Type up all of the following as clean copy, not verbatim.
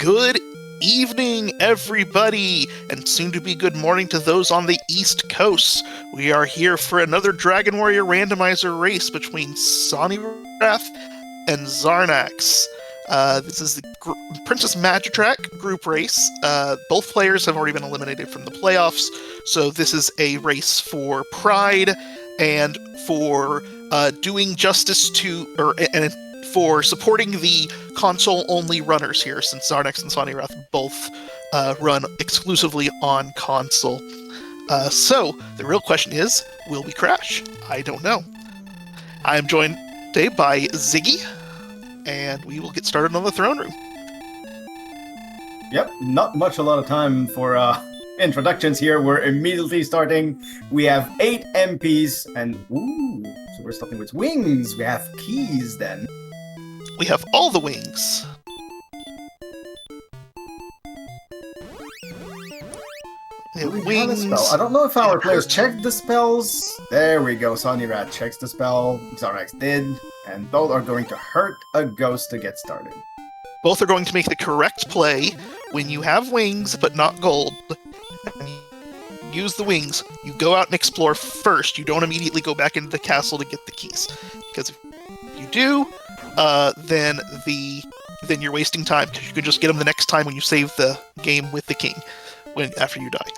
Good evening, everybody, and soon to be good morning to those on the East Coast. We are here for another Dragon Warrior randomizer race between Sawneyrath and Xarnax. This is the Princess Magidrak group race. Both players have already been eliminated from the playoffs, so this is a race for pride and for doing justice to, and for supporting the console-only runners here, since Xarnax and Sawneyrath both run exclusively on console. So, the real question is, will we crash? I don't know. I am joined today by Ziggy, and we will get started on the throne room. Yep, not much a lot of time for introductions here. We're immediately starting. We have 8 MPs, and ooh, so we're starting with wings. We have keys then. We have all the wings. Wings. I don't know if our players checked the spells. There we go. Sawneyrath checks the spell. Xarnax did. And both are going to hurt a ghost to get started. Both are going to make the correct play when you have wings, but not gold. Use the wings. You go out and explore first. You don't immediately go back into the castle to get the keys. Because if you do, then you're wasting time, because you can just get them the next time when you save the game with the king, after you die.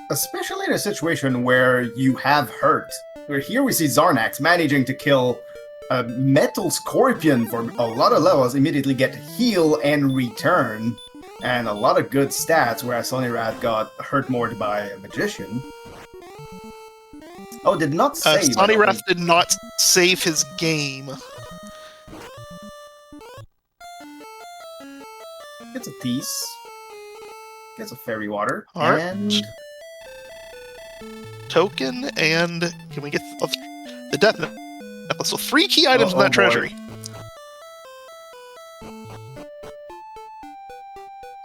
Especially in a situation where you have hurt. Where here we see Xarnax managing to kill a metal scorpion for a lot of levels, immediately get heal and return, and a lot of good stats, whereas Sawneyrath got hurt more by a magician. Oh, did not save. Sawneyrath did not save his game. Gets a piece. Gets a fairy water. Heart. And token, and can we get the death necklace? So 3 key items in that treasury.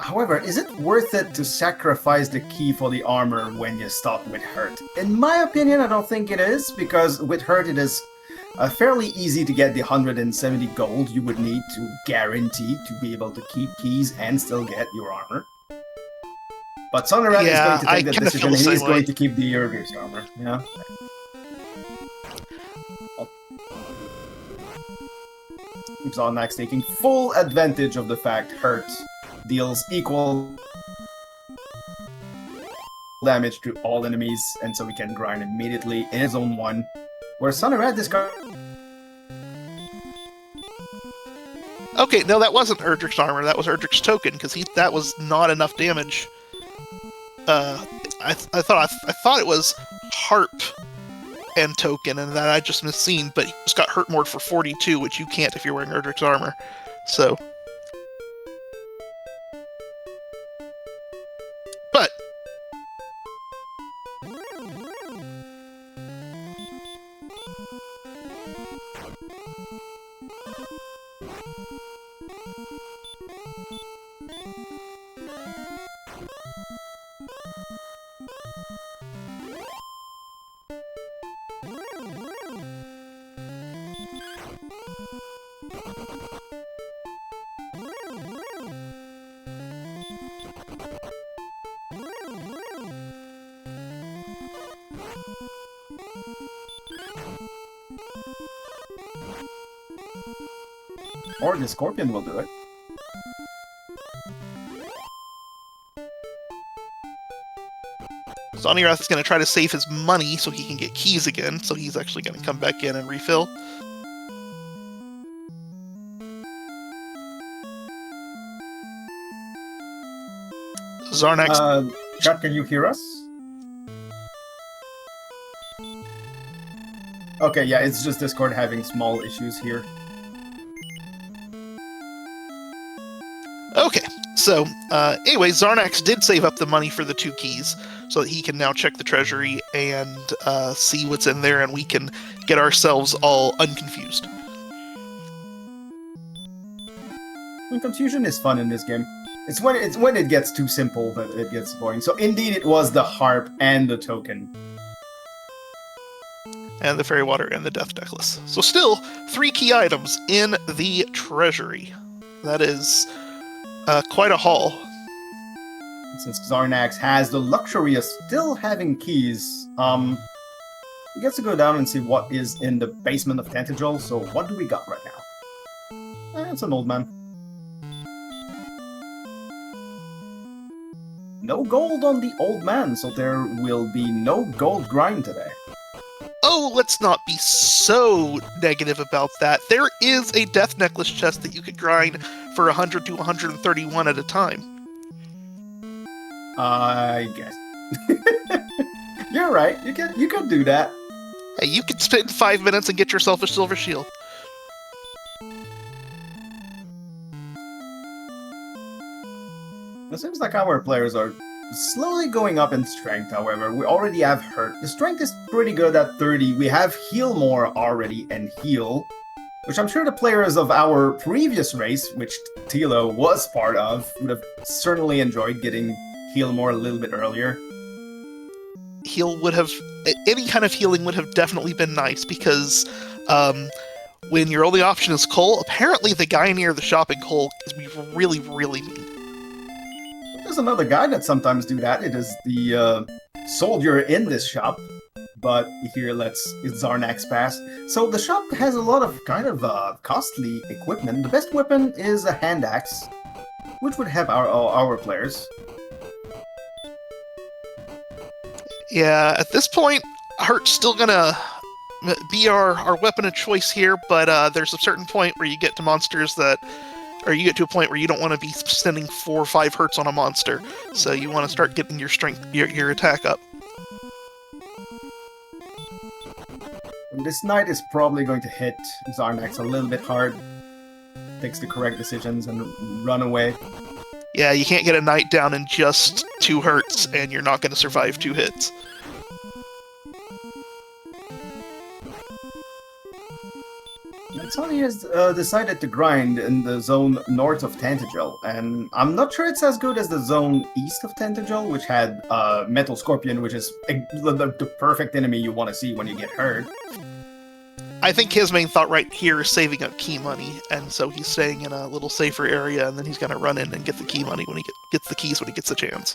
However, is it worth it to sacrifice the key for the armor when you start with hurt? In my opinion, I don't think it is, because with hurt it is fairly easy to get the 170 gold you would need to guarantee to be able to keep keys and still get your armor. But Sawneyrath is going to take that decision, and he's going to keep the Urger's armor. Yeah. Xarnax taking full advantage of the fact hurt deals equal damage to all enemies, and so we can grind immediately in his own one. Where Sawneyrath discard. Okay, no, that wasn't Erdrick's armor. That was Erdrick's token, because that was not enough damage. I thought it was harp and token, and that I just misseen, but he just got hurt more for 42, which you can't if you're wearing Erdrick's armor. So, but Or the scorpion will do it. Sawneyrath is going to try to save his money so he can get keys again, so he's actually going to come back in and refill. Xarnax. Chat, can you hear us? Okay, yeah, it's just Discord having small issues here. Okay, so anyway, Xarnax did save up the money for the 2 keys, so that he can now check the treasury and see what's in there, and we can get ourselves all unconfused. And confusion is fun in this game. It's when it gets too simple that it gets boring. So indeed, it was the harp and the token. And the fairy water and the death necklace. So still 3 key items in the treasury. That is quite a haul. Since Xarnax has the luxury of still having keys, he gets to go down and see what is in the basement of Tantagel. So what do we got right now? It's an old man. No gold on the old man, so there will be no gold grind today. Oh, let's not be so negative about that. There is a death necklace chest that you could grind for 100 to 131 at a time. I guess. You're right. You could do that. Hey, you could spend 5 minutes and get yourself a silver shield. It seems like our players are slowly going up in strength, however. We already have hurt. The strength is pretty good at 30. We have heal more already and heal, which I'm sure the players of our previous race, which Tilo was part of, would have certainly enjoyed getting heal more a little bit earlier. Any kind of healing would have definitely been nice, because when your only option is coal, apparently the guy near the shop in coal is really, really mean. There's another guy that sometimes do that. It is the soldier in this shop. But here, it's Xarnax pass. So the shop has a lot of kind of costly equipment. The best weapon is a hand axe, which would help our players. Yeah, at this point, Hurt's still gonna be our weapon of choice here, but there's a certain point where you get to monsters or you get to a point where you don't want to be spending 4 or 5 hurts on a monster, so you want to start getting your strength, your attack up. This knight is probably going to hit Xarnax a little bit hard, takes the correct decisions, and run away. Yeah, you can't get a knight down in just 2 hurts, and you're not going to survive 2 hits. Sonny has decided to grind in the zone north of Tantagel, and I'm not sure it's as good as the zone east of Tantagel, which had Metal Scorpion, which is the perfect enemy you want to see when you get hurt. I think his main thought right here is saving up key money, and so he's staying in a little safer area, and then he's going to run in and get the key money when he gets the keys when he gets the chance.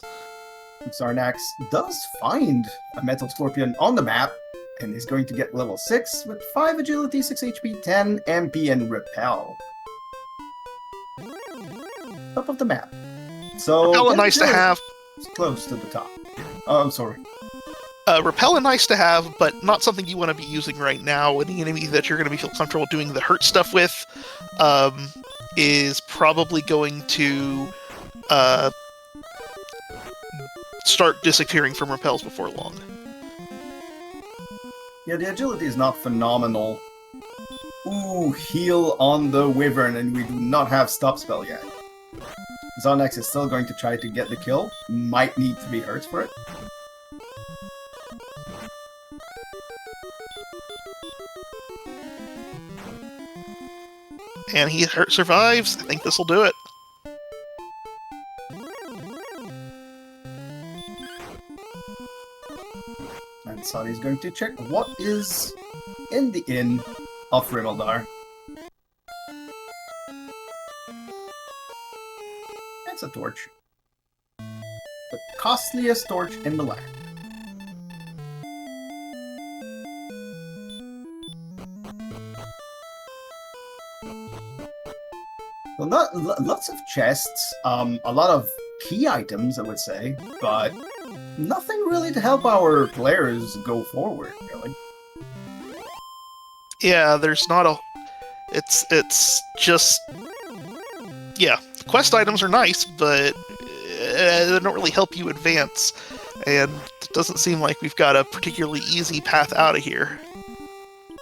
Xarnax does find a Metal Scorpion on the map, and is going to get level 6 with 5 agility, 6 HP, 10 MP, and repel. Top of the map. So Repel nice to have. It's close to the top. Oh, I'm sorry. Repel is nice to have, but not something you want to be using right now. And the enemy that you're going to feel comfortable doing the hurt stuff with is probably going to start disappearing from repels before long. Yeah, the agility is not phenomenal. Ooh, heal on the Wyvern, and we do not have stop spell yet. Xarnax is still going to try to get the kill. Might need 3 hurts for it. And he survives. I think this will do it. And Sonny's going to check what is in the inn of Rimeldar. That's a torch. The costliest torch in the land. So lots of chests, a lot of key items, I would say, but nothing really to help our players go forward, really. Yeah, there's not a... It's just... Yeah, quest items are nice, but they don't really help you advance, and it doesn't seem like we've got a particularly easy path out of here.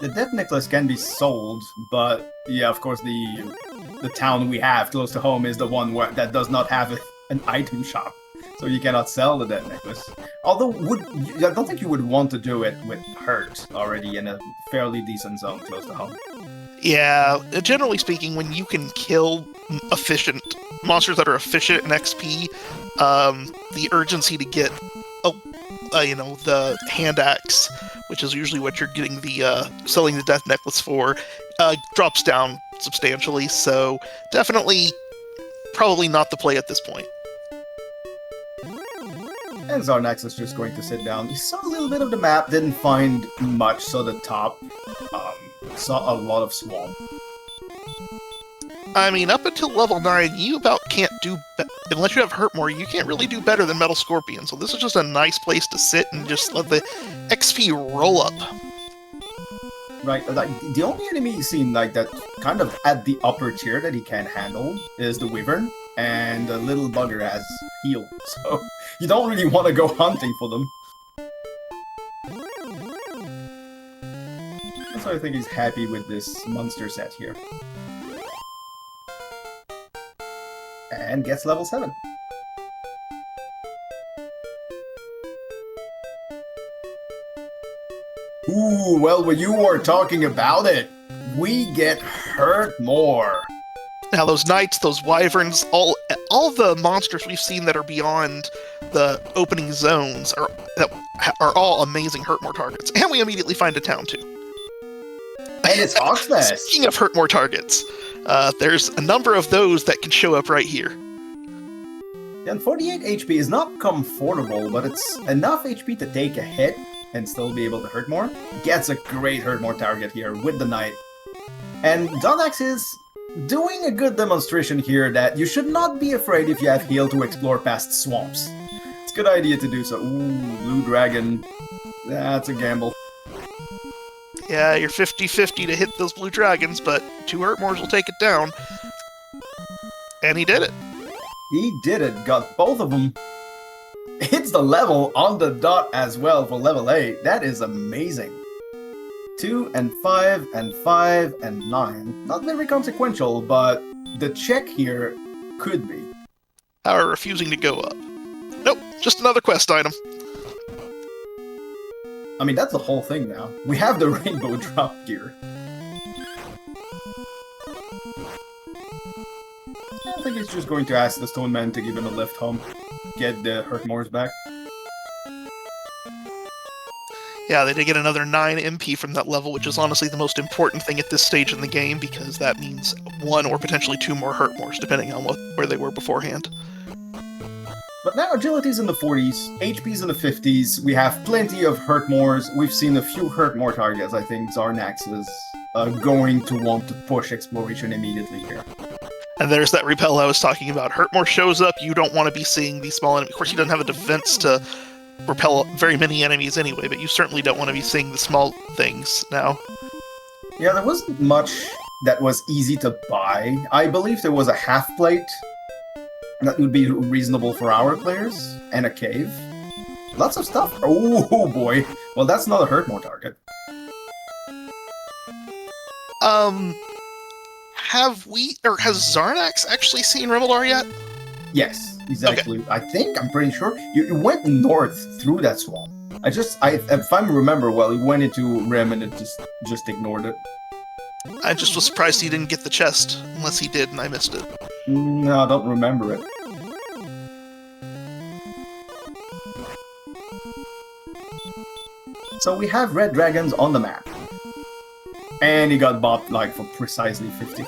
The Death Necklace can be sold, but yeah, of course, the town we have close to home is the one that does not have an item shop, so you cannot sell the Death Necklace. Although, I don't think you would want to do it with Hurt already in a fairly decent zone close to home. Yeah, generally speaking, when you can kill efficient monsters that are efficient in XP, the urgency to get, the hand axe, which is usually what you're getting selling the Death Necklace for, drops down substantially. So definitely probably not the play at this point. And Xarnax is just going to sit down. He saw a little bit of the map, didn't find much, so the top saw a lot of swamp. I mean, up until level 9, you about can't do... unless you have Hurt More, you can't really do better than Metal Scorpion. So this is just a nice place to sit and just let the XP roll up. Right, like, the only enemy seen like that kind of at the upper tier that he can handle is the Wyvern, and the little bugger has heal, so you don't really want to go hunting for them. That's why I think he's happy with this monster set here. And gets level 7. Ooh, well, when you were talking about it, we get Hurt More. Now, those knights, those wyverns, all the monsters we've seen that are beyond the opening zones are all amazing Hurt More targets. And we immediately find a town, too. And it's Oxnest. Speaking of Hurt More targets, there's a number of those that can show up right here. And 48 HP is not comfortable, but it's enough HP to take a hit and still be able to hurt more. Gets a great Hurt More target here with the Knight. And Xarnax is doing a good demonstration here that you should not be afraid if you have heal to explore past swamps. It's a good idea to do so. Ooh, Blue Dragon. That's a gamble. Yeah, you're 50-50 to hit those blue dragons, but 2 Hurt Mores will take it down. And he did it. He did it. Got both of them. Hits the level on the dot as well for level 8. That is amazing. 2 and 5 and 5 and 9. Not very consequential, but the check here could be. However, refusing to go up. Nope, just another quest item. I mean, that's the whole thing now. We have the rainbow drop gear. I think he's just going to ask the Stone Man to give him a lift home. Get the Hurt Mores back. Yeah, they did get another 9 MP from that level, which is honestly the most important thing at this stage in the game, because that means 1 or potentially 2 more Hurt Mores, depending on where they were beforehand. But now Agility's in the 40s, HP's in the 50s, we have plenty of Hurt Mores, we've seen a few Hurt More targets. I think Xarnax is going to want to push Exploration immediately here. And there's that repel I was talking about. Hurt More shows up, you don't want to be seeing these small enemies. Of course, he doesn't have a defense to repel very many enemies anyway, but you certainly don't want to be seeing the small things now. Yeah, there wasn't much that was easy to buy. I believe there was a half plate that would be reasonable for our players, and a cave. Lots of stuff. Oh boy. Well, that's not a Hurt More target. Has Xarnax actually seen Revelar yet? Yes, he's Okay. actually, I'm pretty sure. You went north through that swamp. If I remember well, he went into Rim and it just ignored it. I just was surprised he didn't get the chest, unless he did and I missed it. No, I don't remember it. So we have red dragons on the map. And he got bopped like for precisely 53.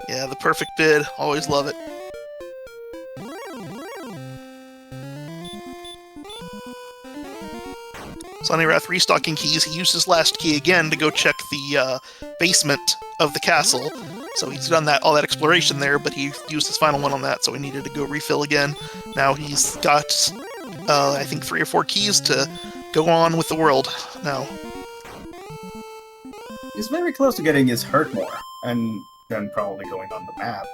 Yeah, the perfect bid. Always love it. Sawneyrath restocking keys. He used his last key again to go check the basement of the castle. So he's done all that exploration there, but he used his final one on that, so he needed to go refill again. Now he's got, I think, 3 or 4 keys to go on with the world now. He's very close to getting his Hurt More, and then probably going on the map.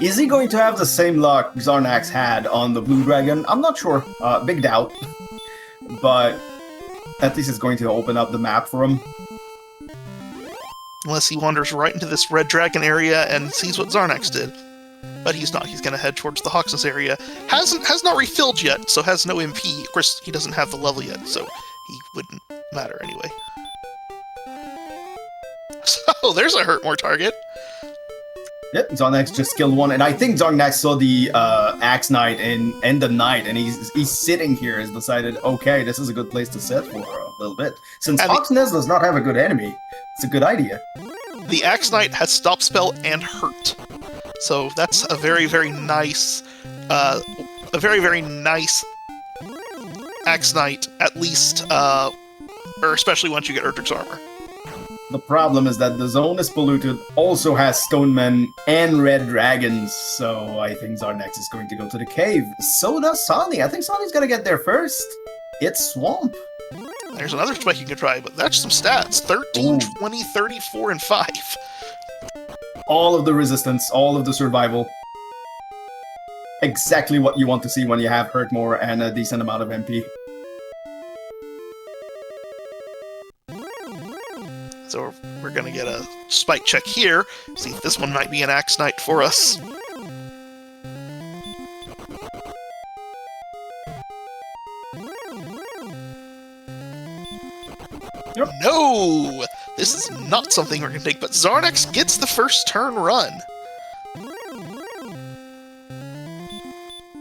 Is he going to have the same luck Xarnax had on the Blue Dragon? I'm not sure. Big doubt. But at least it's going to open up the map for him. Unless he wanders right into this red dragon area and sees what Xarnax did. But he's not. He's going to head towards the Hoxus area. Has not refilled yet, so has no MP. Of course, he doesn't have the level yet, so he wouldn't matter anyway. So, there's a Hurt More target. Yep, Xarnax just killed one, and I think Xarnax saw the Axe Knight and the Knight, and he's sitting here, has decided, okay, this is a good place to sit for a little bit. Since Oxnest does not have a good enemy, it's a good idea. The Axe Knight has Stop Spell and Hurt. So that's a very, very nice, Axe Knight, at least, or especially once you get Erdrick's armor. The problem is that the zone is polluted, also has stonemen and red dragons, so I think Xarnax is going to go to the cave. So does Sawny. I think Sawny's gonna get there first. It's Swamp. There's another spike you can try, but that's some stats. 13, Ooh. 20, 34, and 5. All of the resistance, all of the survival. Exactly what you want to see when you have Hurt More and a decent amount of MP. So we're going to get a spike check here. See if this one might be an Axe Knight for us. Yep. No! This is not something we're going to take, but Xarnax gets the first turn run.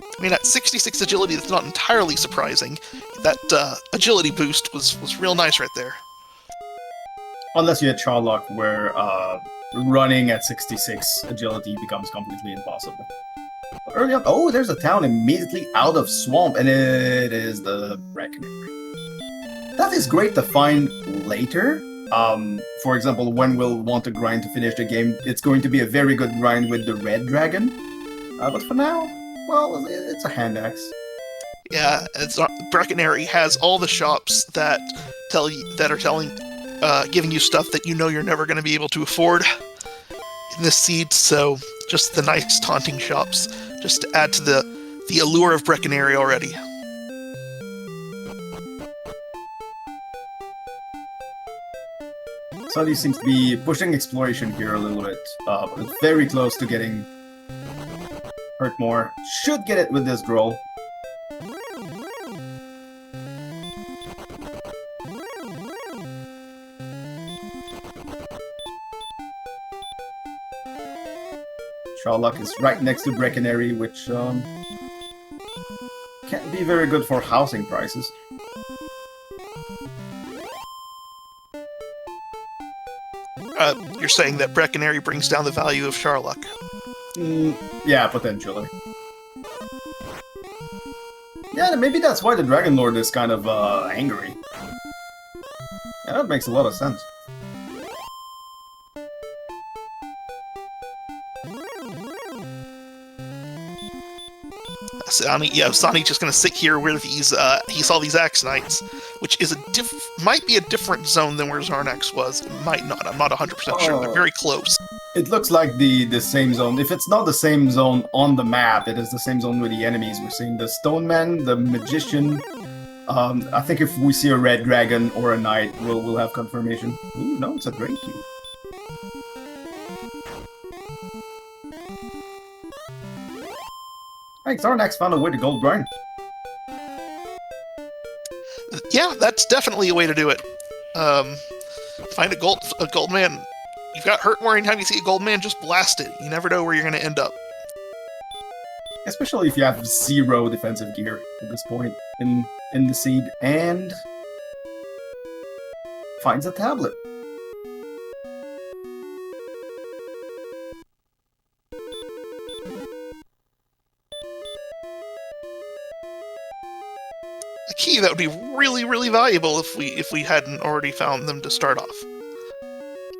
I mean, at 66 agility, that's not entirely surprising. That agility boost was real nice right there. Unless you had Charlock, where running at 66 agility becomes completely impossible. But early on, oh, there's a town immediately out of Swamp, and it is the Reckoning. That is great to find later. For example, when we'll want to grind to finish the game, it's going to be a very good grind with the Red Dragon. But for now, well, it's a hand axe. Yeah, Breckenary has all the shops that giving you stuff that you know you're never going to be able to afford in this seed, so just the nice taunting shops, just to add to the allure of Breckenary already. Sunny seems to be pushing exploration here a little bit, but it's very close to getting Hurt More. Should get it with this Growl. Charlock is right next to Breckenary, which can't be very good for housing prices. You're saying that Breckenary brings down the value of Charlock? Yeah, potentially. Yeah, maybe that's why the Dragon Lord is kind of angry. Yeah, that makes a lot of sense. Sonny's just gonna sit here where he saw these Axe Knights, which is might be a different zone than where Xarnax was. It might not. I'm not 100% sure. They're very close. It looks like the same zone. If it's not the same zone on the map, it is the same zone with the enemies. We're seeing the Stoneman, the Magician. I think if we see a Red Dragon or a Knight, we'll have confirmation. Ooh, no, it's a Drake. Hey, Xarnax found a way to gold grind. Yeah, that's definitely a way to do it. Find a gold man. You've got Hurt More anytime you see a gold man, just blast it. You never know where you're going to end up. Especially if you have 0 defensive gear at this point in the seed, and finds a tablet. A key that would be really, really valuable if we hadn't already found them to start off.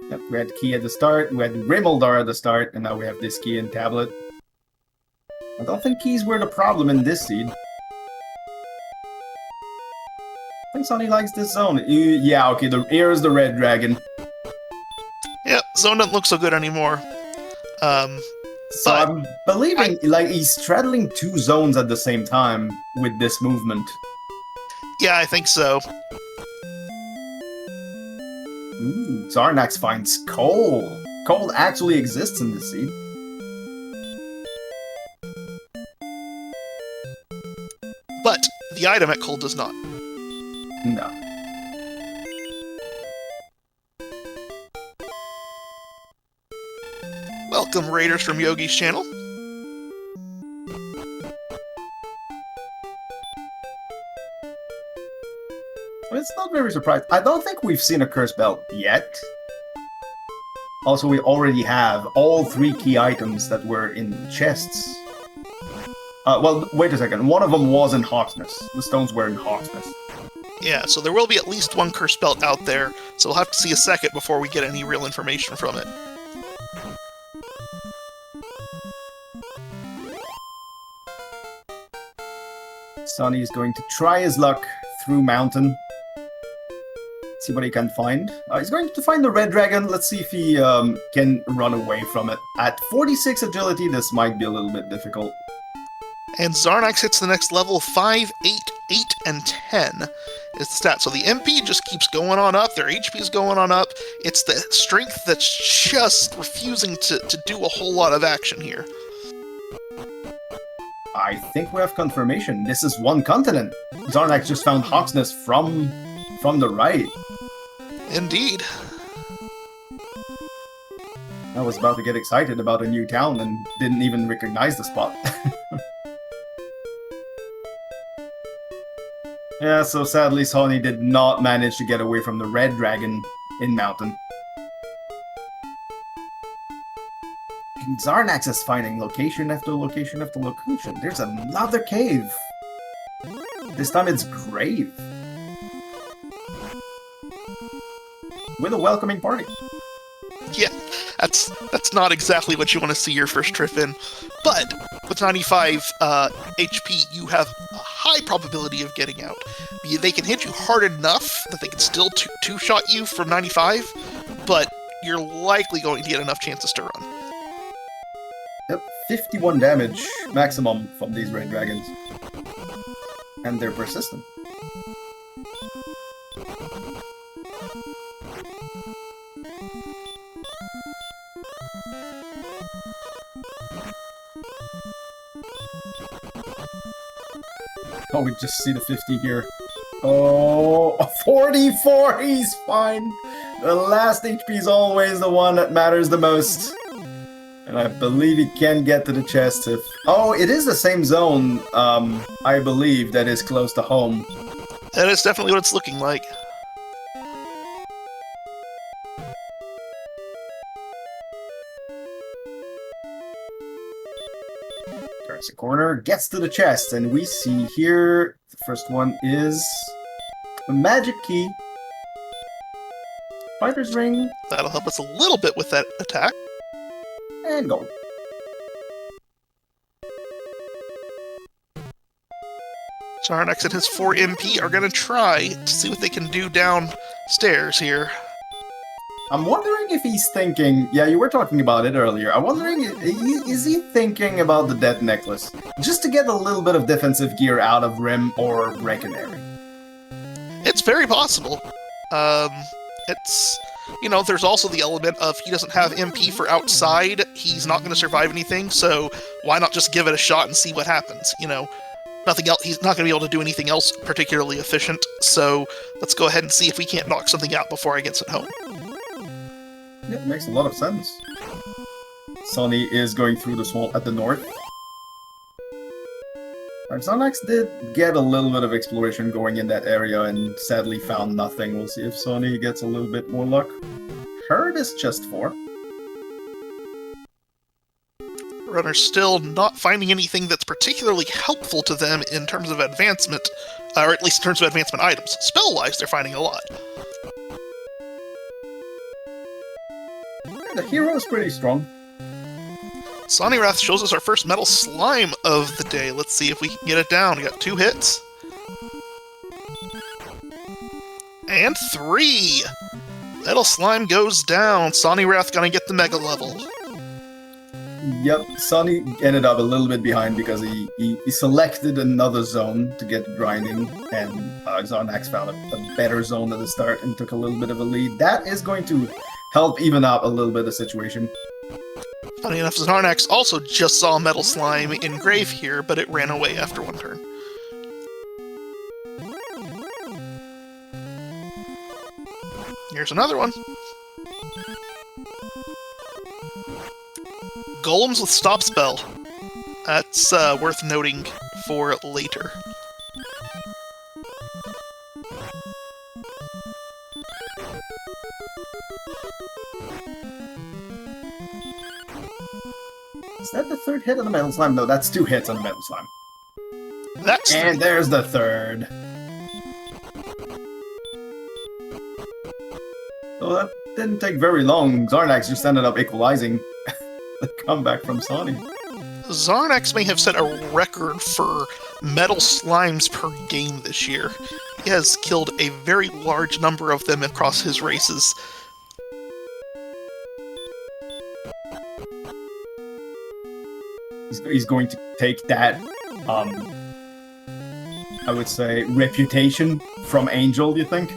Yep, we had key at the start, we had Rimeldar at the start, and now we have this key and tablet. I don't think keys were the problem in this seed. I think Sonny likes this zone. Yeah, okay, here's the Red Dragon. Yeah, zone doesn't look so good anymore. So I'm believing, like, he's straddling 2 zones at the same time with this movement. Yeah, I think so. Ooh, Xarnax finds coal. Coal actually exists in this seed. But the item at coal does not. No. Welcome, Raiders from Yogi's channel. It's not very surprised. I don't think we've seen a curse belt yet. Also, we already have all 3 key items that were in chests. Well, wait a second. One of them was in Hawksness. The stones were in Hawksness. Yeah, so there will be at least one curse belt out there, so we'll have to see a second before we get any real information from it. Sonny is going to try his luck through mountain. See what he can find. He's going to find the red dragon. Let's see if he can run away from it. At 46 agility, this might be a little bit difficult. And Xarnax hits the next level, 5, 8, 8, and 10 is the stat. So the MP just keeps going on up, their HP is going on up. It's the strength that's just refusing to do a whole lot of action here. I think we have confirmation. This is one continent. Xarnax just found Hawksness from the right. Indeed. I was about to get excited about a new town and didn't even recognize the spot. Yeah, so sadly Sawney did not manage to get away from the red dragon in mountain. And Xarnax is finding location after location after location. There's another cave. This time it's grave. With a welcoming party. Yeah, that's not exactly what you want to see your first trip in. But with 95 HP, you have a high probability of getting out. They can hit you hard enough that they can still two-shot you from 95, but you're likely going to get enough chances to run. Yep, 51 damage maximum from these red dragons. And they're persistent. Oh, we just see the 50 here. Oh, 44! He's fine! The last HP is always the one that matters the most. And I believe he can get to the chest if... Oh, it is the same zone, I believe, that is close to home. That is definitely what it's looking like. Turns the corner, gets to the chest, and we see here... The first one is... a magic key. Fighter's ring. That'll help us a little bit with that attack. And gold. Xarnax and his 4 MP are going to try to see what they can do downstairs here. I'm wondering if he's thinking... Yeah, you were talking about it earlier. I'm wondering, is he thinking about the Death Necklace? Just to get a little bit of defensive gear out of Rim or Reconary? It's very possible. It's... You know, there's also the element of he doesn't have MP for outside, he's not going to survive anything, so why not just give it a shot and see what happens, you know? Nothing else. He's not going to be able to do anything else particularly efficient, so let's go ahead and see if we can't knock something out before he gets it home. Yeah, it makes a lot of sense. Sonny is going through the swamp at the north. Xarnax did get a little bit of exploration going in that area and sadly found nothing. We'll see if Sonny gets a little bit more luck. Herd is just 4. Runner's still not finding anything that's particularly helpful to them in terms of advancement, or at least in terms of advancement items. Spell-wise, they're finding a lot. Yeah, the hero is pretty strong. Sawneyrath shows us our first metal slime of the day. Let's see if we can get it down. We got 2 hits. And 3! Metal slime goes down. Sawneyrath gonna get the mega level. Yep, Sonny ended up a little bit behind because he selected another zone to get grinding, and Xarnax found a better zone at the start and took a little bit of a lead. That is going to help even up a little bit of the situation. Funny enough, Xarnax also just saw metal slime in grave here, but it ran away after 1 turn. Here's another one. Golems with stop spell. That's worth noting for later. Is that the third hit on the Metal Slime? No, that's 2 hits on the Metal Slime. And there's the third. So that didn't take very long. Xarnax just ended up equalizing the comeback from Sony. Xarnax may have set a record for metal slimes per game this year. He has killed a very large number of them across his races. He's going to take that, I would say, reputation from Angel, do you think?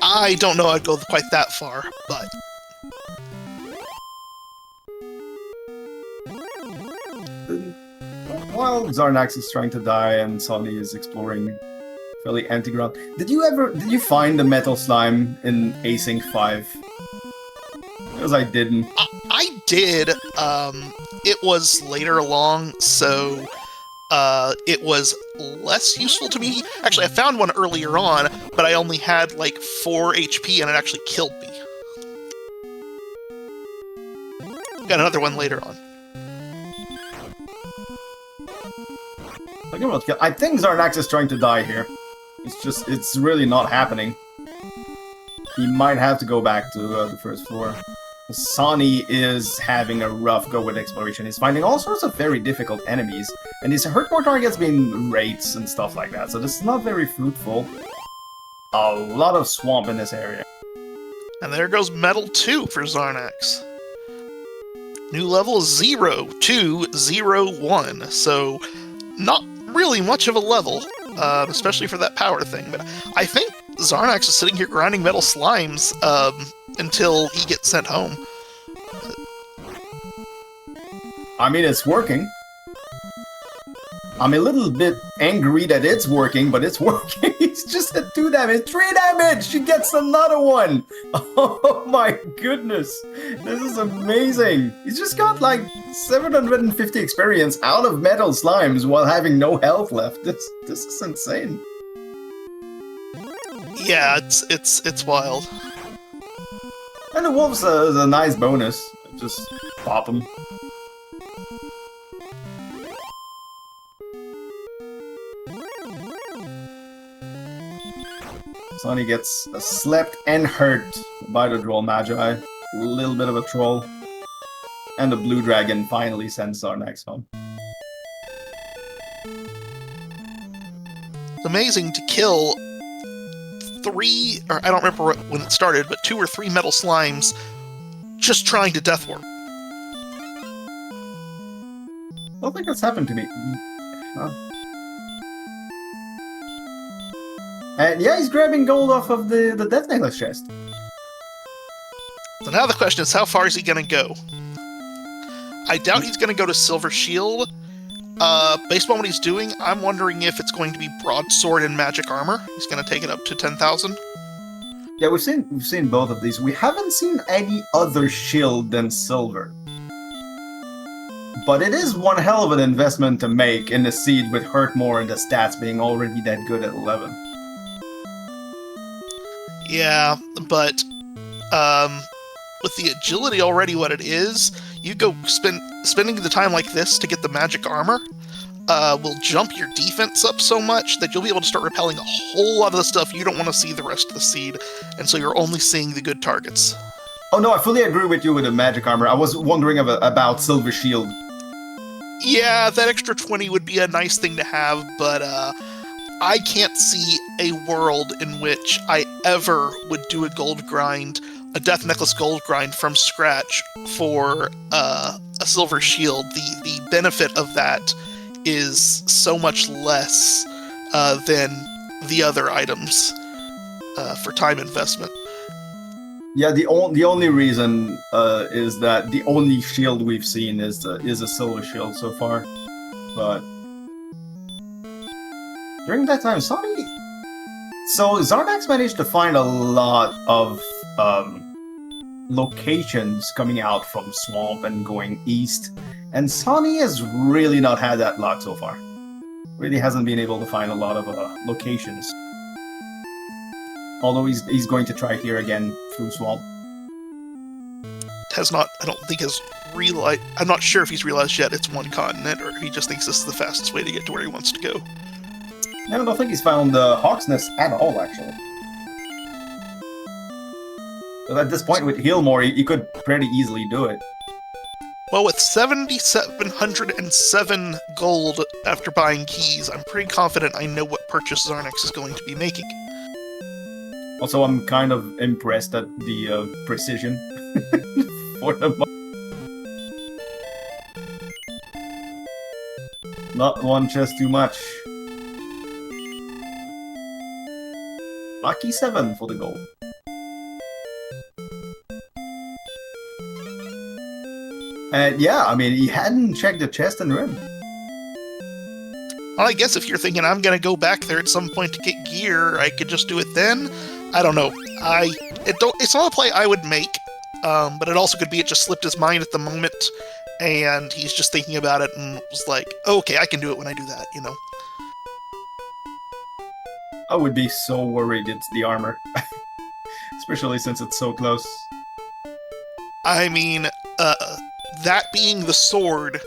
I don't know I'd go quite that far, but... While Xarnax is trying to die and Sonny is exploring fairly empty ground, did you find the Metal Slime in Async 5? Because I didn't. I did. It was later along, so it was less useful to me. Actually, I found one earlier on, but I only had like 4 HP and it actually killed me. Got another one later on. I think Xarnax is trying to die here. It's really not happening. He might have to go back to the first floor. Sonny is having a rough go with exploration. He's finding all sorts of very difficult enemies, and he's hurt more targets being raids and stuff like that, so this is not very fruitful. A lot of swamp in this area. And there goes Metal 2 for Xarnax. New level 0201, so not really much of a level, especially for that power thing, but I think Xarnax is sitting here grinding metal slimes until he gets sent home. I mean, it's working. I'm a little bit angry that it's working, but it's working. He's just at 2 damage, 3 damage! She gets another one! Oh my goodness! This is amazing! He's just got like 750 experience out of metal slimes while having no health left. This is insane. Yeah, it's wild. And the wolves is a nice bonus. Just pop them. Sonny gets slapped and hurt by the Droll Magi. A little bit of a troll. And the blue dragon finally sends Xarnax home. It's amazing to kill 3, or I don't remember when it started, but 2 or 3 metal slimes just trying to death warp. I don't think that's happened to me. And yeah, he's grabbing gold off of the Death Necklace chest. So now the question is, how far is he going to go? I doubt he's going to go to Silver Shield. Based on what he's doing, I'm wondering if it's going to be Broadsword and Magic Armor. He's going to take it up to 10,000. Yeah, we've seen both of these. We haven't seen any other shield than silver. But it is one hell of an investment to make in the seed with hurt more and the stats being already that good at 11. Yeah, but with the agility already what it is, you go spending the time like this to get the magic armor will jump your defense up so much that you'll be able to start repelling a whole lot of the stuff you don't want to see the rest of the seed, and so you're only seeing the good targets. Oh no, I fully agree with you with the magic armor. I was wondering about Silver Shield. Yeah, that extra 20 would be a nice thing to have, but I can't see a world in which I ever would do a gold grind, a Death Necklace gold grind from scratch for a Silver Shield. The benefit of that is so much less than the other items for time investment. Yeah, the only reason is that the only shield we've seen is a Silver Shield so far, but during that time, So Xarnax managed to find a lot of locations coming out from Swamp and going east, and Sonny has really not had that luck so far. Really hasn't been able to find a lot of locations. Although he's going to try here again through Swamp. Has not, I don't think has realized, I'm not sure if he's realized yet it's one continent, or he just thinks this is the fastest way to get to where he wants to go. I don't think he's found Hawk's Nest at all, actually. But at this point, with Healmore, he could pretty easily do it. Well, with 7,707 gold after buying keys, I'm pretty confident I know what purchase Xarnax is going to be making. Also, I'm kind of impressed at the precision for the Not one chest too much. Lucky 7 for the gold. And yeah, I mean, he hadn't checked the chest and rim. Well, I guess if you're thinking I'm going to go back there at some point to get gear, I could just do it then. I don't know. It's not a play I would make, but it also could be it just slipped his mind at the moment, and he's just thinking about it and was like, oh, okay, I can do it when I do that, you know? I would be so worried it's the armor. Especially since it's so close. I mean, that being the sword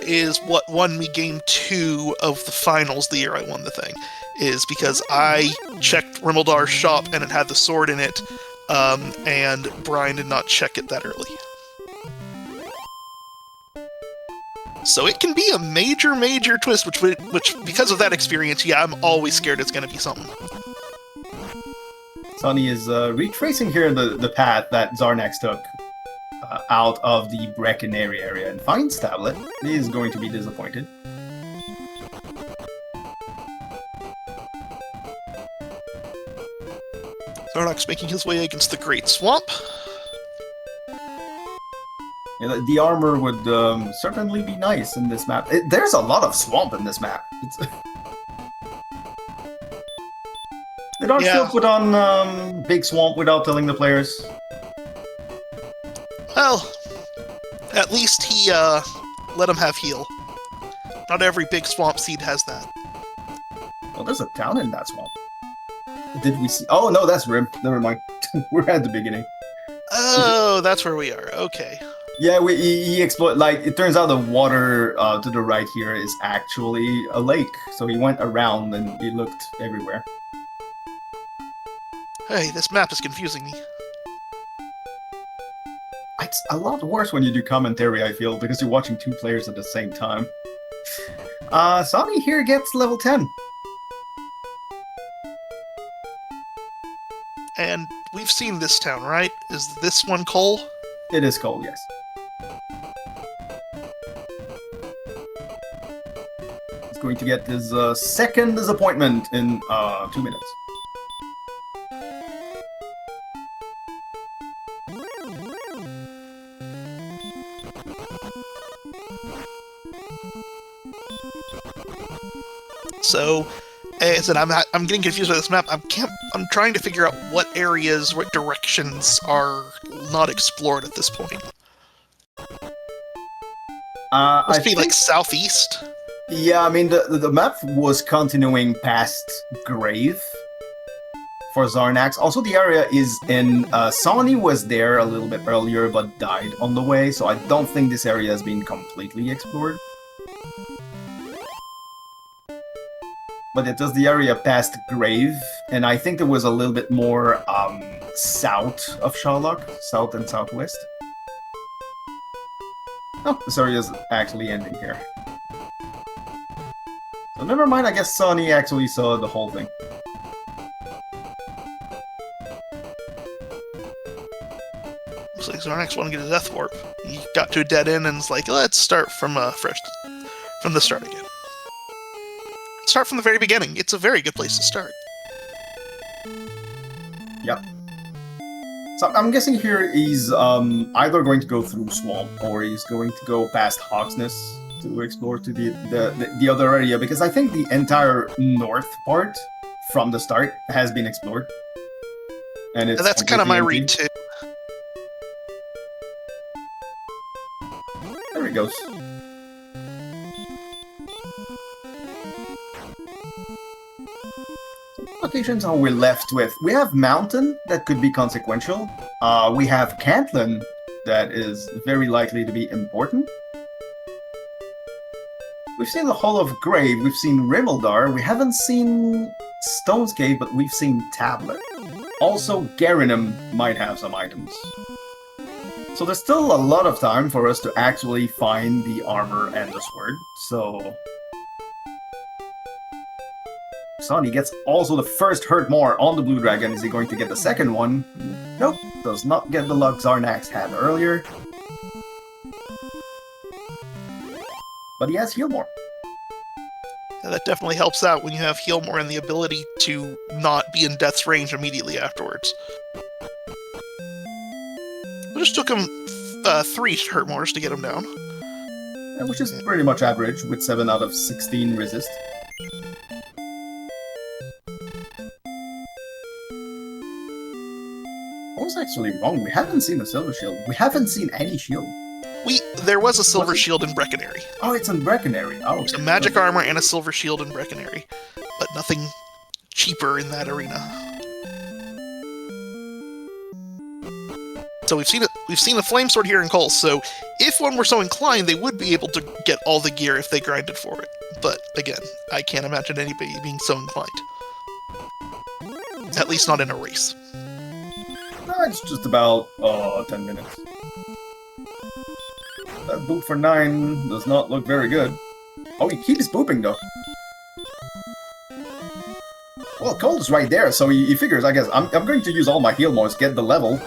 is what won me game 2 of the finals the year I won the thing. Is because I checked Rimmeldar's shop and it had the sword in it, and Brian did not check it that early. So it can be a major, major twist, which because of that experience, yeah, I'm always scared it's going to be something. Sonny is retracing here the path that Xarnax took out of the Breckenary area and finds Tablet. He is going to be disappointed. Xarnax making his way against the Great Swamp. Yeah, the armor would certainly be nice in this map. There's a lot of swamp in this map. Did Archfield put on Big Swamp without telling the players? Well, at least he let him have heal. Not every big swamp seed has that. Well, there's a town in that swamp. Did we see? Oh no, that's Rim. Never mind. We're at the beginning. Oh, that's where we are. Okay. Yeah, he explored. Like, it turns out the water to the right here is actually a lake. So he went around and he looked everywhere. Hey, this map is confusing me. It's a lot worse when you do commentary, I feel, because you're watching two players at the same time. Sonny here gets level 10. And we've seen this town, right? Is this one Cole? It is cold, yes. He's going to get his second disappointment in 2 minutes. So, as I said, I'm getting confused by this map. I'm trying to figure out what areas, what directions are not explored at this point. Must be like southeast. Yeah, I mean the map was continuing past Grave for Xarnax. Also, the area is in Sawney was there a little bit earlier, but died on the way. So I don't think this area has been completely explored. But it was the area past Grave, and I think there was a little bit more south of Sherlock, south and southwest. Oh, this area is actually ending here. So never mind, I guess Sonny actually saw the whole thing. Looks like Xarnax want to get a death warp. He got to a dead end and is like, let's start from the start again. Start from the very beginning. It's a very good place to start. Yep. So I'm guessing here he's either going to go through Swamp or he's going to go past Hawksness to explore to the other area, because I think the entire north part from the start has been explored. And that's kind of my read too. There he goes. Locations are we left with? We have Mountain, that could be consequential. We have Cantlin, that is very likely to be important. We've seen the Hall of Grave, we've seen Rimmildar, we haven't seen Stone's Cave, but we've seen Tablet. Also, Garinum might have some items. So there's still a lot of time for us to actually find the armor and the sword, so... Sonny gets also the first hurt more on the Blue Dragon. Is he going to get the second one? Nope, does not get the luck Xarnax had earlier. But he has heal more. Yeah, that definitely helps out when you have heal more and the ability to not be in death's range immediately afterwards. It just took him 3 hurt mores to get him down. Which is pretty much average, with 7 out of 16 resist. I was actually wrong. We haven't seen a silver shield. We haven't seen any shield. There was a silver shield in Brecconary. Oh, it's in Brecconary. Oh, There's a magic armor and a silver shield in Brecconary, but nothing cheaper in that arena. So we've seen it. We've seen a flame sword here in Cole. So if one were so inclined, they would be able to get all the gear if they grinded for it. But again, I can't imagine anybody being so inclined. At least not in a race. No, it's just about 10 minutes. That boop for 9 does not look very good. Oh, he keeps booping though. Well, Cold is right there, so he figures, I guess, I'm going to use all my heal mores, get the level,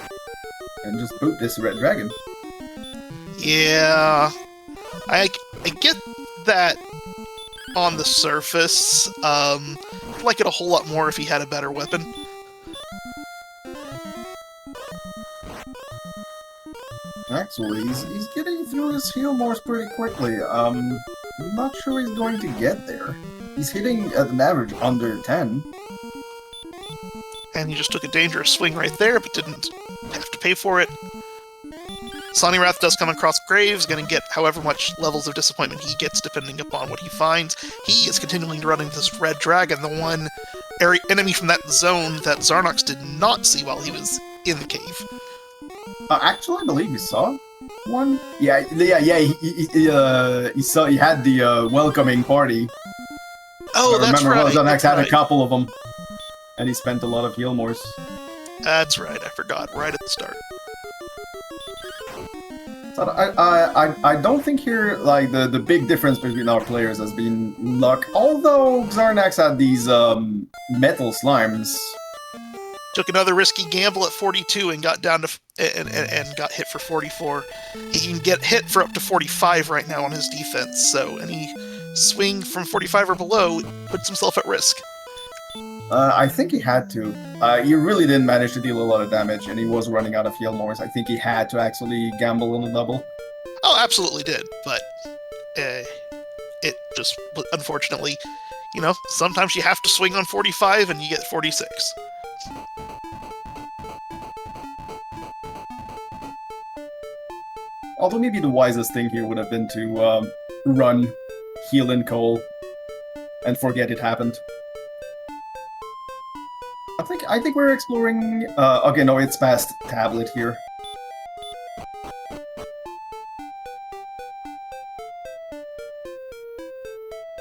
and just boot this red dragon. Yeah, I get that on the surface. I'd like it a whole lot more if he had a better weapon. Actually, he's getting through his heal mores pretty quickly. I'm not sure he's going to get there. He's hitting at an average under 10. And he just took a dangerous swing right there, but didn't have to pay for it. Sawneyrath does come across Graves, going to get however much levels of disappointment he gets depending upon what he finds. He is continuing to run into this red dragon, the one enemy from that zone that Xarnax did not see while he was in the cave. Actually, I believe he saw one. Yeah. He saw. He had the welcoming party. Oh, that's right. Remember, Xarnax had a couple of them, and he spent a lot of heal mores. That's right. I forgot right at the start. So I don't think here like the big difference between our players has been luck. Although Xarnax had these metal slimes. Took another risky gamble at 42 and got down to and got hit for 44. He can get hit for up to 45 right now on his defense, so any swing from 45 or below puts himself at risk. I think he had to. He really didn't manage to deal a lot of damage, and he was running out of heal mores. I think he had to actually gamble on a double. Oh, absolutely did, but it just, unfortunately, you know, sometimes you have to swing on 45 and you get 46. Although maybe the wisest thing here would have been to run, heal in Cole, and forget it happened. I think we're exploring... okay, no, it's past Tablet here.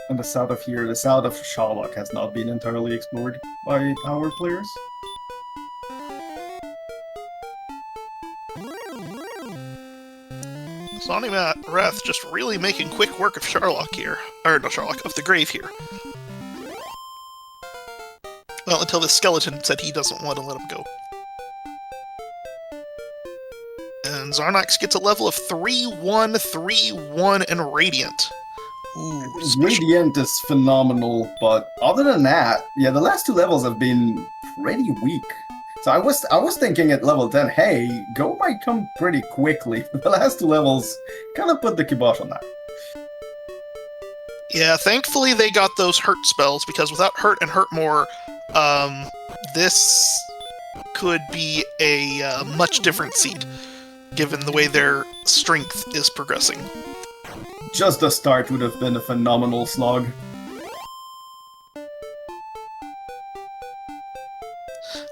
And the south of here, the south of Sherlock has not been entirely explored by our players. Sawneyrath just really making quick work of Sherlock here. Or, no, Sherlock, of the grave here. Well, until the skeleton said he doesn't want to let him go. And Xarnax gets a level of 3-1-3-1 and Radiant. Ooh, Radiant is phenomenal, but other than that, yeah, the last 2 levels have been pretty weak. So I was thinking at level 10, hey, Go might come pretty quickly. The last 2 levels kind of put the kibosh on that. Yeah, thankfully they got those hurt spells, because without hurt and hurt more, this could be a much different seed, given the way their strength is progressing. Just the start would have been a phenomenal slog.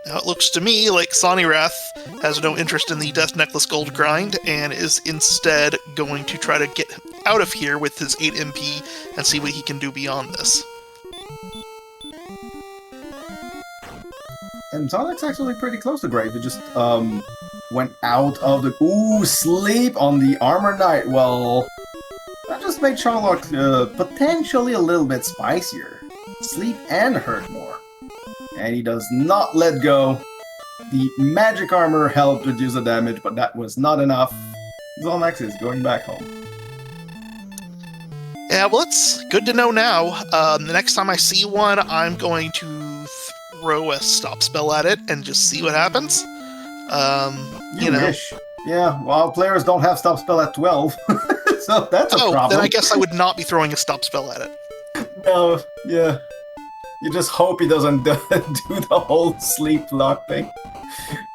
Now it looks to me like Sawneyrath has no interest in the Death Necklace Gold grind and is instead going to try to get out of here with his 8 MP and see what he can do beyond this. And Sonic's actually pretty close to Grave. He just went out of the... Ooh, sleep on the Armor Knight. Well, that just made Sherlock potentially a little bit spicier. Sleep and hurt more. And he does not let go. The magic armor helped reduce the damage, but that was not enough. Xarnax is going back home. Yeah, well, it's good to know now. The next time I see one, I'm going to throw a stop spell at it and just see what happens. You know. Wish. Yeah, well, players don't have stop spell at 12, so that's a problem. Then I guess I would not be throwing a stop spell at it. No, yeah. You just hope he doesn't do the whole sleep lock thing.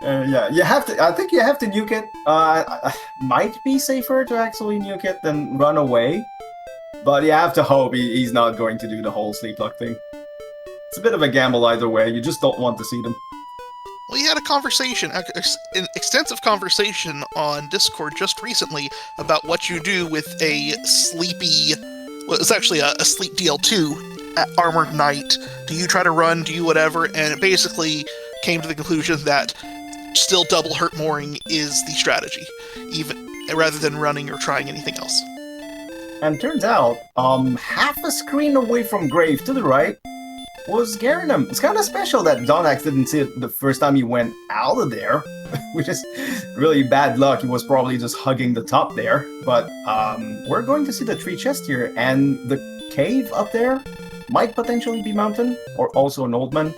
Yeah, you have to. I think you have to nuke it. Might be safer to actually nuke it than run away, but you have to hope he's not going to do the whole sleep lock thing. It's a bit of a gamble either way. You just don't want to see them. Well, you had a conversation, an extensive conversation on Discord just recently about what you do with a sleepy. Well, it's actually a sleep DL2 at Armored Knight. Do you try to run? Do you whatever? And it basically came to the conclusion that still double hurt mooring is the strategy, even rather than running or trying anything else. And turns out, half a screen away from Grave to the right was Garanum. It's kind of special that Xarnax didn't see it the first time he went out of there, which is really bad luck. He was probably just hugging the top there. But we're going to see the tree chest here, and the cave up there might potentially be Mountain, or also an old man.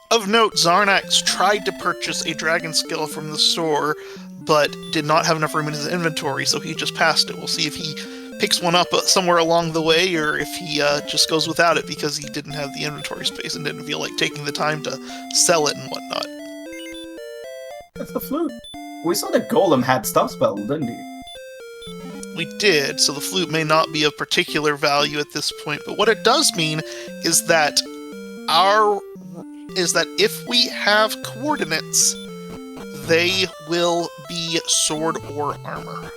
Of note, Xarnax tried to purchase a dragon skill from the store, but did not have enough room in his inventory, so he just passed it. We'll see if he picks one up somewhere along the way, or if he just goes without it because he didn't have the inventory space and didn't feel like taking the time to sell it and whatnot. That's the flute. We saw the golem had stop spell, didn't he? We did, so the flute may not be of particular value at this point, but what it does mean is that if we have coordinates, they will be sword or armor.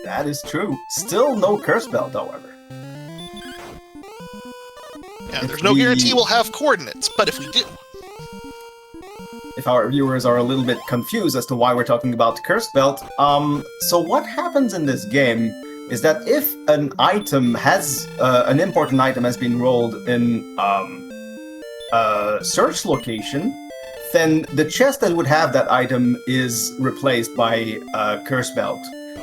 That is true. Still no curse belt, however. Yeah, there's no guarantee we'll have coordinates, but if we do. If our viewers are a little bit confused as to why we're talking about the curse belt, so what happens in this game is that if an item has, an important item has been rolled in a search location, then the chest that would have that item is replaced by a curse belt.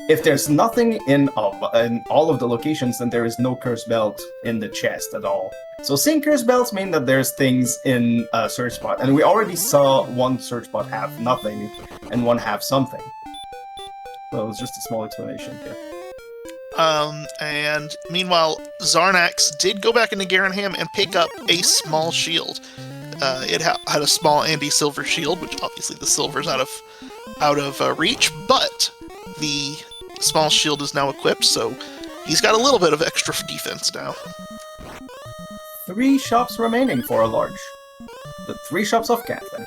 If there's nothing in all of the locations, then there is no curse belt in the chest at all. So seeing curse belts mean that there's things in a search spot, and we already saw one search spot have nothing, and one have something. So it's just a small explanation here. And meanwhile, Xarnax did go back into Garanham and pick up a small shield. It had a small anti-silver shield, which obviously the silver's out of reach, but the small shield is now equipped, so he's got a little bit of extra defense now. 3 shops remaining for a large. The 3 shops of Kathleen.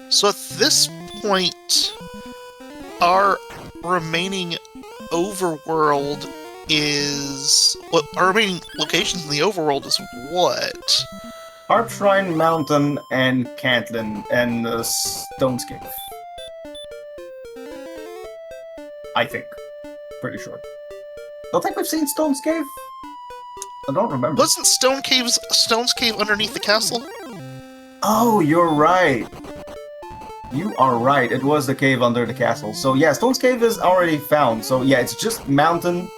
So at this point, our remaining overworld is... What our remaining locations in the overworld is what? Harp Shrine, Mountain, and Cantlin, and Stone's Cave. I think. Pretty sure. Don't think we've seen Stone's Cave? I don't remember. Wasn't Stone's Cave underneath the castle? Oh, you're right. You are right. It was the cave under the castle. So yeah, Stone's Cave is already found. So yeah, it's just Mountain,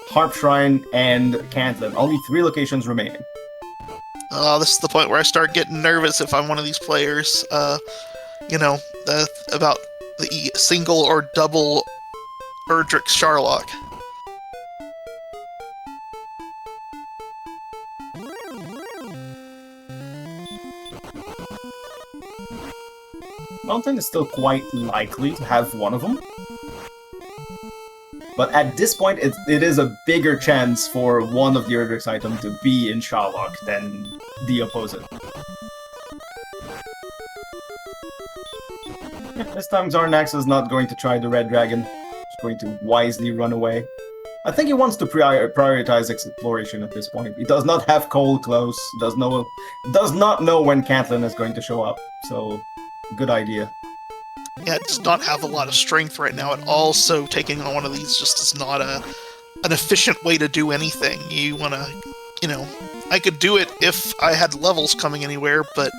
Harp Shrine, and Cantlin. Only 3 locations remaining. This is the point where I start getting nervous if I'm one of these players. About the single or double Erdrick Sherlock. Mountain is still quite likely to have one of them. But at this point, it is a bigger chance for one of the Erdrick's items to be in Sharlock than the opposite. This time Xarnax is not going to try the Red Dragon. He's going to wisely run away. I think he wants to prioritize exploration at this point. He does not have Cole close, does not know when Caitlyn is going to show up, so good idea. Yeah, it does not have a lot of strength right now at all, so taking on one of these just is not an efficient way to do anything. You want to, you know, I could do it if I had levels coming anywhere, but,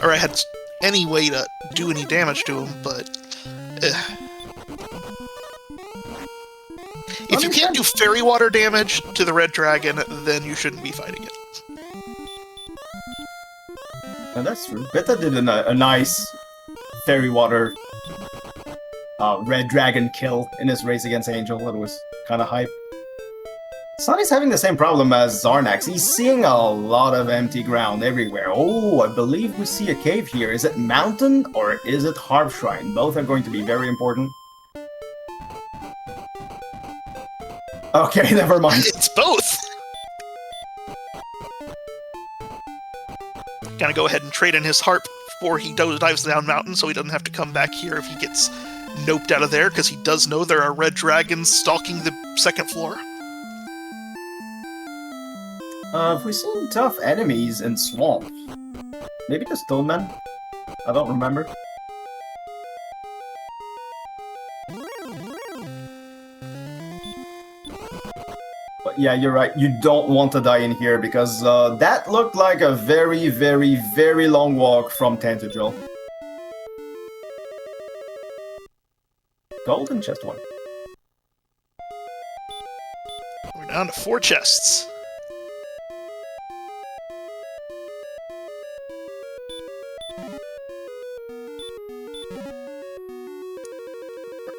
or I had any way to do any damage to him, but... If you can't do fairy water damage to the red dragon, then you shouldn't be fighting it. And that's true. Beta did a nice fairy water red dragon kill in his race against Angel. It was kind of hype. Sonny's having the same problem as Xarnax. He's seeing a lot of empty ground everywhere. Oh, I believe we see a cave here. Is it Mountain or is it Harp Shrine? Both are going to be very important. Okay, never mind. It's both! Gonna go ahead and trade in his harp before he dives down mountain so he doesn't have to come back here if he gets noped out of there, because he does know there are red dragons stalking the second floor. Have we seen tough enemies in Swamp? Maybe the Stoneman? I don't remember. But yeah, you're right. You don't want to die in here because that looked like a very, very, very long walk from Tantagel. Golden chest one. We're down to 4 chests.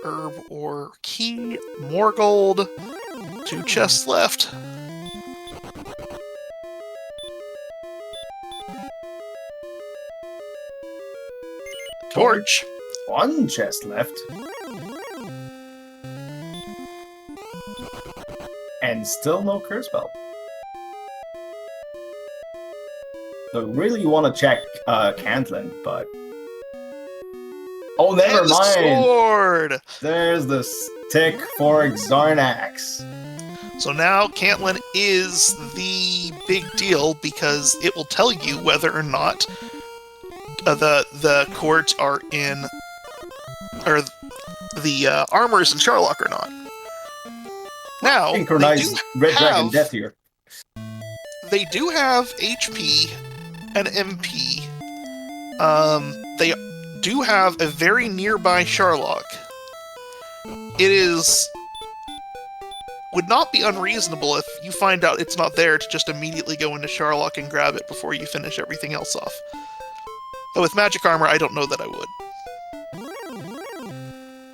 Herb or key, more gold, 2 chests left. Torch. 1 chest left. And still no curse belt. So really want to check Caitlyn, but... Oh, never and mind! Sword! There's the stick for Xarnax. So now Caitlyn is the big deal because it will tell you whether or not the cords are in, or the armors in Sharlock or not. Now, Synchronized Red Dragon Death here. They do have HP and MP. They do have a very nearby Sharlock. Would not be unreasonable if you find out it's not there to just immediately go into Sharlock and grab it before you finish everything else off. But with magic armor, I don't know that I would.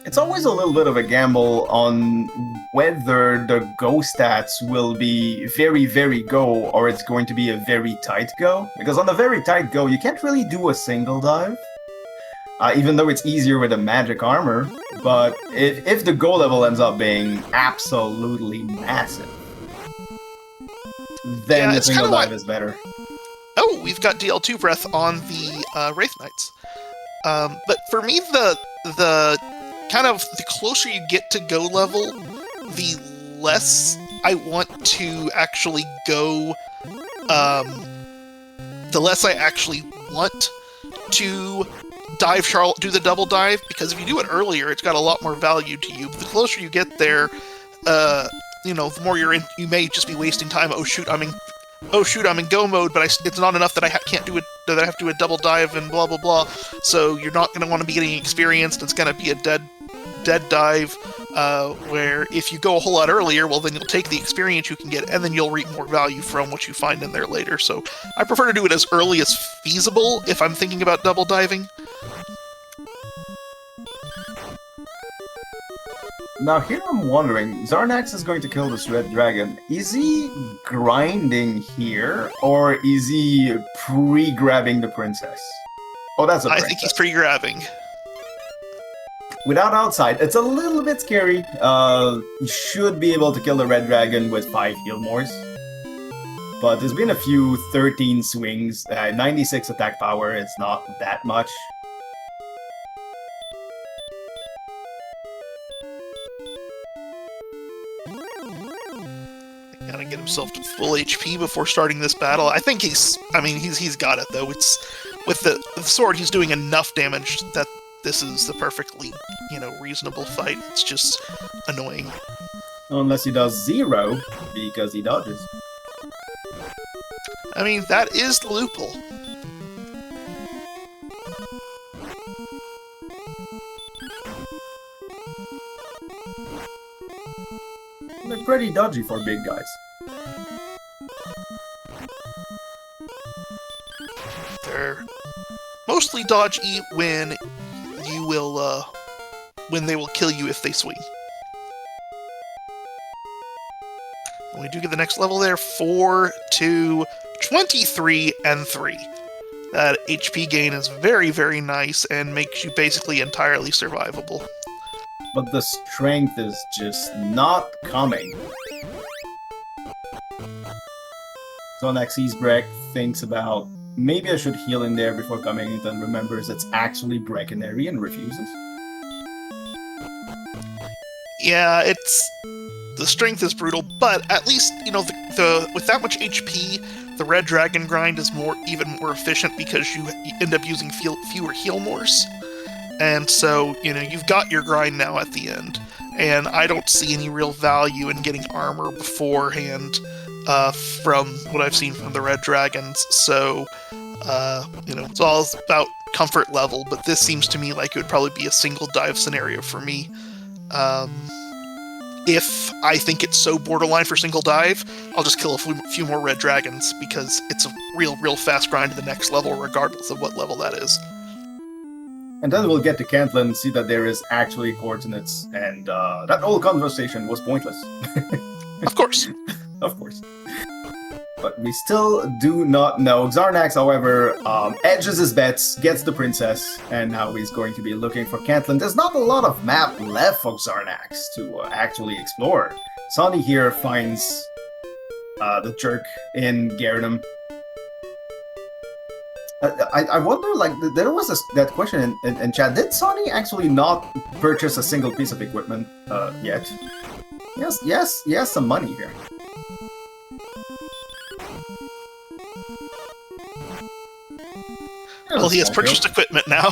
It's always a little bit of a gamble on whether the go stats will be very, very go, or it's going to be a very tight go. Because on a very tight go, you can't really do a single dive. Even though it's easier with a magic armor, but if the go level ends up being absolutely massive, then the single dive is better. Oh, we've got DL2 breath on the Wraith Knights. But for me, the kind of the closer you get to go level, the less I want to actually go. The less I actually want to dive Charlotte, do the double dive, because if you do it earlier, it's got a lot more value to you. But the closer you get there, you know, the more you're in. You may just be wasting time. Oh shoot, I'm in go mode, but it's not enough that I can't do it. That I have to do a double dive and blah blah blah. So you're not going to want to be getting experienced. It's going to be a dead dive. Where if you go a whole lot earlier, well then you'll take the experience you can get, and then you'll reap more value from what you find in there later. So I prefer to do it as early as feasible if I'm thinking about double diving. Now here I'm wondering, Xarnax is going to kill this red dragon. Is he grinding here, or is he pre-grabbing the princess? Oh, that's a princess. I think he's pre-grabbing. Without outside, it's a little bit scary. You should be able to kill the red dragon with 5 heal mores. But there's been a few 13 swings, 96 attack power, it's not that much. Gotta get himself to full HP before starting this battle. I think he's got it though. It's with the sword, he's doing enough damage that this is the perfectly, reasonable fight. It's just annoying. Unless he does 0, because he dodges. I mean, that is the loophole. They're pretty dodgy for big guys. They're mostly dodgy when you will, when they will kill you if they swing. And we do get the next level there, 4, 2, 23, and 3. That HP gain is very, very nice and makes you basically entirely survivable. But the strength is just not coming. So next sees Breck, thinks about, maybe I should heal in there before coming, and then remembers it's actually Breckenary and refuses. Yeah, the strength is brutal, but at least, with that much HP, the red dragon grind is even more efficient because you end up using fewer heal mores. And so, you've got your grind now at the end. And I don't see any real value in getting armor beforehand from what I've seen from the red dragons. So, it's all about comfort level, but this seems to me like it would probably be a single dive scenario for me. If I think it's so borderline for single dive, I'll just kill a few more red dragons, because it's a real fast grind to the next level, regardless of what level that is. And then we'll get to Cantlin and see that there is actually coordinates, and that whole conversation was pointless. Of course. Of course. But we still do not know. Xarnax, however, edges his bets, gets the princess, and now he's going to be looking for Cantlin. There's not a lot of map left for Xarnax to actually explore. Sonny here finds the jerk in Gardenham. I wonder, there was that question in chat. Did Sonny actually not purchase a single piece of equipment yet? Yes, he has some money here. Well, he has purchased equipment now.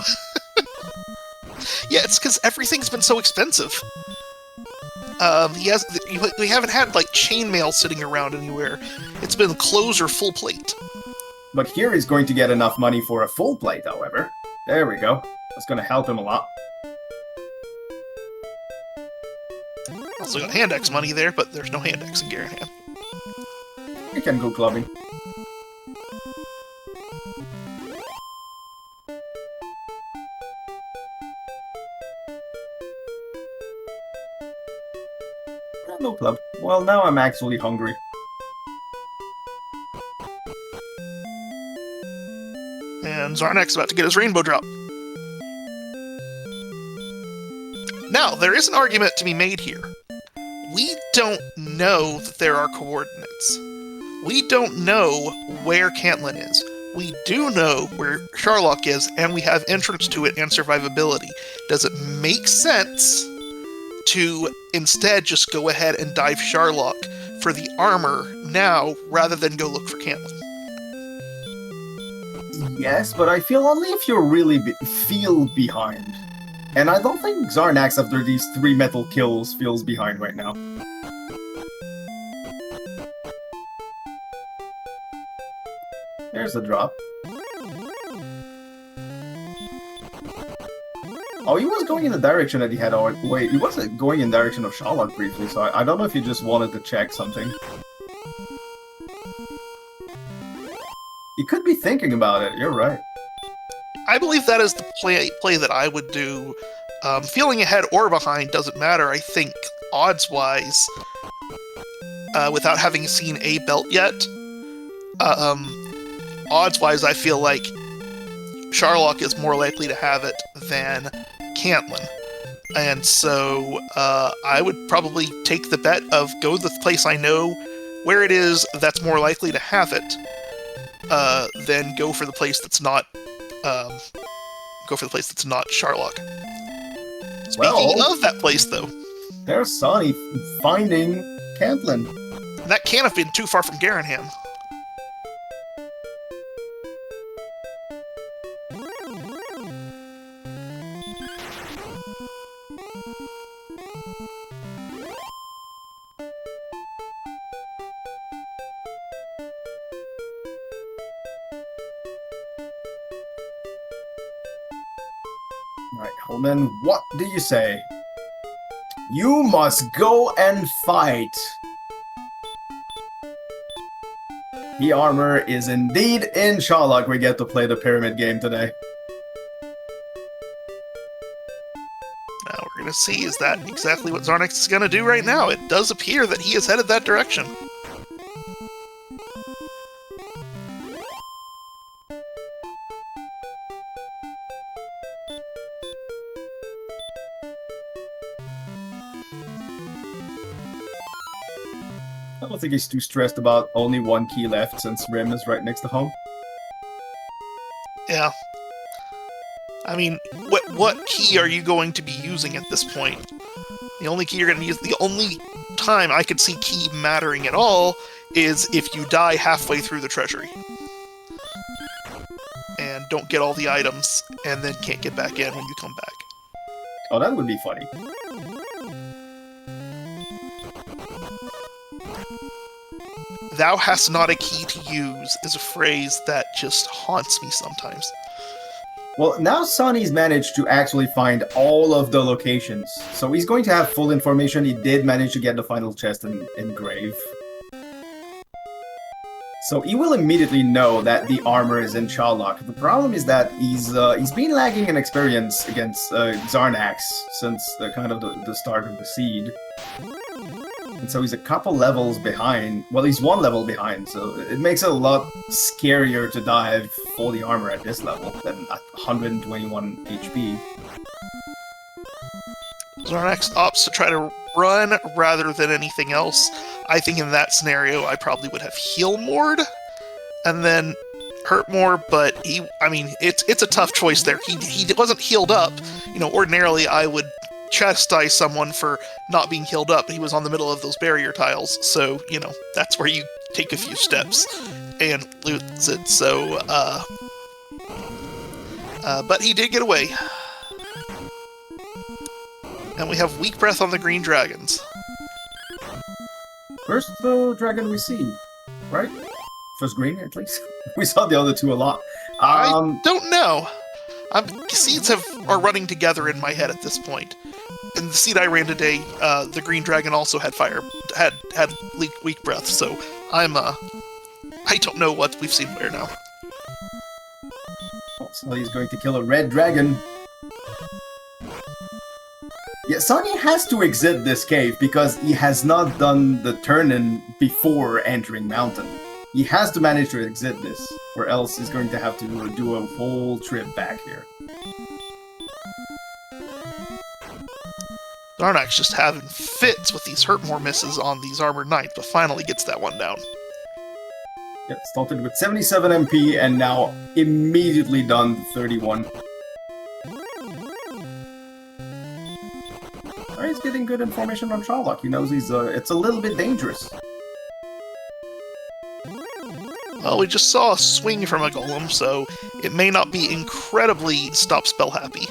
Yeah, it's because everything's been so expensive. We haven't had, chainmail sitting around anywhere. It's been clothes or full plate. But here he's going to get enough money for a full plate, however. There we go. That's going to help him a lot. Also got Handex money there, but there's no Handex in Garanham. You can go clubbing. No club. Well, now I'm actually hungry. And Xarnax is about to get his rainbow drop. Now, there is an argument to be made here. We don't know that there are coordinates. We don't know where Cantlin is. We do know where Sharlock is, and we have entrance to it and survivability. Does it make sense to instead just go ahead and dive Sharlock for the armor now, rather than go look for Cantlin? Yes, but I feel only if you really feel behind. And I don't think Xarnax, after these 3 metal kills, feels behind right now. There's the drop. Oh, he was going in the direction that he had already... Wait, he wasn't going in the direction of Sharlock briefly, so I don't know if he just wanted to check something. He could be thinking about it, you're right. I believe that is the play that I would do. Feeling ahead or behind doesn't matter. I think odds-wise, without having seen a belt yet, odds-wise I feel like Sharlock is more likely to have it than Cantlin. And so I would probably take the bet of go to the place I know where it is that's more likely to have it, than go for the place that's not Sharlock. Speaking of that place, though, there's Sonny finding Cantlin. That can't have been too far from Garanham. Right, Holman, what do you say? You must go and fight. The armor is indeed in Sharlock. We get to play the pyramid game today. Now we're going to see, is that exactly what Xarnax is going to do right now? It does appear that he is headed that direction. I don't think he's too stressed about only one key left since Rim is right next to home. Yeah. I mean, what key are you going to be using at this point? The only key you're going to use, the only time I could see key mattering at all is if you die halfway through the treasury. And don't get all the items, and then can't get back in when you come back. Oh, that would be funny. Thou hast not a key to use is a phrase that just haunts me sometimes. Well, now Sonny's managed to actually find all of the locations. So he's going to have full information. He did manage to get the final chest in Grave. So he will immediately know that the armor is in Sharlock. The problem is that he's been lagging in experience against Xarnax since the start of the seed. And so he's a couple levels behind. Well, he's one level behind, so it makes it a lot scarier to dive for the armor at this level than at 121 HP. Xarnax opts to try to run rather than anything else. I think in that scenario, I probably would have heal moored and then hurt more, but it's a tough choice there. He wasn't healed up. Ordinarily I would chastise someone for not being healed up. He was on the middle of those barrier tiles, so that's where you take a few steps and lose it. So but he did get away, and we have weak breath on the green dragons. First dragon we see, right? First green, at least. We saw the other two a lot. I don't know. Seeds are running together in my head at this point. In the seed I ran today, the green dragon also had weak breath, so I don't know what we've seen where now. So he's going to kill a red dragon. Yeah, Sonny has to exit this cave because he has not done the turn-in before entering mountain. He has to manage to exit this, or else he's going to have to do a whole trip back here. Xarnax just having fits with these hurt more misses on these armored knights, but finally gets that one down. Yep, started with 77 MP and now immediately done 31. He's getting good information on Sharlock. He knows it's a little bit dangerous. Well, we just saw a swing from a golem, so it may not be incredibly stop spell happy.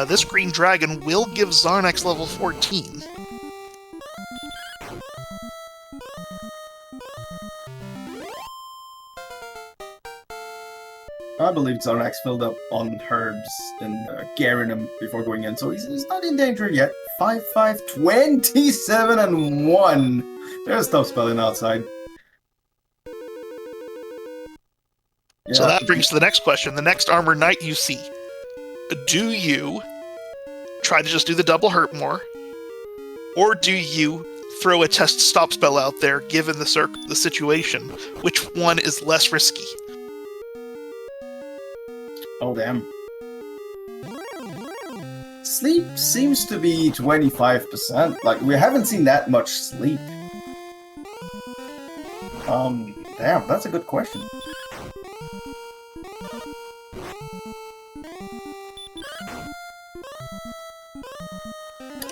This green dragon will give Xarnax level 14. I believe Xarnax filled up on herbs and Garanham before going in, so he's not in danger yet. 5-5, 27 and 1. There's stop spelling outside. Yeah. So that brings to the next question. The next armored knight you see, do you try to just do the double hurt more, or do you throw a test stop spell out there given the situation? Which one is less risky? Oh, damn. Sleep seems to be 25%. Like, we haven't seen that much sleep. Damn, that's a good question.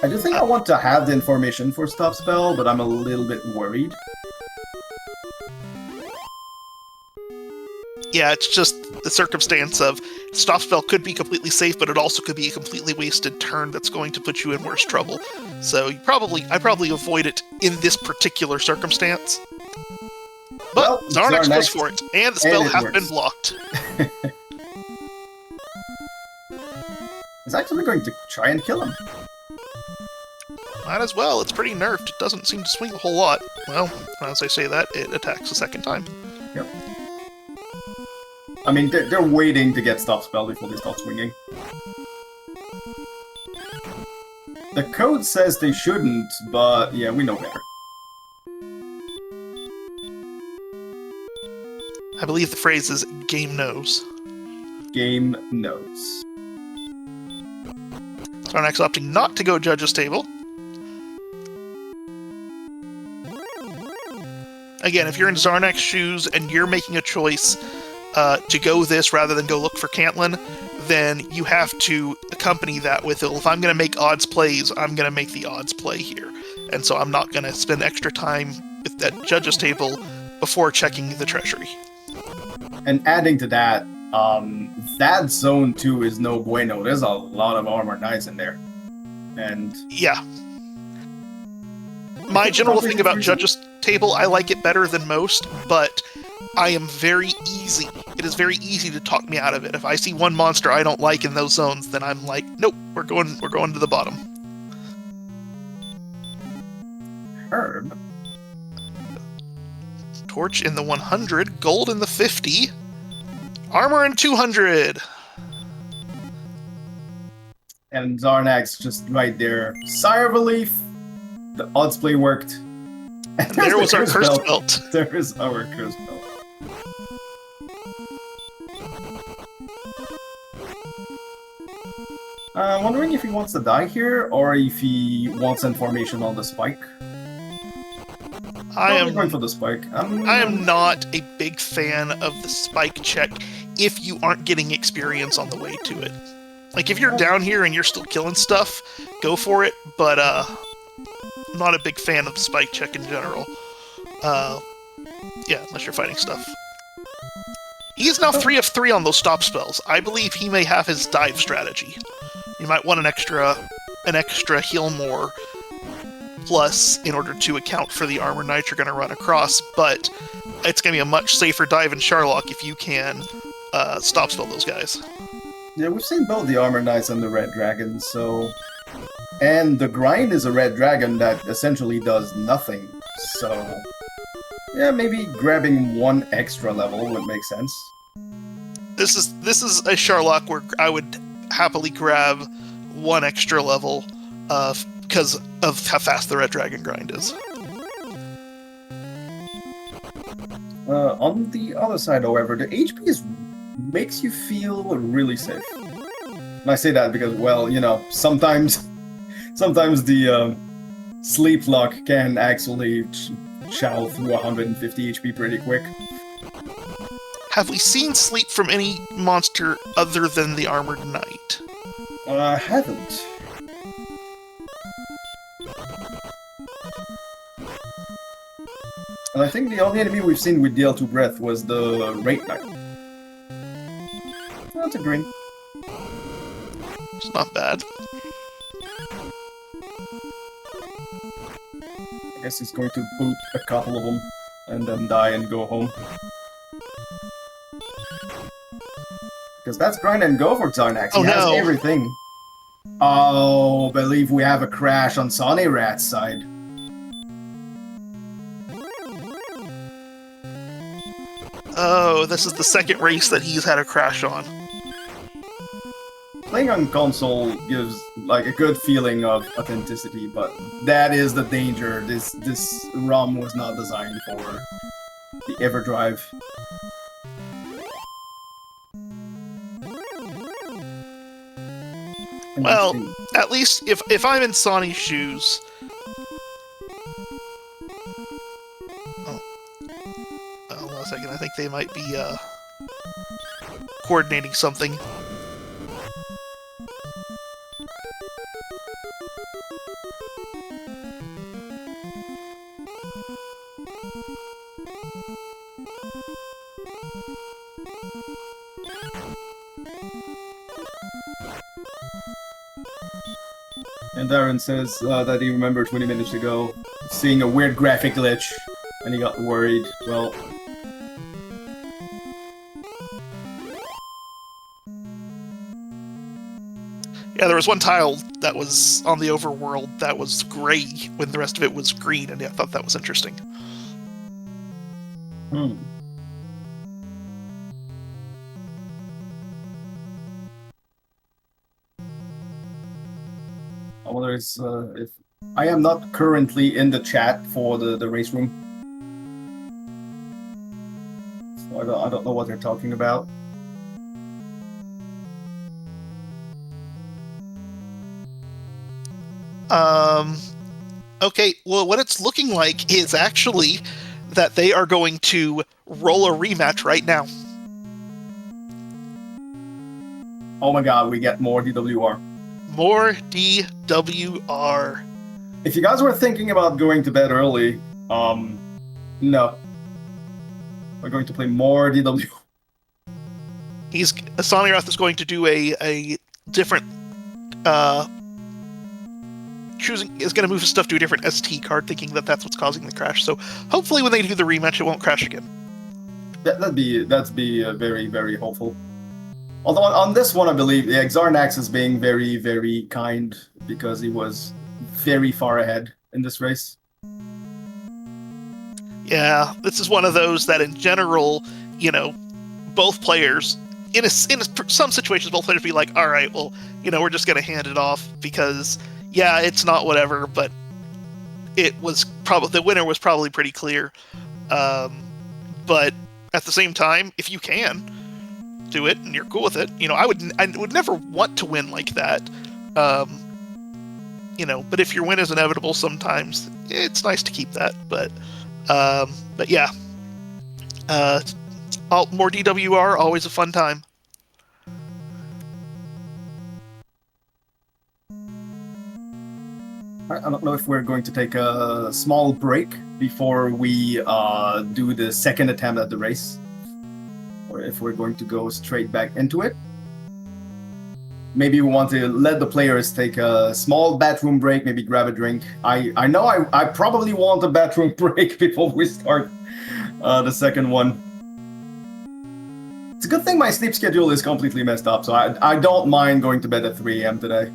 I do think I want to have the information for Stop Spell, but I'm a little bit worried. Yeah, it's just the circumstance of Stop Spell could be completely safe, but it also could be a completely wasted turn that's going to put you in worse trouble. So I probably avoid it in this particular circumstance. But well, Xarnax goes for it, and the spell has been blocked. It's actually going to try and kill him. Might as well. It's pretty nerfed. It doesn't seem to swing a whole lot. Well, as I say that, it attacks a second time. Yep. I mean, they're waiting to get Stop Spell before they start swinging. The code says they shouldn't, but yeah, we know better. I believe the phrase is game knows. Game knows. Xarnax opting not to go Judge's Table. Again, if you're in Xarnax's shoes and you're making a choice to go this rather than go look for Cantlin, then you have to accompany that with, if I'm going to make odds plays, I'm going to make the odds play here. And so I'm not going to spend extra time with that Judge's Table before checking the Treasury. And adding to that, that zone 2 is no bueno. There's a lot of armored knights in there. And yeah. My general thing about Judge's Table, I like it better than most, but I am very easy. It is very easy to talk me out of it. If I see one monster I don't like in those zones, then I'm like, nope, we're going to the bottom. Herb. Torch in the 100, gold in the 50, armor in 200. And Xarnax just right there. Sigh of relief. The odds play worked. And there was our cursed belt. There is our cursed belt. Wondering if he wants to die here, or if he wants information on the spike. I am going for the spike. I am not a big fan of the spike check if you aren't getting experience on the way to it. Like, if you're down here and you're still killing stuff, go for it, but I'm not a big fan of the spike check in general. Yeah, unless you're fighting stuff. He is now 3 of 3 on those stop spells. I believe he may have his dive strategy. You might want an extra heal more plus in order to account for the armor knight you're going to run across, but it's going to be a much safer dive in Sharlock if you can stop spell those guys. Yeah, we've seen both the armor knights and the red dragon, so... And the grind is a red dragon that essentially does nothing, so... Yeah, maybe grabbing one extra level would make sense. This is a Sharlock where I would happily grab one extra level because of how fast the red dragon grind is. On the other side, however, the HP makes you feel really safe. And I say that because, well, you know, sometimes the sleep lock can actually chow through 150 HP pretty quick. Have we seen sleep from any monster other than the armored knight? I haven't. And I think the only enemy we've seen with DL2 breath was the Wraith Knight. That's a green. It's not bad. I guess he's going to boot a couple of them and then die and go home. Because that's grind and go for Xarnax. He has everything. Oh, believe we have a crash on Sawneyrath's side. Oh, this is the second race that he's had a crash on. Playing on console gives like a good feeling of authenticity, but that is the danger. This ROM was not designed for the EverDrive. can I Well, see? at least if I'm in Sonny's shoes... Oh. Hold on a second, I think they might be, coordinating something. And Darren says that he remembered 20 minutes ago seeing a weird graphic glitch, and he got worried. Well, Yeah, there was one tile that was on the overworld that was gray when the rest of it was green, and I thought that was interesting. I wonder if I am not currently in the chat for the race room, so I don't know what they're talking about. Okay, well, what it's looking like is actually that they are going to roll a rematch right now. Oh my god, we get more DWR. More DWR. If you guys were thinking about going to bed early, no. We're going to play more DWR. Sawneyrath is going to do a different, is going to move his stuff to a different ST card, thinking that that's what's causing the crash. So hopefully when they do the rematch, it won't crash again. That'd be very, very hopeful. Although on this one, I believe Xarnax is being very, very kind because he was very far ahead in this race. Yeah, this is one of those that in general, both players, in some situations, both players be like, all right, well, we're just going to hand it off because, yeah, it's not whatever, but it was probably, the winner was probably pretty clear. But at the same time, if you can do it and you're cool with it, I would never want to win like that. But if your win is inevitable, sometimes it's nice to keep that. But yeah, more DWR, always a fun time. I don't know if we're going to take a small break before we do the second attempt at the race, or if we're going to go straight back into it. Maybe we want to let the players take a small bathroom break, maybe grab a drink. I know I probably want a bathroom break before we start the second one. It's a good thing my sleep schedule is completely messed up, so I don't mind going to bed at 3 a.m. today.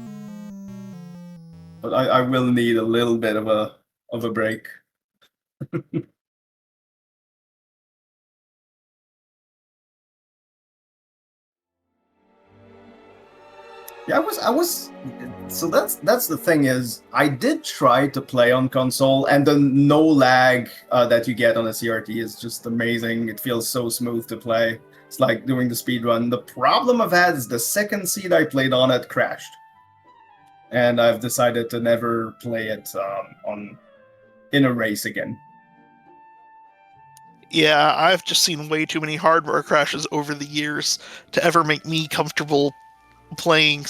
But I will need a little bit of a break. Yeah, I was. So that's the thing is, I did try to play on console, and the no lag that you get on a CRT is just amazing. It feels so smooth to play. It's like doing the speed run. The problem I've had is the second seed I played on it crashed, and I've decided to never play it in a race again. Yeah, I've just seen way too many hardware crashes over the years to ever make me comfortable playing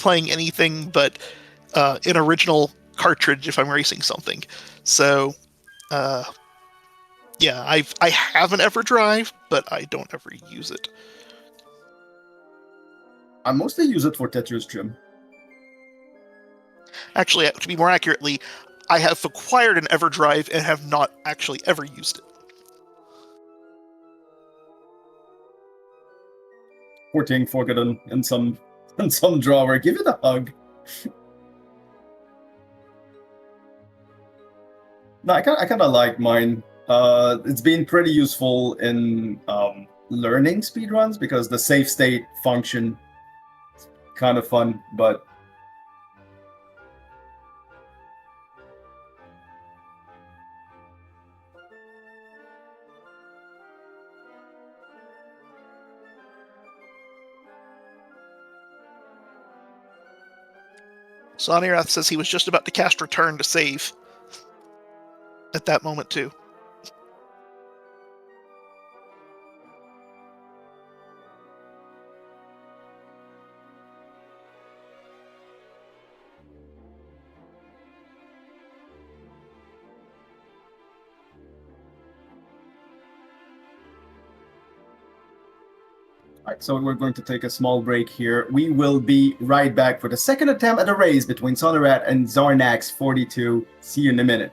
anything but an original cartridge if I'm racing something. So yeah, I have an EverDrive, but I don't ever use it. I mostly use it for Tetris Gym. Actually, to be more accurately, I have acquired an EverDrive and have not actually ever used it. 14 forgotten in some drawer. Give it a hug. No, I kind of like mine. It's been pretty useful in learning speedruns because the save state function is kind of fun, but Sawneyrath says he was just about to cast Return to save at that moment, too. All right, so we're going to take a small break here. We will be right back for the second attempt at a race between Sawneyrath and Xarnax42. See you in a minute.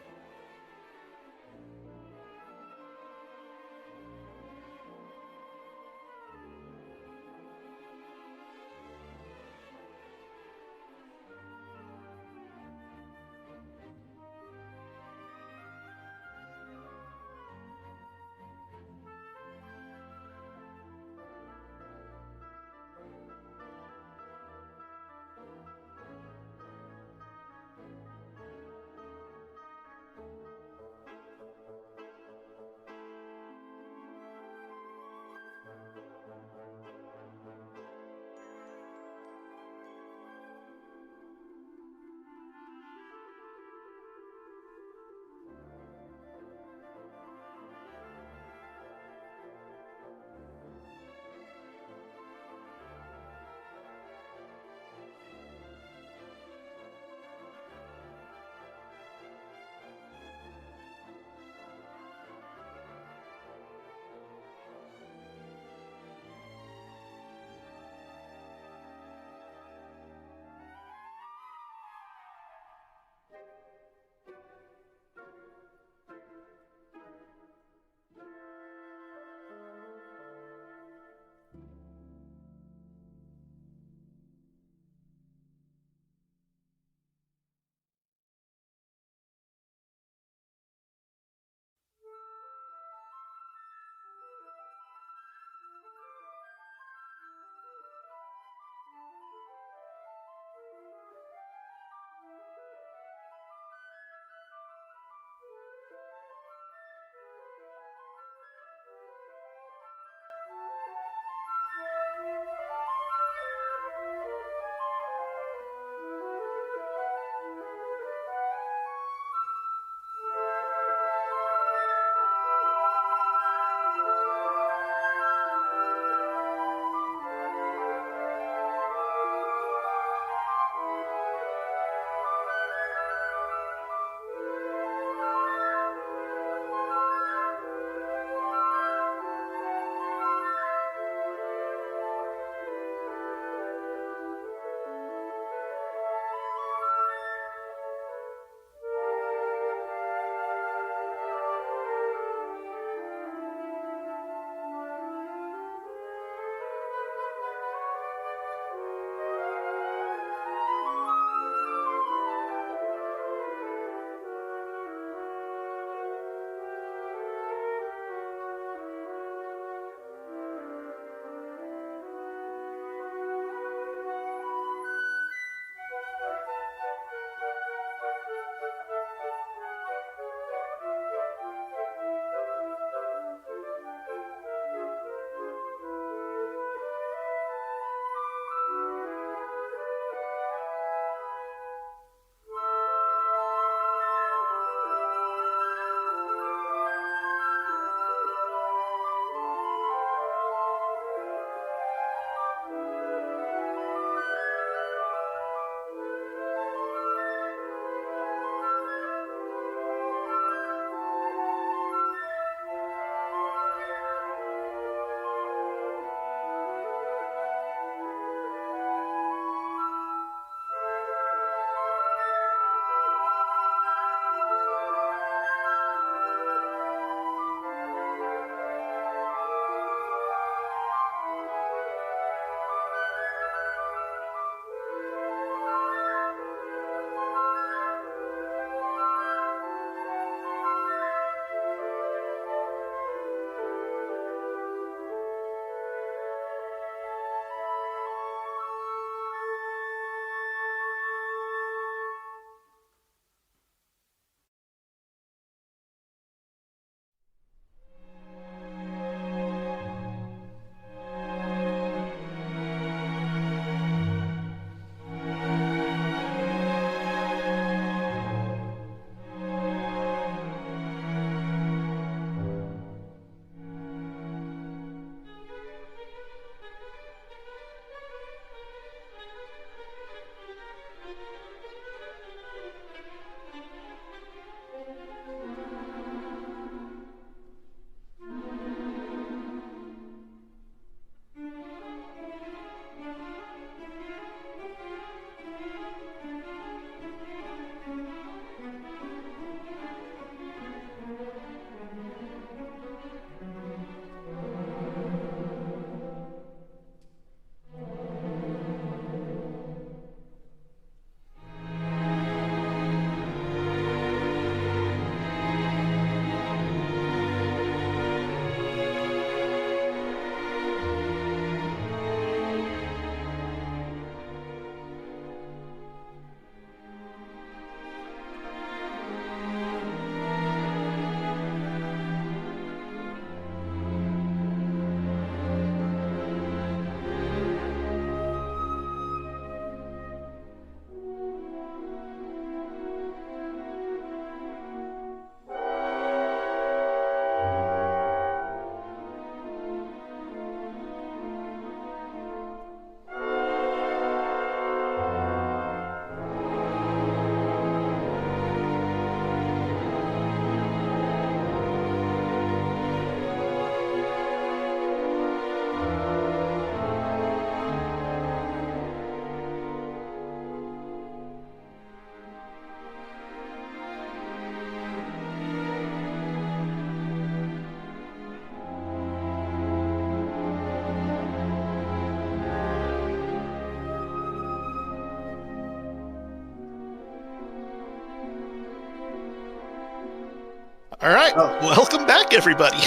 All right, welcome back, everybody.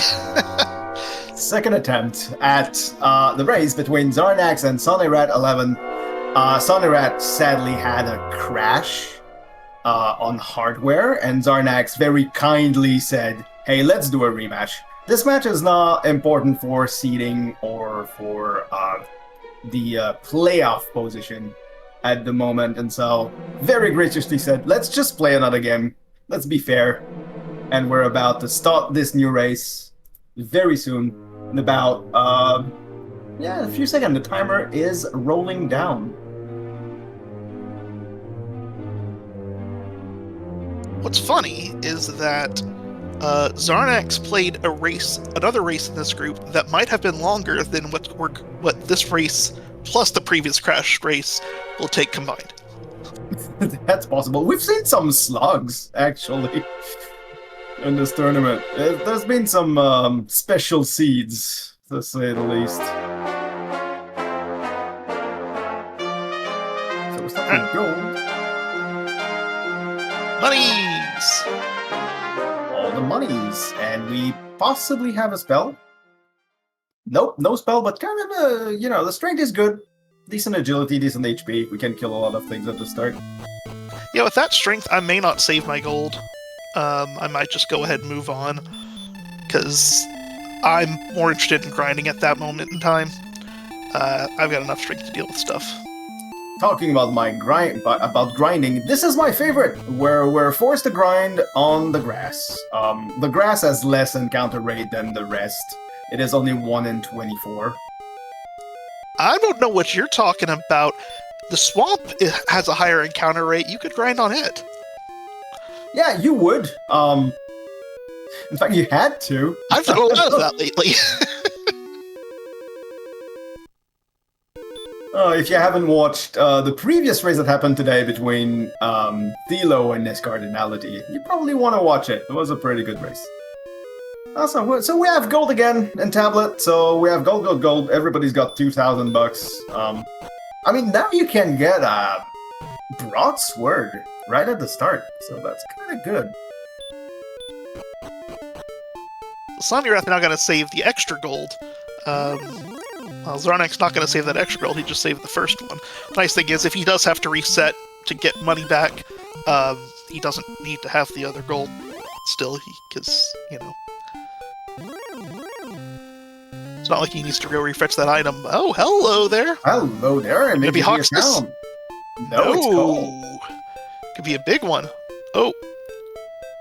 Second attempt at the race between Xarnax and Sawneyrath11. Sawneyrath sadly had a crash on hardware, and Xarnax very kindly said, hey, let's do a rematch. This match is not important for seeding or for the playoff position at the moment, and so very graciously said, let's just play another game. Let's be fair. And we're about to start this new race very soon. In about, a few seconds. The timer is rolling down. What's funny is that Xarnax played another race in this group that might have been longer than what this race plus the previous crash race will take combined. That's possible. We've seen some slugs, actually, in this tournament. There's been some special seeds, to say the least. So we're starting with gold. Monies! All the monies. And we possibly have a spell. Nope, no spell, but kind of, the strength is good. Decent agility, decent HP. We can kill a lot of things at the start. Yeah, with that strength, I may not save my gold. I might just go ahead and move on, because I'm more interested in grinding at that moment in time. I've got enough strength to deal with stuff. Talking about about grinding, this is my favorite, where we're forced to grind on the grass. The grass has less encounter rate than the rest. It is only 1 in 24. I don't know what you're talking about. The swamp has a higher encounter rate. You could grind on it. Yeah, you would. In fact, you had to. I've done a lot of that lately. If you haven't watched the previous race that happened today between Thelo and Cardinality, you probably want to watch it. It was a pretty good race. Awesome. So we have gold again in tablet. So we have gold. Everybody's got $2,000. I mean, now you can get a broadsword right at the start. So that's kind of good. Sawneyrath now going to save the extra gold. Well, Xarnax's not going to save that extra gold. He just saved the first one. The nice thing is, if he does have to reset to get money back, he doesn't need to have the other gold still, because, it's not like he needs to go refetch that item. Oh, hello there. Hello there. Maybe Hawks this? No, it's gold. Could be a big one. Oh,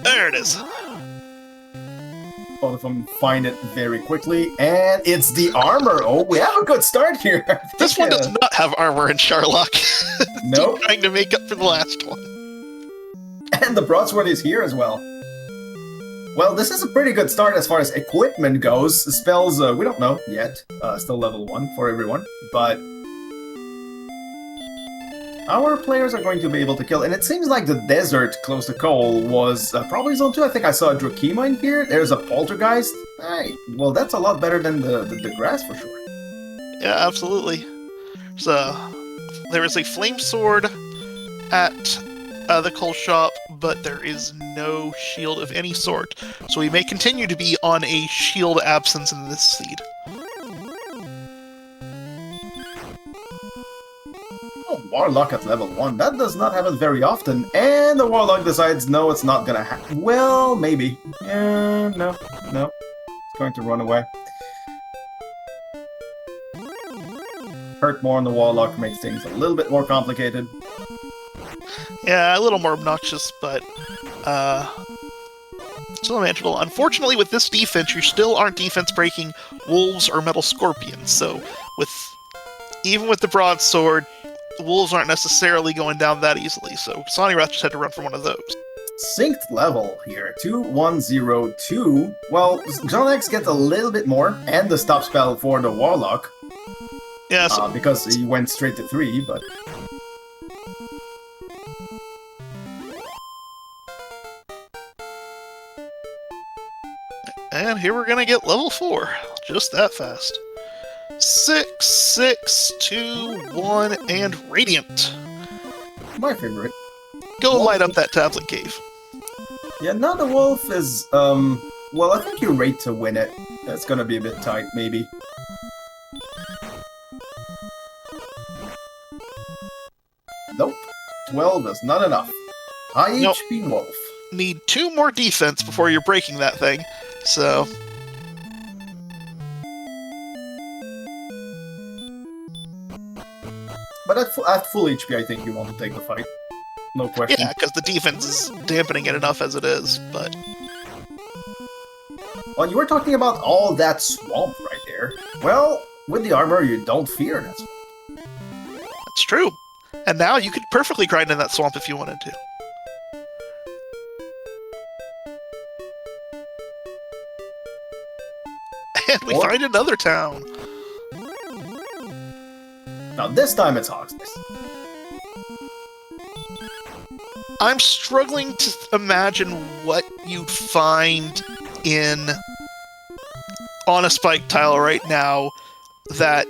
there it is. Both of them find it very quickly, and it's the armor. Oh, we have a good start here. This one does not have armor in Sharlock. Nope. Trying to make up for the last one. And the broadsword is here as well. Well, this is a pretty good start as far as equipment goes. The spells, we don't know yet. Still level 1 for everyone. But our players are going to be able to kill. And it seems like the desert close to Cole was probably zone 2. I think I saw a Drakima in here. There's a Poltergeist. Hey, well, that's a lot better than the grass for sure. Yeah, absolutely. So, there is a flame sword at the Cole shop, but there is no shield of any sort. So we may continue to be on a shield absence in this seed. Oh, Warlock at level 1. That does not happen very often. And the Warlock decides, no, it's not gonna happen. Well, maybe. No. It's going to run away. Hurt more on the Warlock makes things a little bit more complicated. Yeah, a little more obnoxious, but still manageable. Unfortunately, with this defense, you still aren't defense breaking wolves or metal scorpions. So, even with the broadsword, the wolves aren't necessarily going down that easily. So, Sawneyrath just had to run for one of those. Synced level here, 2102. Well, Xarnax gets a little bit more, and the stop spell for the Warlock. Yeah, so because he went straight to 3, but... And here we're gonna get level 4. Just that fast. 6, 6, 2, 1, and Radiant. My favorite. Go light up that tablet cave. Yeah, now the wolf is, well, I think you're right to win it. That's gonna be a bit tight, maybe. Nope. 12 is not enough. High Nope. HP wolf. Need 2 more defense before you're breaking that thing. So, But at full HP, I think you want to take the fight. No question. yeah, because the defense is dampening it enough as it is, but... Well, you were talking about all that swamp right there. Well, with the armor, you don't fear that swamp. That's true. And now you could perfectly grind in that swamp if you wanted to. And we find another town. Now this time it's Hogsness. I'm struggling to imagine what you'd find on a spike tile right now that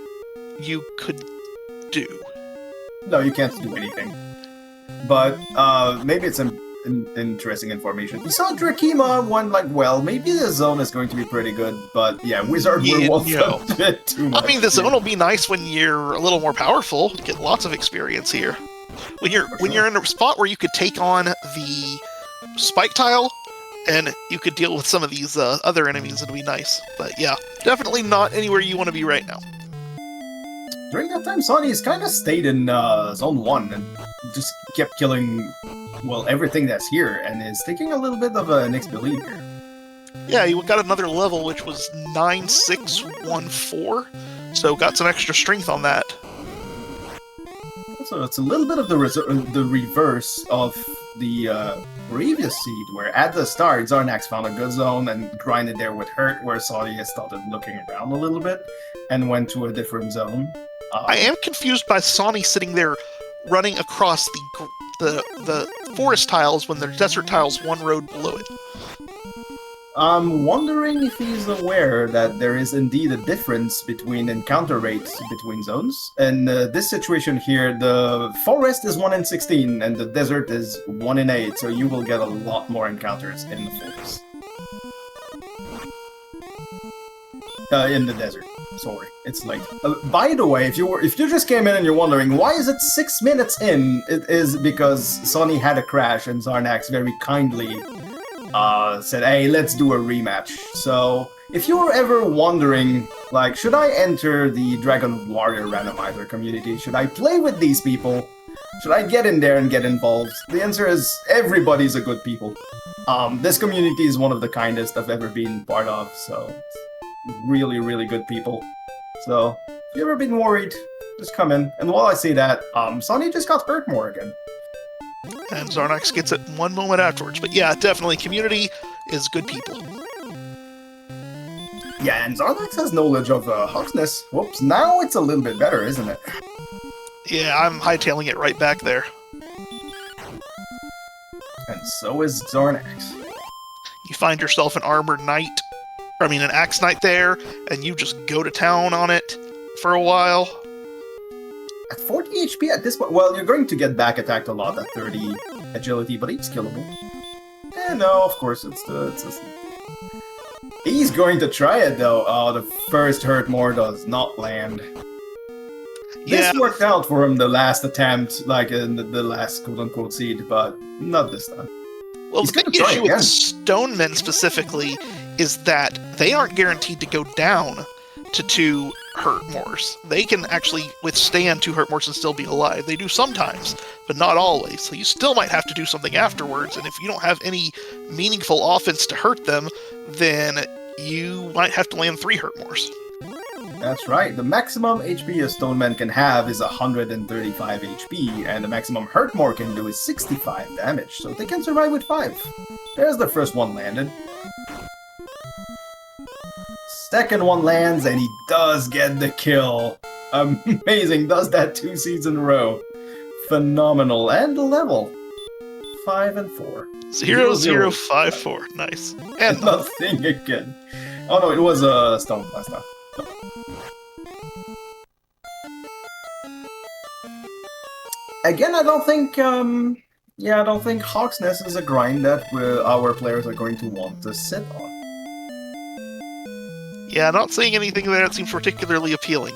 you could do. No, you can't do anything. But maybe it's interesting information. We saw Drakima one well, maybe the zone is going to be pretty good, but yeah, Wizard Werewolf a bit too much. I mean, the zone will be nice when you're a little more powerful. You get lots of experience here. When you're in a spot where you could take on the spike tile, and you could deal with some of these other enemies, it'd be nice. But yeah, definitely not anywhere you want to be right now. During that time, Sonny's kind of stayed in Zone 1 and just kept killing, well, everything that's here, and is taking a little bit of an XP lead here. Yeah, you got another level, which was 9614, so got some extra strength on that. So it's a little bit of the reverse of the previous seed, where at the start, Xarnax found a good zone and grinded there with Hurt, where Sonny has started looking around a little bit and went to a different zone. I am confused by Sonny sitting there running across the forest tiles when there's desert tiles one road below it. I'm wondering if he's aware that there is indeed a difference between encounter rates between zones. In this situation here, the forest is 1 in 16 and the desert is 1 in 8, so you will get a lot more encounters in the forest. In the desert. Sorry, it's late. By the way, if you just came in and you're wondering why is it 6 minutes in, it is because Sonny had a crash and Xarnax very kindly said, hey, let's do a rematch. So, if you were ever wondering, like, should I enter the Dragon Warrior randomizer community? Should I play with these people? Should I get in there and get involved? The answer is everybody's a good people. This community is one of the kindest I've ever been part of, so really, really good people. So, if you've ever been worried, just come in. And while I say that, Sonny just got hurt more again. And Xarnax gets it one moment afterwards. But yeah, definitely, community is good people. Yeah, and Xarnax has knowledge of Hogsness. Whoops, now it's a little bit better, isn't it? Yeah, I'm hightailing it right back there. And so is Xarnax. You find yourself an armored knight, an axe knight there, and you just go to town on it for a while. At 40 HP at this point, well, you're going to get back attacked a lot at 30 agility, but he's killable. No, of course, he's going to try it, though. Oh, the first hurt more does not land. This worked out for him the last attempt, like in the last quote-unquote seed, but not this time. Well, the big issue with the Stonemen specifically is that they aren't guaranteed to go down to 2 hurt mores. They can actually withstand 2 hurt mores and still be alive. They do sometimes, but not always. So you still might have to do something afterwards, and if you don't have any meaningful offense to hurt them, then you might have to land 3 hurt mores. That's right. The maximum HP a Stoneman can have is 135 HP, and the maximum hurt more can do is 65 damage, so they can survive with 5. There's the first one landed. Second one lands, and he does get the kill. Amazing, does that 2 seeds in a row. Phenomenal. And the level. 5 and 4. 0054. Nice. And nothing again. Oh no, it was a stone last time. Again, I don't think Yeah, I don't think Hawk's Nest is a grind that our players are going to want to sit on. Yeah, not seeing anything there that seems particularly appealing.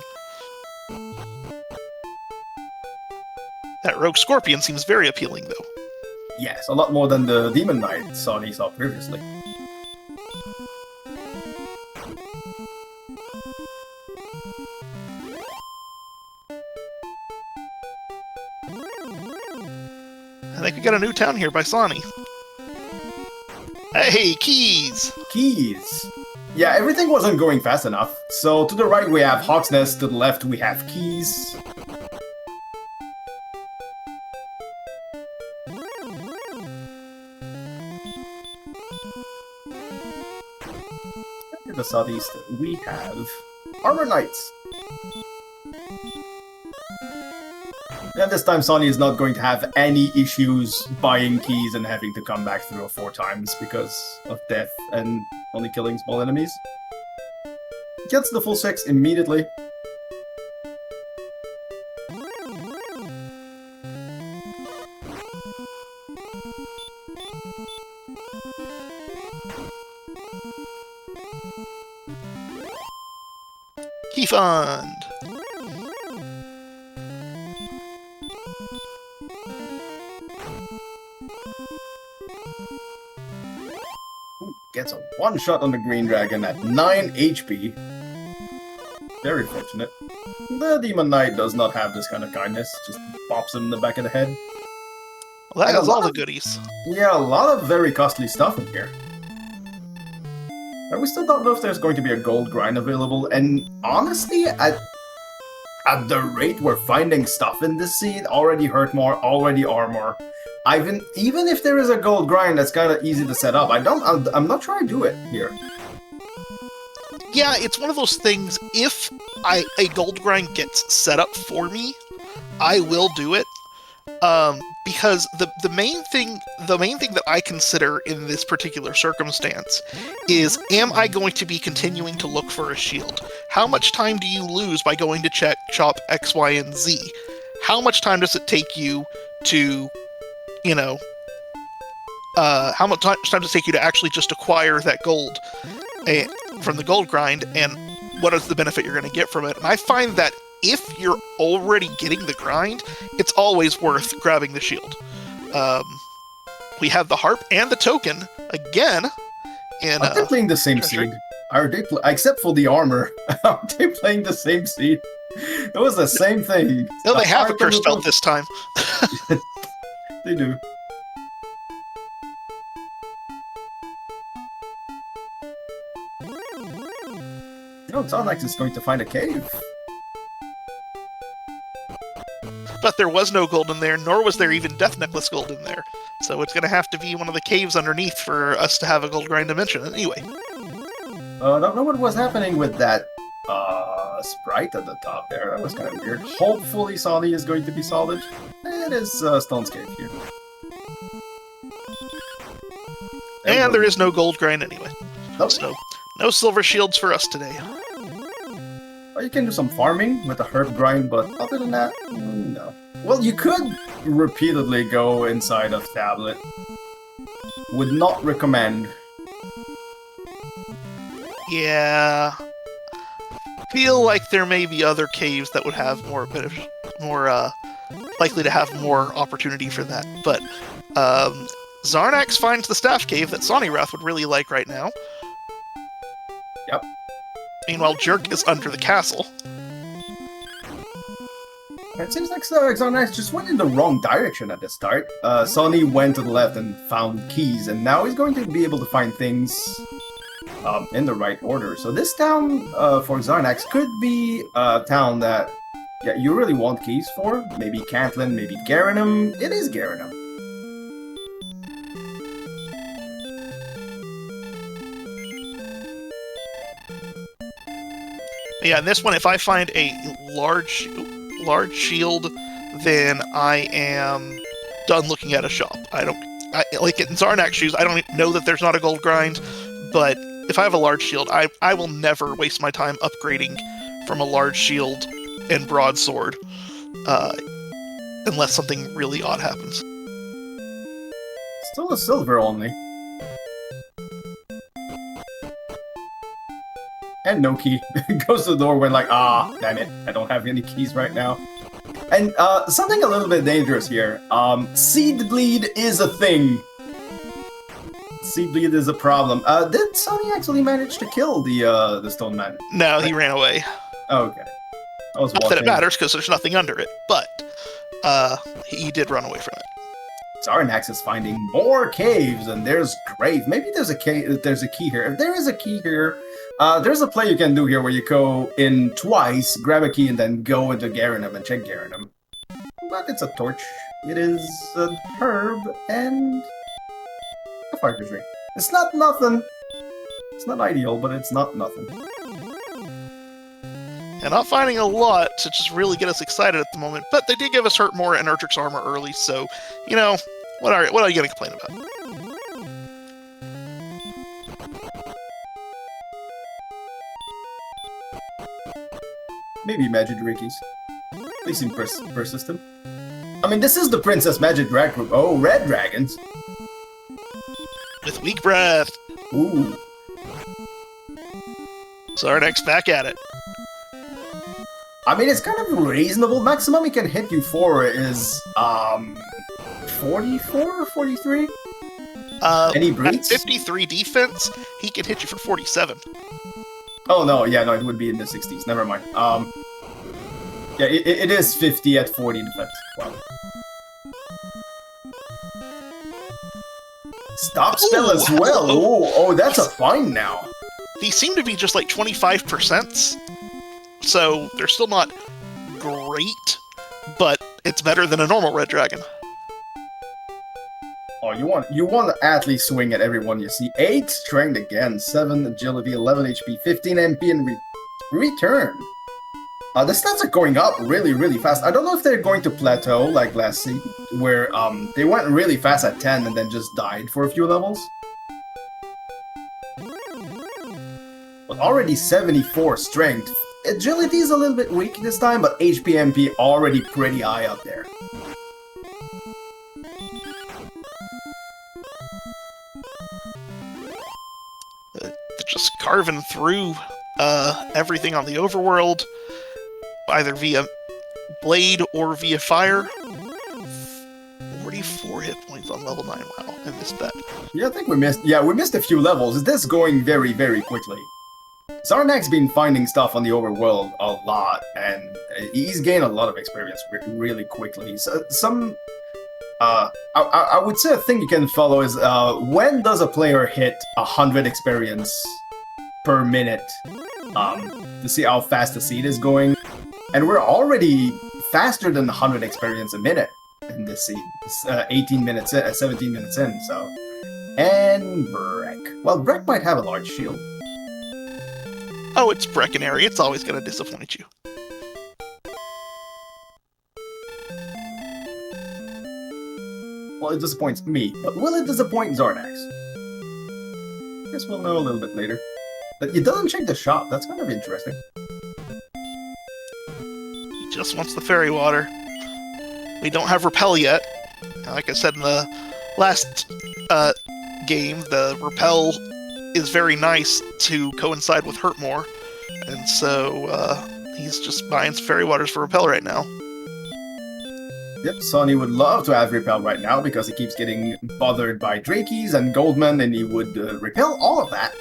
That Rogue Scorpion seems very appealing, though. Yes, a lot more than the Demon Knight Sony saw previously. I think we got a new town here by Sani. Hey, keys! Keys! Yeah, everything wasn't going fast enough. So to the right we have Hawk's Nest, to the left we have Keys. In the southeast we have Armor Knights. And this time Sony is not going to have any issues buying keys and having to come back 3 or 4 times because of death and only killing small enemies. Gets the full 6 immediately. Key Fund! Gets a one-shot on the Green Dragon at 9 HP. Very fortunate. The Demon Knight does not have this kind of kindness, just pops him in the back of the head. Well, that And has a all lot the of- goodies. Yeah, a lot of very costly stuff in here. And we still don't know if there's going to be a gold grind available, and honestly, at the rate we're finding stuff in this seed, already hurt more, already armor, even if there is a gold grind that's kind of easy to set up, I'm not trying to do it here. Yeah, it's one of those things, if a gold grind gets set up for me, I will do it. Because the main thing that I consider in this particular circumstance is, am I going to be continuing to look for a shield? How much time do you lose by going to chop X, Y, and Z? How much time does it take you to, how much time does it take you to actually just acquire that gold from the gold grind, and what is the benefit you're going to get from it? And I find that if you're already getting the grind, it's always worth grabbing the shield. We have the harp and the token again. Are they playing the same treasury. seed? Are they except for the armor? Are they playing the same seed? It was the same thing. No, The they have a harp curse and the spell this time. They do. Xarnax is going to find a cave. But there was no gold in there, nor was there even Death Necklace gold in there. So it's going to have to be one of the caves underneath for us to have a gold grind dimension. Anyway. I don't know what was happening with that sprite at the top there. That was kind of weird. Hopefully Sony is going to be solid. It is Stone's Cave here. And there is no gold grind anyway. Nope. So, no silver shields for us today. Well, you can do some farming with a herb grind, but other than that, no. Well, you could repeatedly go inside of Tablet. Would not recommend. Yeah. Feel like there may be other caves that would have more likely to have more opportunity for that. But Xarnax finds the staff cave that Sawneyrath would really like right now. Yep. Meanwhile, Jerk is under the castle. It seems like Xarnax just went in the wrong direction at the start. Sony went to the left and found keys, and now he's going to be able to find things in the right order. So this town for Xarnax could be a town that you really want keys for. Maybe Cantlin, maybe Garanum. It is Garanum. Yeah, in this one, if I find a large shield, then I am done looking at a shop. Like in Xarnax shoes, I don't know that there's not a gold grind, but if I have a large shield, I will never waste my time upgrading from a large shield and broadsword, unless something really odd happens. Still a silver only. And no key. Goes to the door when like, damn it, I don't have any keys right now. And something a little bit dangerous here. Seed bleed is a thing. Seed bleed is a problem. Did Sonny actually manage to kill the stone man? No, he ran away. Oh, okay. I was Not that it matters, because there's nothing under it, but he did run away from it. Xarnax is finding more caves, and there's grave. Maybe there's a cave. There's a key here. If there is a key here, there's a play you can do here where you go in twice, grab a key, and then go into Garanum and check Garanum. But it's a torch. It is a herb and a fire drink. It's not nothing. It's not ideal, but it's not nothing. And not finding a lot to just really get us excited at the moment, but they did give us Hurt More and Erdrick's armor early, so, you know, what are you going to complain about? Maybe Magidrak's. They seem persistent. I mean, this is the Princess Magidrak group. Oh, red dragons. With weak breath. Ooh. Xarnax back at it. I mean, it's kind of reasonable. Maximum he can hit you for is 44 or 43? Any breeds? At 53 defense, he can hit you for 47. Oh, no, yeah, no, it would be in the 60s. Never mind. Yeah, it is 50 at 40 defense. Wow. Stop spell as well. Oh, that's a fine now. These seem to be just like 25%, so they're still not great, but it's better than a normal red dragon. Oh, you want to at least swing at everyone you see. 8 strength again, 7 agility, 11 HP, 15 MP, and return. The stats are going up really, really fast. I don't know if they're going to plateau like last season, where they went really fast at 10 and then just died for a few levels. But already 74 strength. Agility is a little bit weak this time, but HP MP already pretty high up there. Just carving through everything on the overworld, either via blade or via fire. 44 hit points on level 9. Wow, I missed that. Yeah, I think we missed a few levels. This is going very, very quickly. Xarnax been finding stuff on the overworld a lot, and he's gained a lot of experience really quickly. So I would say a thing you can follow is when does a player hit 100 experience per minute to see how fast the seed is going. And we're already faster than 100 experience a minute in this seed. It's 17 minutes in, so. And Breck. Well, Breck might have a large shield. Oh, it's Breckenary. It's always going to disappoint you. Well, it disappoints me, but will it disappoint Xarnax? Guess we'll know a little bit later. But it doesn't check the shop. That's kind of interesting. He just wants the fairy water. We don't have Repel yet. Like I said in the last game, the Repel is very nice to coincide with Hurt More. And so he's just buying some fairy waters for Repel right now. Yep, Sonny would love to have Repel right now because he keeps getting bothered by Drakeys and Goldman, and he would repel all of that.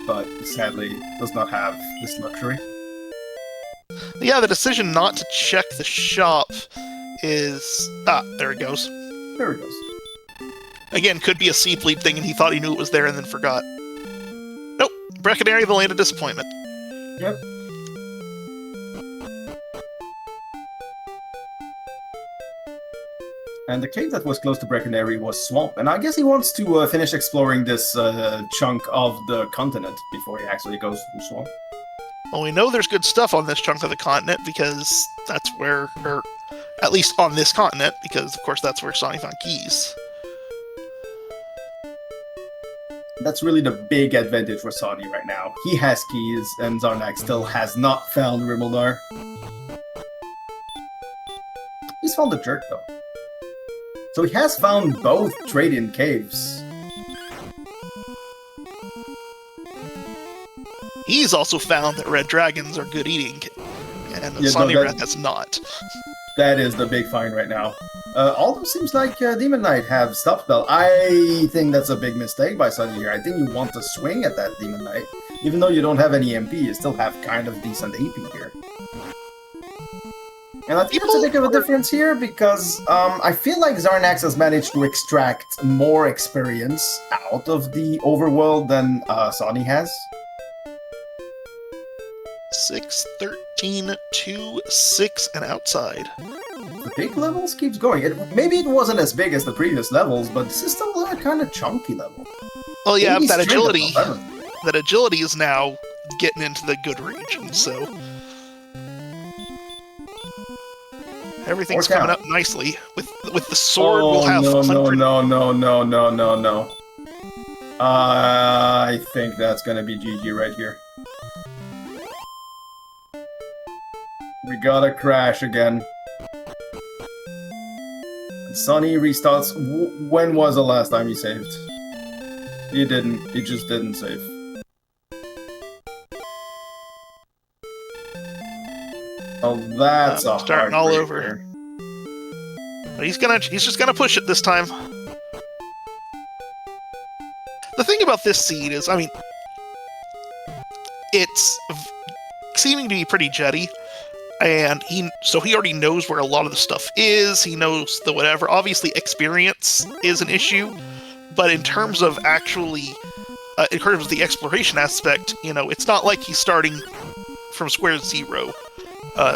But sadly, does not have this luxury. Yeah, the decision not to check the shop is... there it goes. There it goes. Again, could be a seed bleed thing, and he thought he knew it was there and then forgot. Nope, Breckenary, the land of disappointment. Yep. And the cave that was close to Breckenary was Swamp, and I guess he wants to finish exploring this chunk of the continent before he actually goes to Swamp. Well, we know there's good stuff on this chunk of the continent because that's where, or at least on this continent, because of course that's where Sonny found keys. That's really the big advantage for Sonny right now. He has keys, and Xarnax still has not found Rimuldar. He's found the jerk, though. So he has found both trade-in caves. He's also found that red dragons are good eating, and Yeah, Sawneyrath has not. That is the big find right now. Although seems like Demon Knight have stop spell. I think that's a big mistake by Sunny here. I think you want to swing at that Demon Knight. Even though you don't have any MP, you still have kind of decent AP here. And I think that's a big of a difference here because I feel like Xarnax has managed to extract more experience out of the overworld than Sonny has. 6, 13, 2, 6, and outside. The big levels keeps going. Maybe it wasn't as big as the previous levels, but this is still a kind of chunky level. Oh yeah, Maybe that agility. 11. That agility is now getting into the good region, so everything's coming up nicely. With the sword, we'll have. No. I think that's gonna be GG right here. We gotta crash again. Sunny restarts. When was the last time he saved? He didn't. He just didn't save. Oh, that's a starting all over. But he's just gonna push it this time. The thing about this seed is, I mean, it's seeming to be pretty jetty. And he already knows where a lot of the stuff is. He knows the whatever. Obviously, experience is an issue, but in terms of actually, in terms of the exploration aspect, you know, it's not like he's starting from square zero.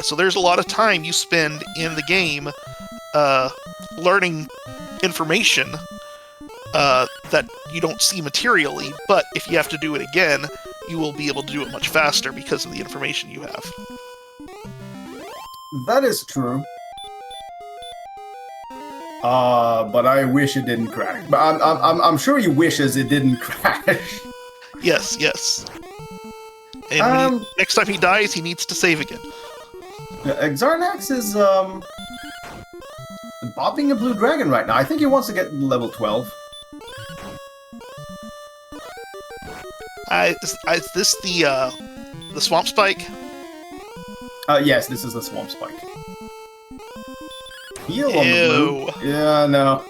So there's a lot of time you spend in the game learning information that you don't see materially. But if you have to do it again, you will be able to do it much faster because of the information you have. That is true. But I wish it didn't crash. But I'm sure he wishes it didn't crash. Yes. And next time he dies, he needs to save again. Xarnax is bopping a blue dragon right now. I think he wants to get level 12. Is this the swamp spike? Yes, this is the swamp spike. Heal on the blue. Yeah, no.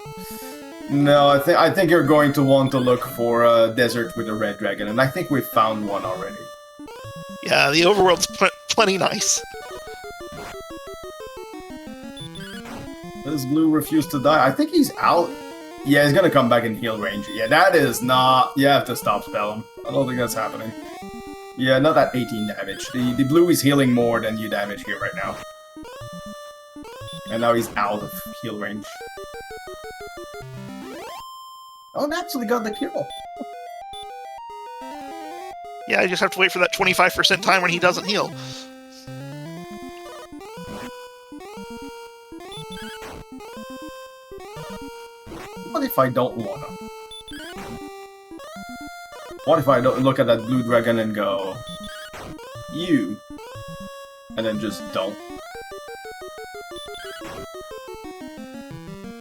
No, I think you're going to want to look for a desert with a red dragon, and I think we've found one already. Yeah, the overworld's plenty nice. Does blue refuse to die? I think he's out. Yeah, he's gonna come back in heal range. Yeah, that is not... You have to stop spell him. I don't think that's happening. Yeah, not that 18 damage. The blue is healing more than you damage here right now. And now he's out of heal range. Oh, and actually got the kill. Yeah, I just have to wait for that 25% time when he doesn't heal. What if I don't wanna? What if I don't look at that blue dragon and go, you, and then just don't?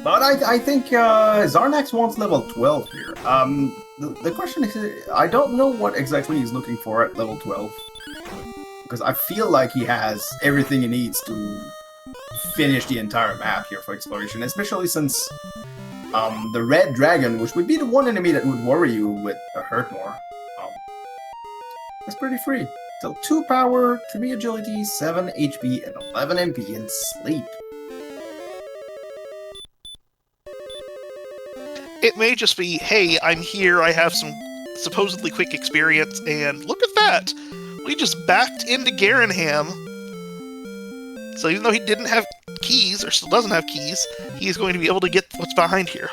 But I think Xarnax wants level 12 here. The question is, I don't know what exactly he's looking for at level 12. Because I feel like he has everything he needs to finish the entire map here for exploration, especially since the red dragon, which would be the one enemy that would worry you with a hurt more, is pretty free. So 2 power, 3 agility, 7 HP, and 11 MP in sleep. It may just be, hey, I'm here, I have some supposedly quick experience, and look at that! We just backed into Garanham. So even though he didn't have keys, or still doesn't have keys, he is going to be able to get what's behind here.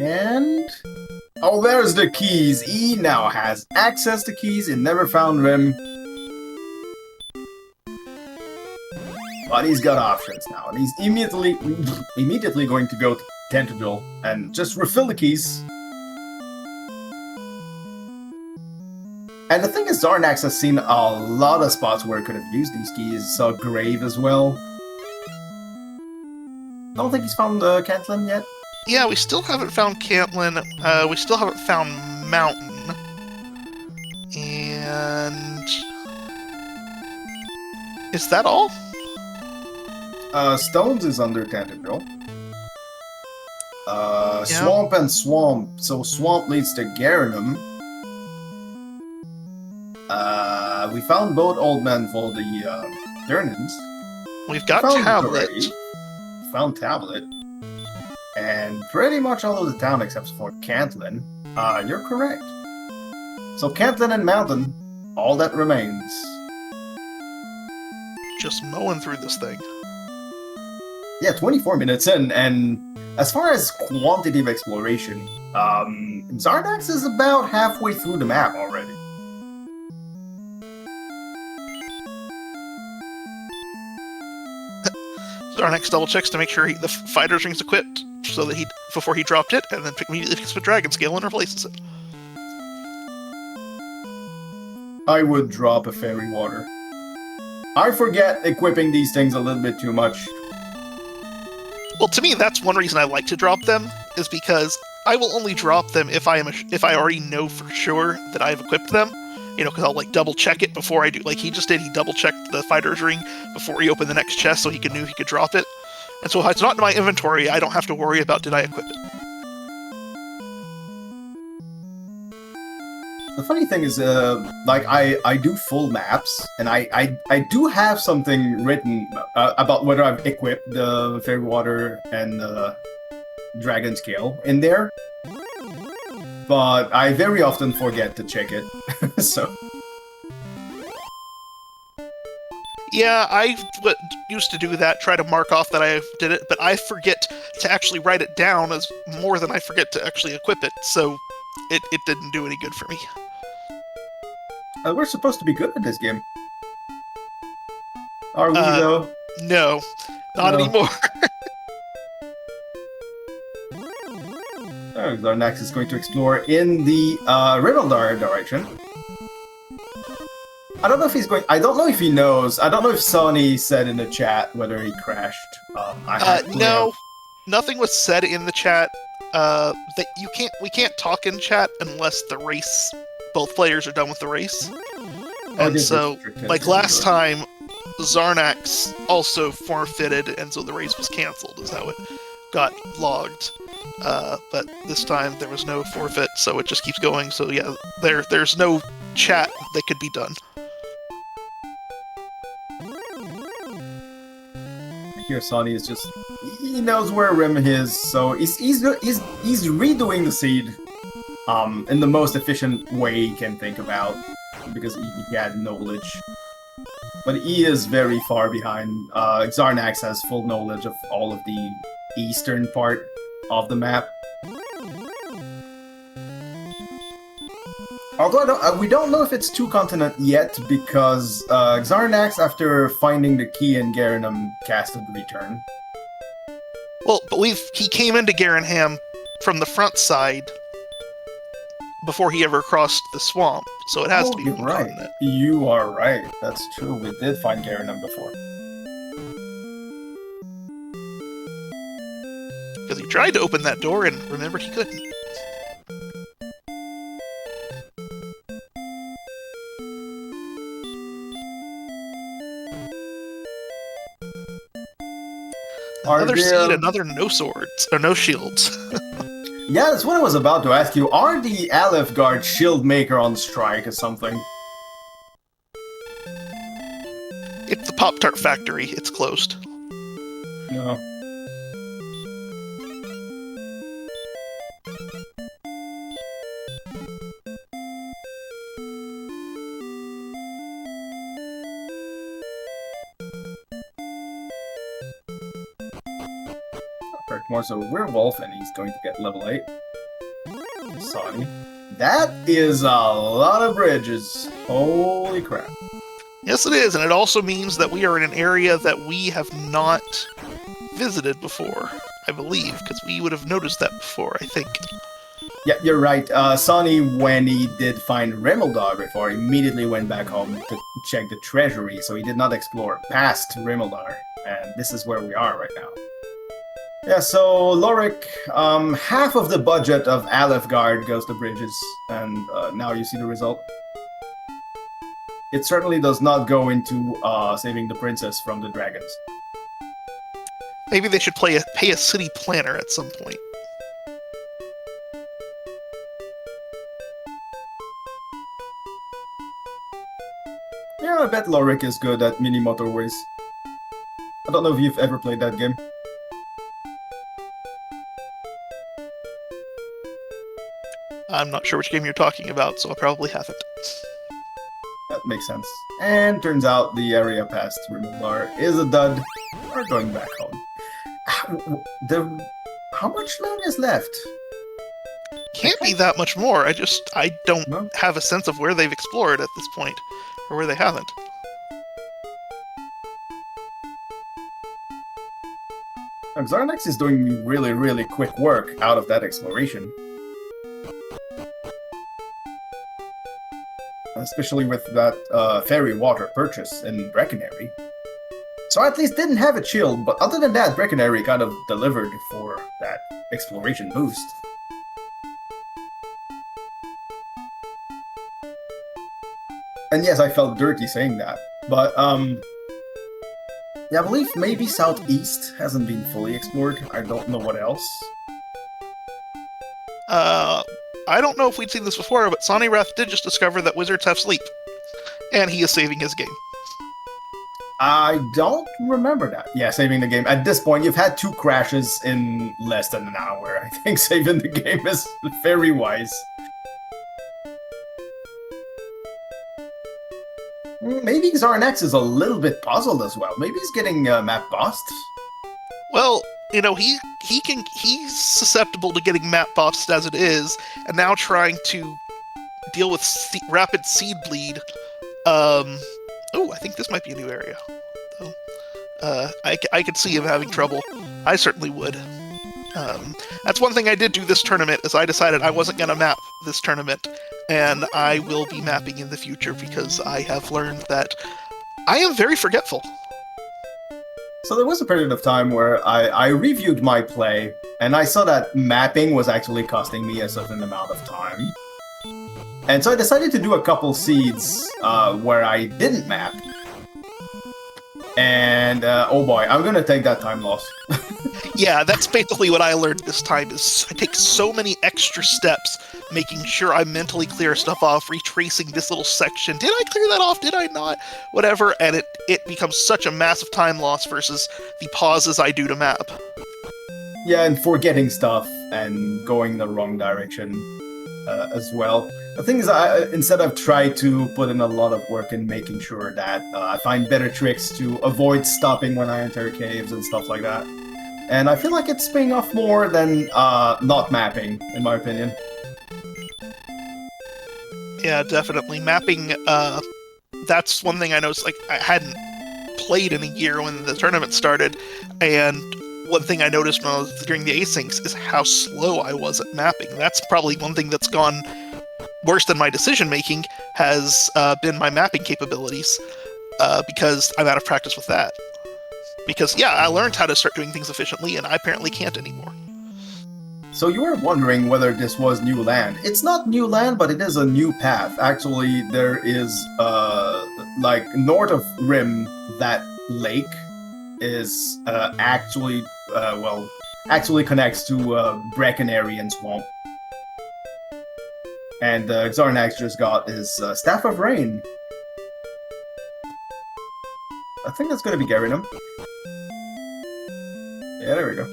And... oh, there's the keys! He now has access to keys, he never found them. But he's got options now, and he's immediately going to go to Tentacle and just refill the keys. And the thing is, Xarnax has seen a lot of spots where he could have used these keys. Saw Grave as well. don't think he's found Cantlin yet. Yeah, we still haven't found Cantlin. We still haven't found Mountain. And... is that all? Stones is under Tentacle. Swamp and Swamp. So Swamp leads to Garanum. We found both Old Men for the Turnins. We've got Tablet. Found Tablet. And pretty much all of the town except for Cantlin. You're correct. So Cantlin and Mountain, all that remains. Just mowing through this thing. Yeah, 24 minutes in, and as far as quantity of exploration, Xarnax is about halfway through the map already. Xarnax double checks to make sure the fighter's ring's equipped, so that before he dropped it, and then immediately picks up a dragon scale and replaces it. I would drop a fairy water. I forget equipping these things a little bit too much. Well, to me, that's one reason I like to drop them, is because I will only drop them if I already know for sure that I've equipped them. You know, because I'll double check it before I do. Like he just did, he double checked the fighter's ring before he opened the next chest, so he knew he could drop it. And so if it's not in my inventory, I don't have to worry about did I equip it. The funny thing is, I do full maps, and I do have something written about whether I've equipped the fairy water and the dragon scale in there. But I very often forget to check it, so... Yeah, I used to do that, try to mark off that I did it, but I forget to actually write it down as more than I forget to actually equip it, so it didn't do any good for me. We're supposed to be good at this game. Are we, though? No, not anymore. Xarnax is going to explore in the Rimeldar direction. I don't know if he's going. I don't know if he knows. I don't know if Sonny said in the chat whether he crashed. No, nothing was said in the chat. That we can't talk in chat unless the race, both players are done with the race. And so, like last time, Xarnax also forfeited, and so the race was canceled. Is how it got logged. But this time there was no forfeit, so it just keeps going. So yeah, there's no chat that could be done. Here, Sonny is just—he knows where Rim is, so he's redoing the seed, in the most efficient way he can think about, because he had knowledge. But he is very far behind. Xarnax has full knowledge of all of the eastern part of the map. Although we don't know if it's two continent yet, because Xarnax, after finding the key in Garanum, casted Return. Well, but he came into Garanham from the front side before he ever crossed the swamp, so it has to be one continent. You are right. That's true. We did find Garanum before. Because he tried to open that door and remembered he couldn't. Another seed, another no swords, or no shields. Yeah, that's what I was about to ask you. Are the Aleph Guard shield maker on strike or something? It's the Pop-Tart factory. It's closed. No. More so werewolf, and he's going to get level 8. Sonny. That is a lot of bridges. Holy crap. Yes, it is, and it also means that we are in an area that we have not visited before, I believe, because we would have noticed that before, I think. Yeah, you're right. Sonny, when he did find Rimeldar before, immediately went back home to check the treasury, so he did not explore past Rimeldar, and this is where we are right now. Yeah, so Lorik, half of the budget of Alefgard goes to bridges, and now you see the result. It certainly does not go into saving the princess from the dragons. Maybe they should pay a city planner at some point. Yeah, I bet Lorik is good at mini motorways. I don't know if you've ever played that game. I'm not sure which game you're talking about, so I probably haven't. That makes sense. And turns out the area past Removar is a dud. We're going back home. How much land is left? Can't be that much more. I don't have a sense of where they've explored at this point, or where they haven't. Xarnax is doing really, really quick work out of that exploration. Especially with that fairy water purchase in Breckenary. So I at least didn't have a chill, but other than that, Breckenary kind of delivered for that exploration boost. And yes, I felt dirty saying that, but yeah, I believe maybe Southeast hasn't been fully explored. I don't know what else. I don't know if we'd seen this before, but Sawneyrath did just discover that wizards have sleep. And he is saving his game. I don't remember that. Yeah, saving the game. At this point, you've had 2 crashes in less than an hour. I think saving the game is very wise. Maybe Xarnax is a little bit puzzled as well. Maybe he's getting map bossed. Well, you know, he's susceptible to getting map bossed as it is, and now trying to deal with rapid seed bleed. Oh, I think this might be a new area. I could see him having trouble. I certainly would. That's one thing I did do this tournament, is I decided I wasn't going to map this tournament, and I will be mapping in the future because I have learned that I am very forgetful. So there was a period of time where I reviewed my play, and I saw that mapping was actually costing me a certain amount of time. And so I decided to do a couple seeds where I didn't map. And oh boy, I'm gonna take that time loss. Yeah, that's basically what I learned this time, is I take so many extra steps making sure I mentally clear stuff off, retracing this little section. Did I clear that off? Did I not? Whatever, and it becomes such a massive time loss versus the pauses I do to map. Yeah, and forgetting stuff and going the wrong direction as well. The thing is, instead I've tried to put in a lot of work in making sure that I find better tricks to avoid stopping when I enter caves and stuff like that. And I feel like it's paying off more than not mapping, in my opinion. Yeah, definitely. Mapping, that's one thing I noticed, like, I hadn't played in a year when the tournament started, and one thing I noticed when I was during the asyncs is how slow I was at mapping. That's probably one thing that's gone worse than my decision-making, has been my mapping capabilities, because I'm out of practice with that. Because, yeah, I learned how to start doing things efficiently, and I apparently can't anymore. So you were wondering whether this was new land. It's not new land, but it is a new path. Actually, there is, like, north of Rim, that lake is actually connects to Breckenary and Swamp. And Xarnax just got his Staff of Rain. I think that's going to be Garinum. Yeah, there we go.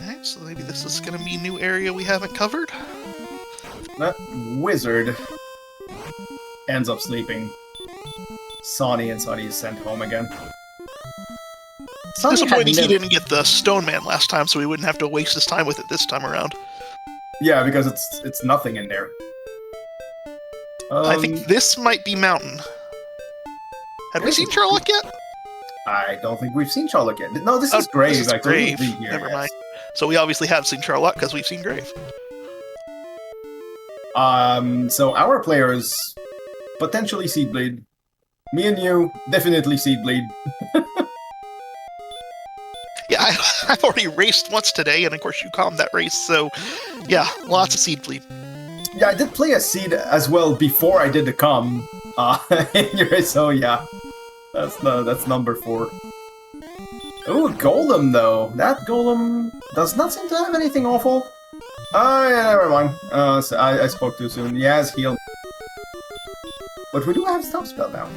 Alright, so maybe this is going to be a new area we haven't covered. That wizard ends up sleeping. Sonny is sent home again. Disappointing he didn't get the Stone Man last time, so we wouldn't have to waste his time with it this time around. Yeah, because it's nothing in there. I think this might be Mountain. Have we seen Charlock yet? I don't think we've seen Charlock yet. No, this is Grave. This is Grave. Never mind. So we obviously have seen Charlock because we've seen Grave. So our players potentially Seedblade. Me and you definitely Seedblade. Yeah, I've already raced once today, and of course you calmed that race, so yeah, lots of seed bleed. Yeah, I did play a seed as well before I did the calm. So yeah, that's number 4. Ooh, Golem though. That Golem does not seem to have anything awful. Yeah, never mind. So I spoke too soon. He has healed. But we do have Stop Spell now.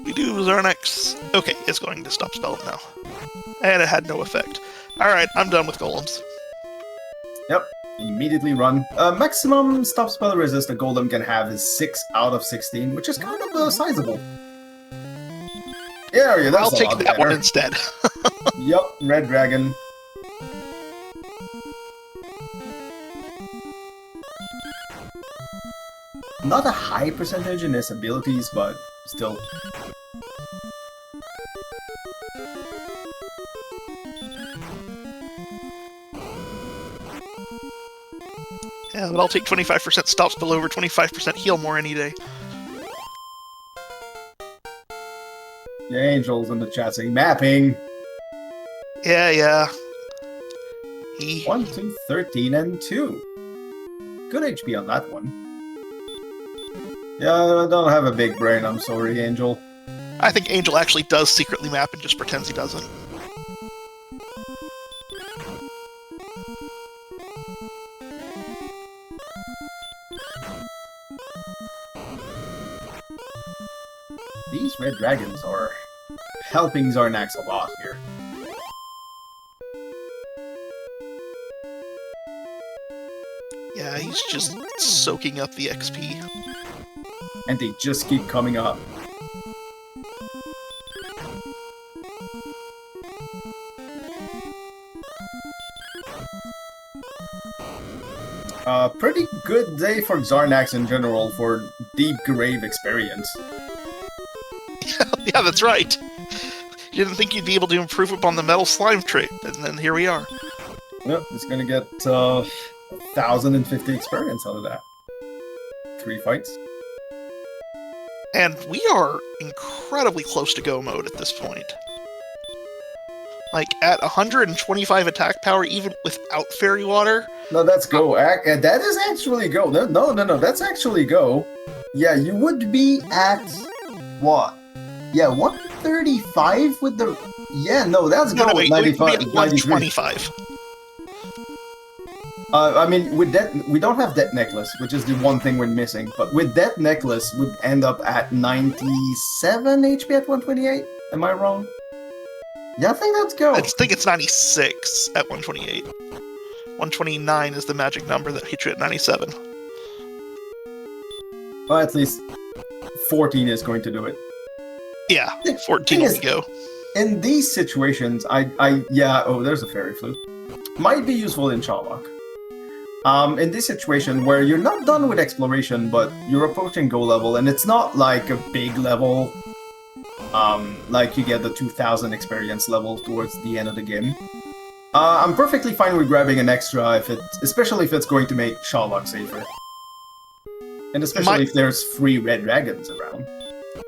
We do Xarnax. Okay, it's going to stop spell it now. And it had no effect. Alright, I'm done with golems. Yep, immediately run. Maximum Stop Spell resist a Golem can have is 6 out of 16, which is kind of sizable. Yeah, that's I'll take that one instead. Yep, Red Dragon. Not a high percentage in his abilities, but still. Yeah, but I'll take 25% stop spell over 25% heal more any day. The Angel's in the chat saying mapping. Yeah. 1, 2, 13, and 2. Good HP on that one. Yeah, I don't have a big brain, I'm sorry, Angel. I think Angel actually does secretly map and just pretends he doesn't. These red dragons are helping Xarnax a lot here. Yeah, he's just soaking up the XP. And they just keep coming up. Pretty good day for Xarnax in general for Deep Grave experience. Yeah, that's right. You didn't think you'd be able to improve upon the metal slime trait, and then here we are. Yep, it's gonna get 1,050 experience out of that. 3 fights. And we are incredibly close to go mode at this point. Like, at 125 attack power, even without Fairy Water. No, that's go. That is actually go. No, that's actually go. Yeah, you would be at... what? Yeah, 135 with the... Yeah, no, that's go wait, 95. We'd be at 125. I mean, with that, we don't have that necklace, which is the one thing we're missing. But with that necklace, we'd end up at 97 HP at 128. Am I wrong? Yeah, I think that's go. I think it's 96 at 128. 129 is the magic number that hits you at 97. Well, at least 14 is going to do it. Yeah, 14 will go. In these situations, there's a fairy flute. Might be useful in Shallock. In this situation where you're not done with exploration, but you're approaching go level, and it's not like a big level, like you get the 2,000 experience level towards the end of the game. I'm perfectly fine with grabbing an extra, especially if it's going to make Shallock safer. And especially if there's free red dragons around.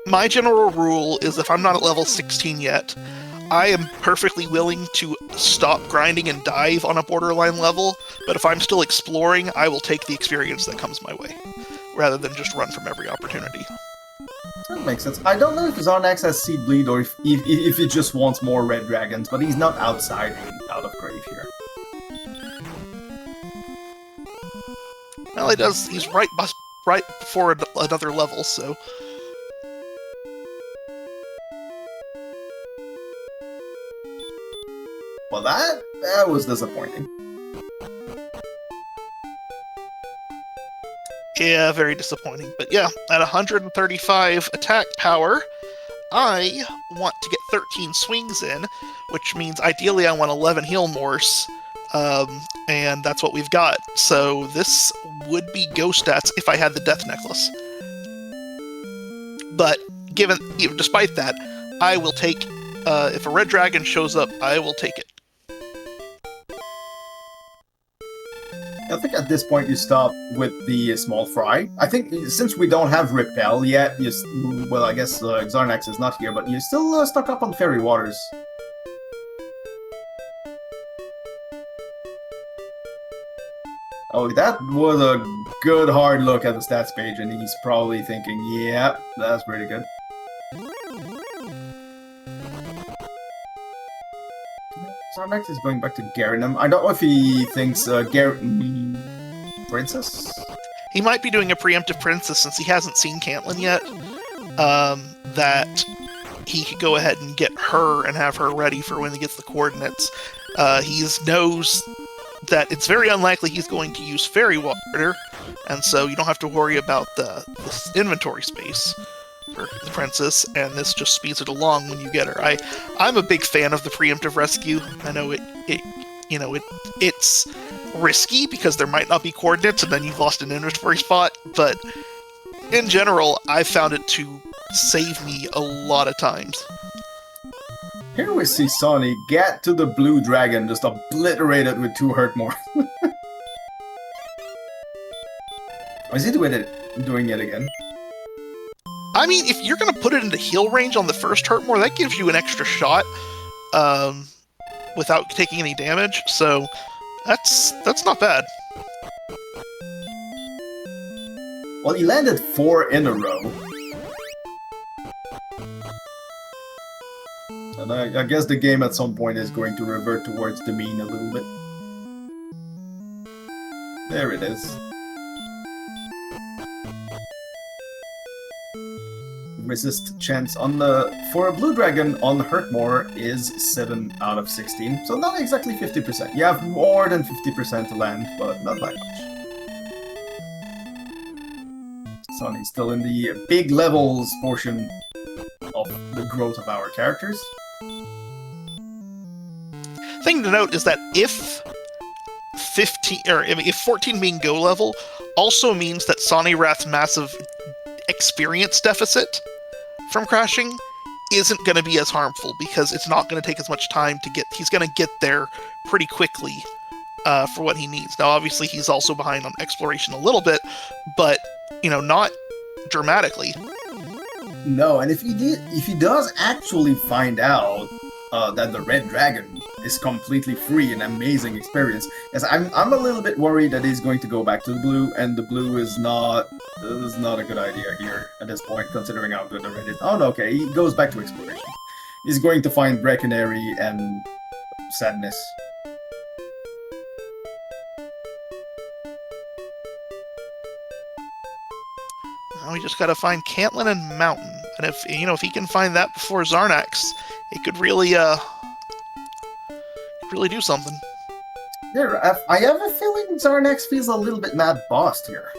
My general rule is if I'm not at level 16 yet, I am perfectly willing to stop grinding and dive on a borderline level, but if I'm still exploring, I will take the experience that comes my way, rather than just run from every opportunity. That makes sense. I don't know if Xarnax has Seed Bleed or if he just wants more red dragons, but he's not out of grave here. Well, he does. He's right before another level, so... Well, that was disappointing. Yeah, very disappointing. But yeah, at 135 attack power, I want to get 13 swings in, which means ideally I want 11 heal morse, and that's what we've got. So this would be go stats if I had the death necklace. But despite that, I will take, if a red dragon shows up, I will take it. I think at this point you stop with the small fry. I think since we don't have repel yet, well, I guess Xarnax is not here, but you're still stuck up on fairy waters. Oh, that was a good hard look at the stats page, and he's probably thinking, yeah, that's pretty good. Xarnax is going back to Garinum. I don't know if he thinks Princess? He might be doing a preemptive Princess since he hasn't seen Caitlyn yet. That he could go ahead and get her and have her ready for when he gets the coordinates. He knows that it's very unlikely he's going to use Fairy Water, and so you don't have to worry about the inventory space for the Princess, and this just speeds it along when you get her. I'm a big fan of the preemptive rescue. I know it's risky because there might not be coordinates and then you've lost an inventory spot, but in general, I've found it to save me a lot of times. Here we see Sonny get to the blue dragon, just obliterate it with 2 hurt more. Is he doing it again? I mean, if you're going to put it into heal range on the first hurt more, that gives you an extra shot without taking any damage, so that's not bad. Well, he landed 4 in a row. And I guess the game at some point is going to revert towards the mean a little bit. There it is. Resist chance on for a blue dragon on hurt more is 7 out of 16, so not exactly 50%. You have more than 50% to land, but not by much. Sonny's still in the big levels portion of the growth of our characters. Thing to note is that if 14 being go level also means that Sawneyrath's massive experience deficit from crashing isn't going to be as harmful, because it's not going to take as much time to get. He's going to get there pretty quickly for what he needs. Now, obviously, he's also behind on exploration a little bit, but not dramatically. No, and if he does actually find out that the red dragon is completely free, an amazing experience, yes, I'm a little bit worried that he's going to go back to the blue, and the blue is not a good idea here at this point, considering how good the red is. Oh no, okay, he goes back to exploration. He's going to find Breckenary and Sadness. Now we just got to find Caitlyn and Mountain, and if he can find that before Xarnax, it could really do something. There, I have a feeling Xarnax feels a little bit mad bossed here.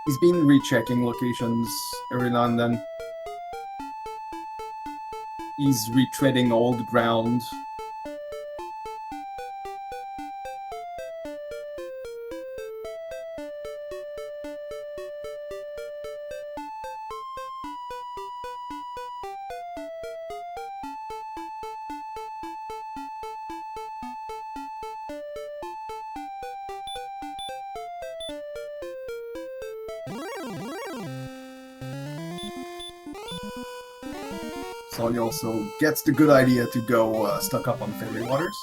He's been rechecking locations every now and then. He's retreading old ground. Sonya also gets the good idea to go stuck up on fairy waters.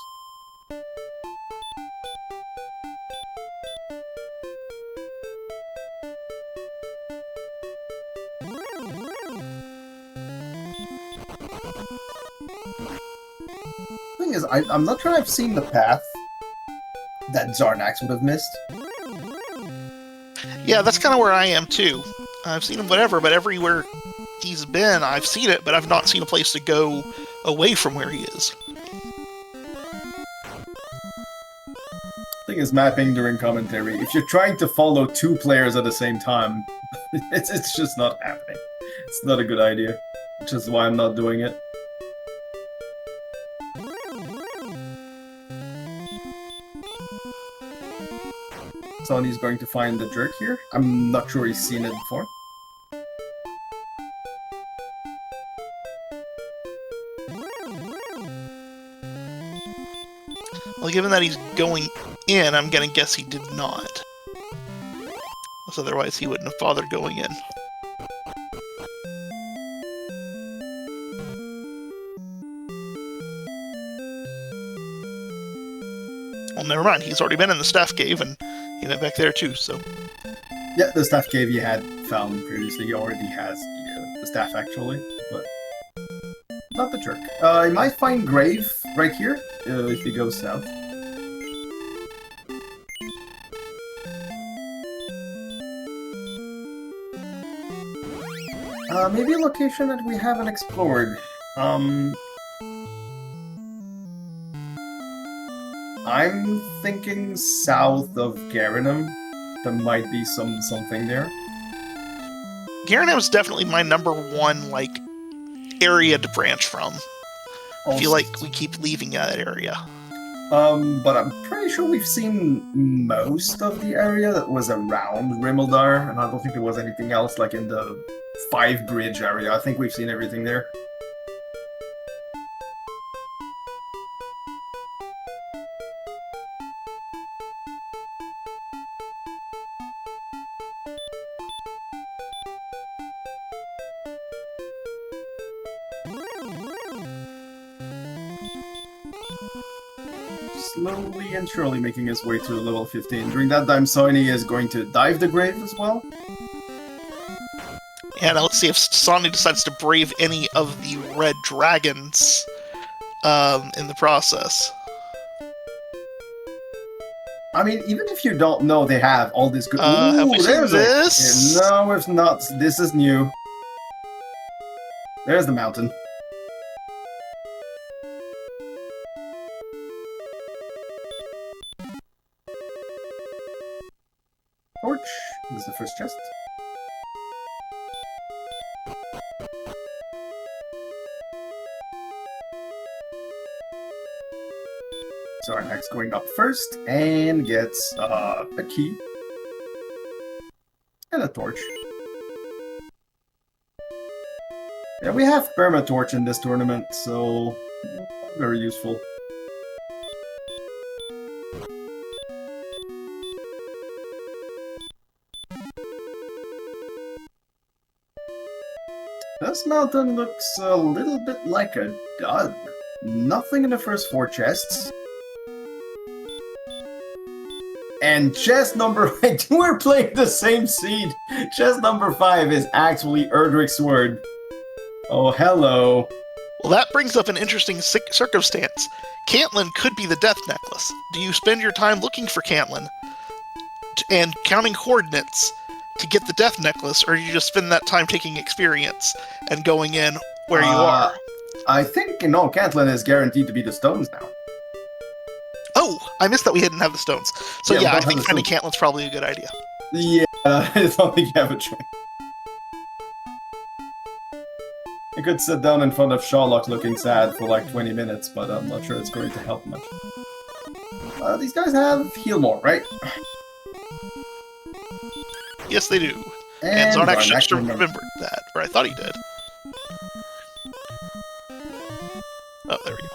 Thing is, I'm not sure I've seen the path that Xarnax would have missed. Yeah, that's kind of where I am too. I've seen him whatever, but everywhere he's been, I've seen it, but I've not seen a place to go away from where he is. Thing is, mapping during commentary, if you're trying to follow 2 players at the same time, it's just not happening. It's not a good idea, which is why I'm not doing it. Sonny's going to find the jerk here. I'm not sure he's seen it before. Well, given that he's going in, I'm gonna guess he did not. Because otherwise he wouldn't have bothered going in. Well, never mind. He's already been in the staff cave, and he went back there too, so... Yeah, the staff cave you had found previously. He already has the staff, actually, but... Not the jerk. You might find Grave right here, if you go south. Maybe a location that we haven't explored. I'm thinking south of Garanum. There might be something there. Garanum is definitely my number one, like, area to branch from. I feel like we keep leaving that area. But I'm pretty sure we've seen most of the area that was around Rimildar, and I don't think there was anything else, like in the 5 Bridge area. I think we've seen everything there. Slowly and surely making his way to level 15. During that time, Sawney is going to dive the grave as well. Yeah, now let's see if Sawney decides to brave any of the red dragons in the process. I mean, even if you don't know they have all this good... Have we seen this? No, it's not. This is new. There's the mountain. Torch. This is the first chest. Xarnax going up first and gets a key and a torch. Yeah, we have perma-torch in this tournament, so very useful. This mountain looks a little bit like a dud. Nothing in the first 4 chests. And chest number... We're playing the same seed! Chest number 5 is actually Erdrick's Sword. Oh, hello. Well, that brings up an interesting circumstance. Cantlin could be the Death Necklace. Do you spend your time looking for Cantlin and counting coordinates to get the Death Necklace, or do you just spend that time taking experience and going in where you are? I think, no, Cantlin is guaranteed to be the stones now. Oh, I missed that we didn't have the stones. So yeah, I think finding stones. Cantlin's probably a good idea. Yeah, I don't think you have a choice. I could sit down in front of Sherlock looking sad for like 20 minutes, but I'm not sure it's going to help much. These guys have heal more, right? Yes, they do. And Xarnax should have remembered that, or I thought he did. Oh, there we go.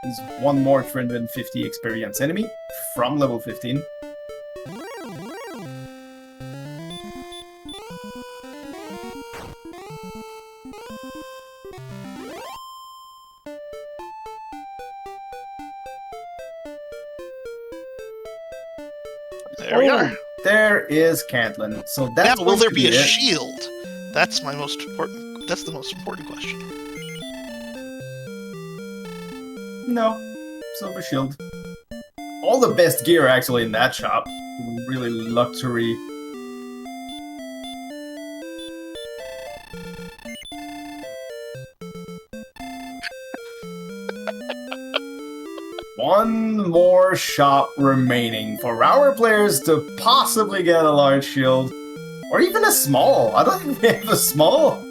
He's one more 350 experience enemy from level 15. There we are. There is Cantlin. So that's now, will there be a shield? That's my most important. That's the most important question. No, silver shield. All the best gear actually in that shop. Really luxury. One more shop remaining for our players to possibly get a large shield. Or even a small. I don't think we have a small.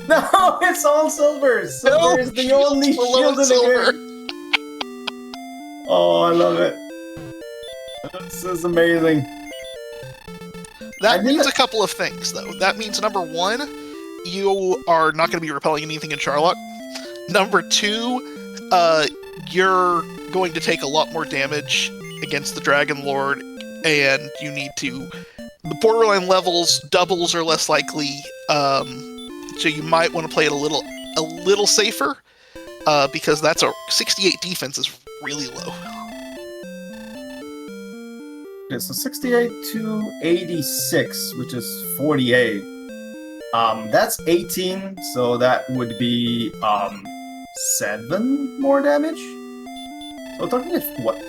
No, it's all silver. Silver is the only shield in the game. Oh, I love it. This is amazing. That means a couple of things, though. That means, number one, you are not going to be repelling anything in Charlock. Number two, you're going to take a lot more damage against the Dragon Lord, and you need to... The borderline levels, doubles are less likely, so you might want to play it a little safer, because that's a 68 defense is really low. Okay, so 68 to 86, which is 48. That's 18, so that would be 7 more damage. So talking if what?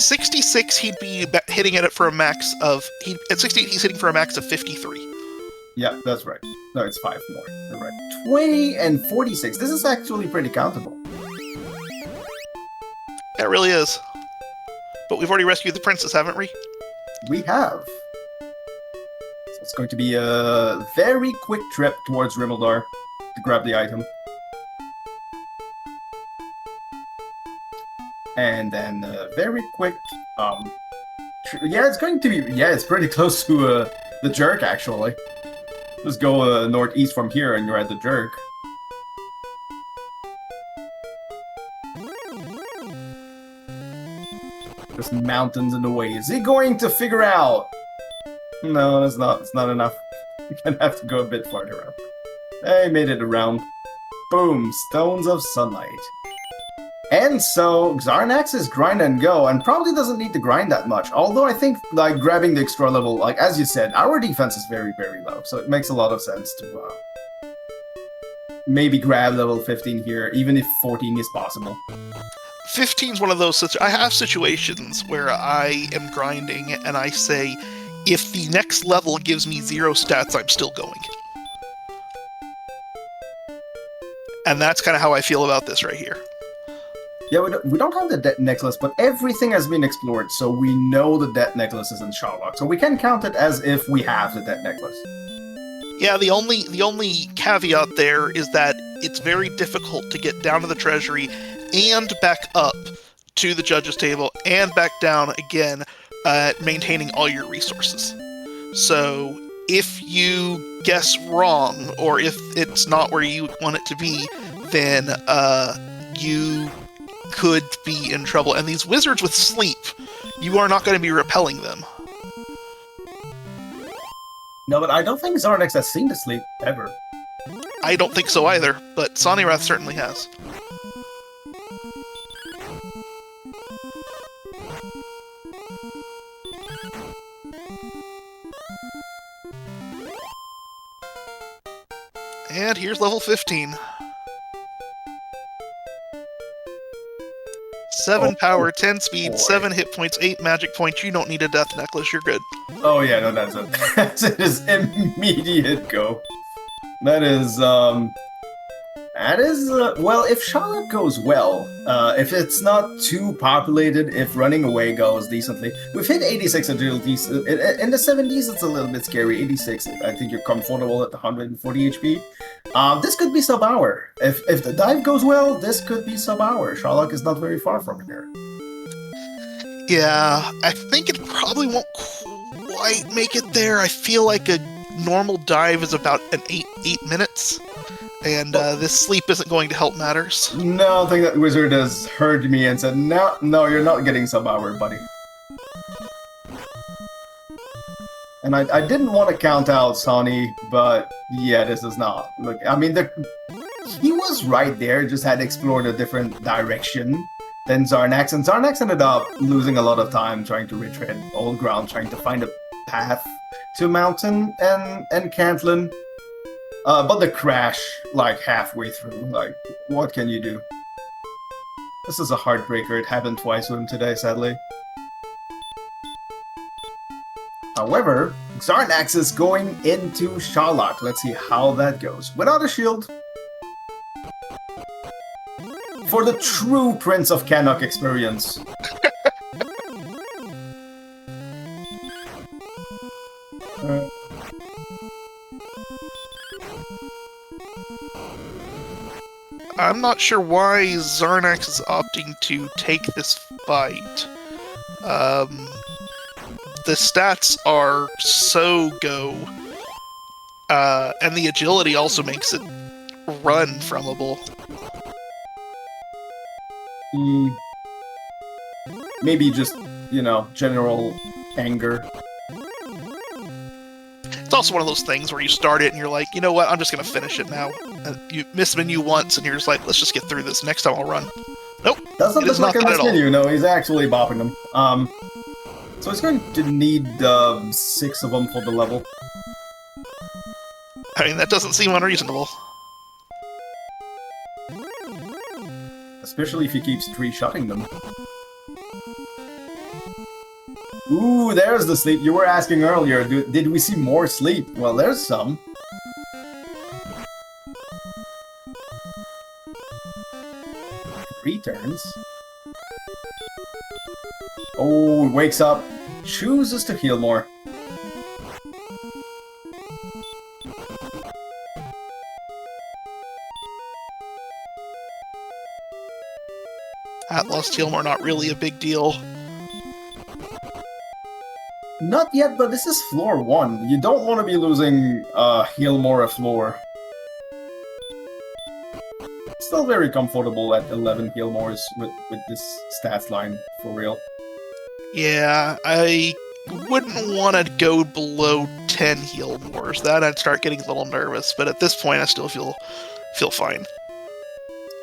66, he'd be hitting at it for a max of... At 68, he's hitting for a max of 53. Yeah, that's right. No, it's 5 more. You're right. 20 and 46. This is actually pretty countable. It really is. But we've already rescued the princess, haven't we? We have. So it's going to be a very quick trip towards Rimmeldar to grab the item. And then very quick, yeah, it's going to be, yeah, it's pretty close to the jerk, actually. Just go northeast from here and you're at the jerk. There's mountains in the way. Is he going to figure out? No, it's not enough. You're gonna have to go a bit farther around. Hey, made it around. Boom, Stones of Sunlight. And so, Xarnax is grind and go, and probably doesn't need to grind that much. Although I think, like, grabbing the extra level, like, as you said, our defense is very, very low. So it makes a lot of sense to maybe grab level 15 here, even if 14 is possible. 15 is one of those... I have situations where I am grinding, and I say, if the next level gives me 0 stats, I'm still going. And that's kind of how I feel about this right here. Yeah, we don't have the death necklace, but everything has been explored, so we know the death necklace is in Charlock. So we can count it as if we have the death necklace. Yeah, the only caveat there is that it's very difficult to get down to the treasury and back up to the judge's table and back down again, maintaining all your resources. So if you guess wrong, or if it's not where you want it to be, then you could be in trouble. And these wizards with sleep, you are not going to be repelling them. No, but I don't think Xarnax has seen the sleep, ever. I don't think so either, but Sawneyrath certainly has. And here's level 15. 7 power, 10 speed, 7 hit points, 8 magic points. You don't need a death necklace, you're good. Oh yeah, no, that's it. That's it, is immediate go. That is, well, if Charlotte goes well, if it's not too populated, if running away goes decently. We've hit 86 agility. In the 70s, it's a little bit scary. 86, I think you're comfortable at 140 HP. This could be sub-hour. If the dive goes well, this could be sub-hour. Charlotte is not very far from here. Yeah, I think it probably won't quite make it there. I feel like a normal dive is about an 8 minutes. And this sleep isn't going to help matters. No, I think that wizard has heard me and said, no, you're not getting sub-hour, buddy. And I didn't want to count out Sonny, but yeah, this is not. Look, I mean, he was right there, just had explored a different direction than Xarnax, and Xarnax ended up losing a lot of time trying to retread old ground, trying to find a path to Mountain and Cantlin. But the crash, like, halfway through, like, what can you do? This is a heartbreaker. It happened twice with him today, sadly. However, Xarnax is going into Charlock. Let's see how that goes. Without a shield. For the true Prince of Canuck experience. I'm not sure why Xarnax is opting to take this fight. The stats are so go, and the agility also makes it run fromable. Maybe just, general anger. It's also one of those things where you start it and you're like, you know what, I'm just going to finish it now. You miss menu once and you're just like, let's just get through this. Next time I'll run. Nope. Doesn't look like a miss menu. No, he's actually bopping them. So he's going to need 6 of them for the level. I mean, that doesn't seem unreasonable. Especially if he keeps 3-shotting them. Ooh, there's the sleep. You were asking earlier, did we see more sleep? Well, there's some. Returns. Oh, wakes up. Chooses to heal more. At lost heal more, not really a big deal. Not yet, but this is floor 1. You don't want to be losing heal more a floor. Still very comfortable at 11 heal mores with this stats line, for real. Yeah, I wouldn't want to go below 10 heal mores. That I'd start getting a little nervous, but at this point I still feel fine.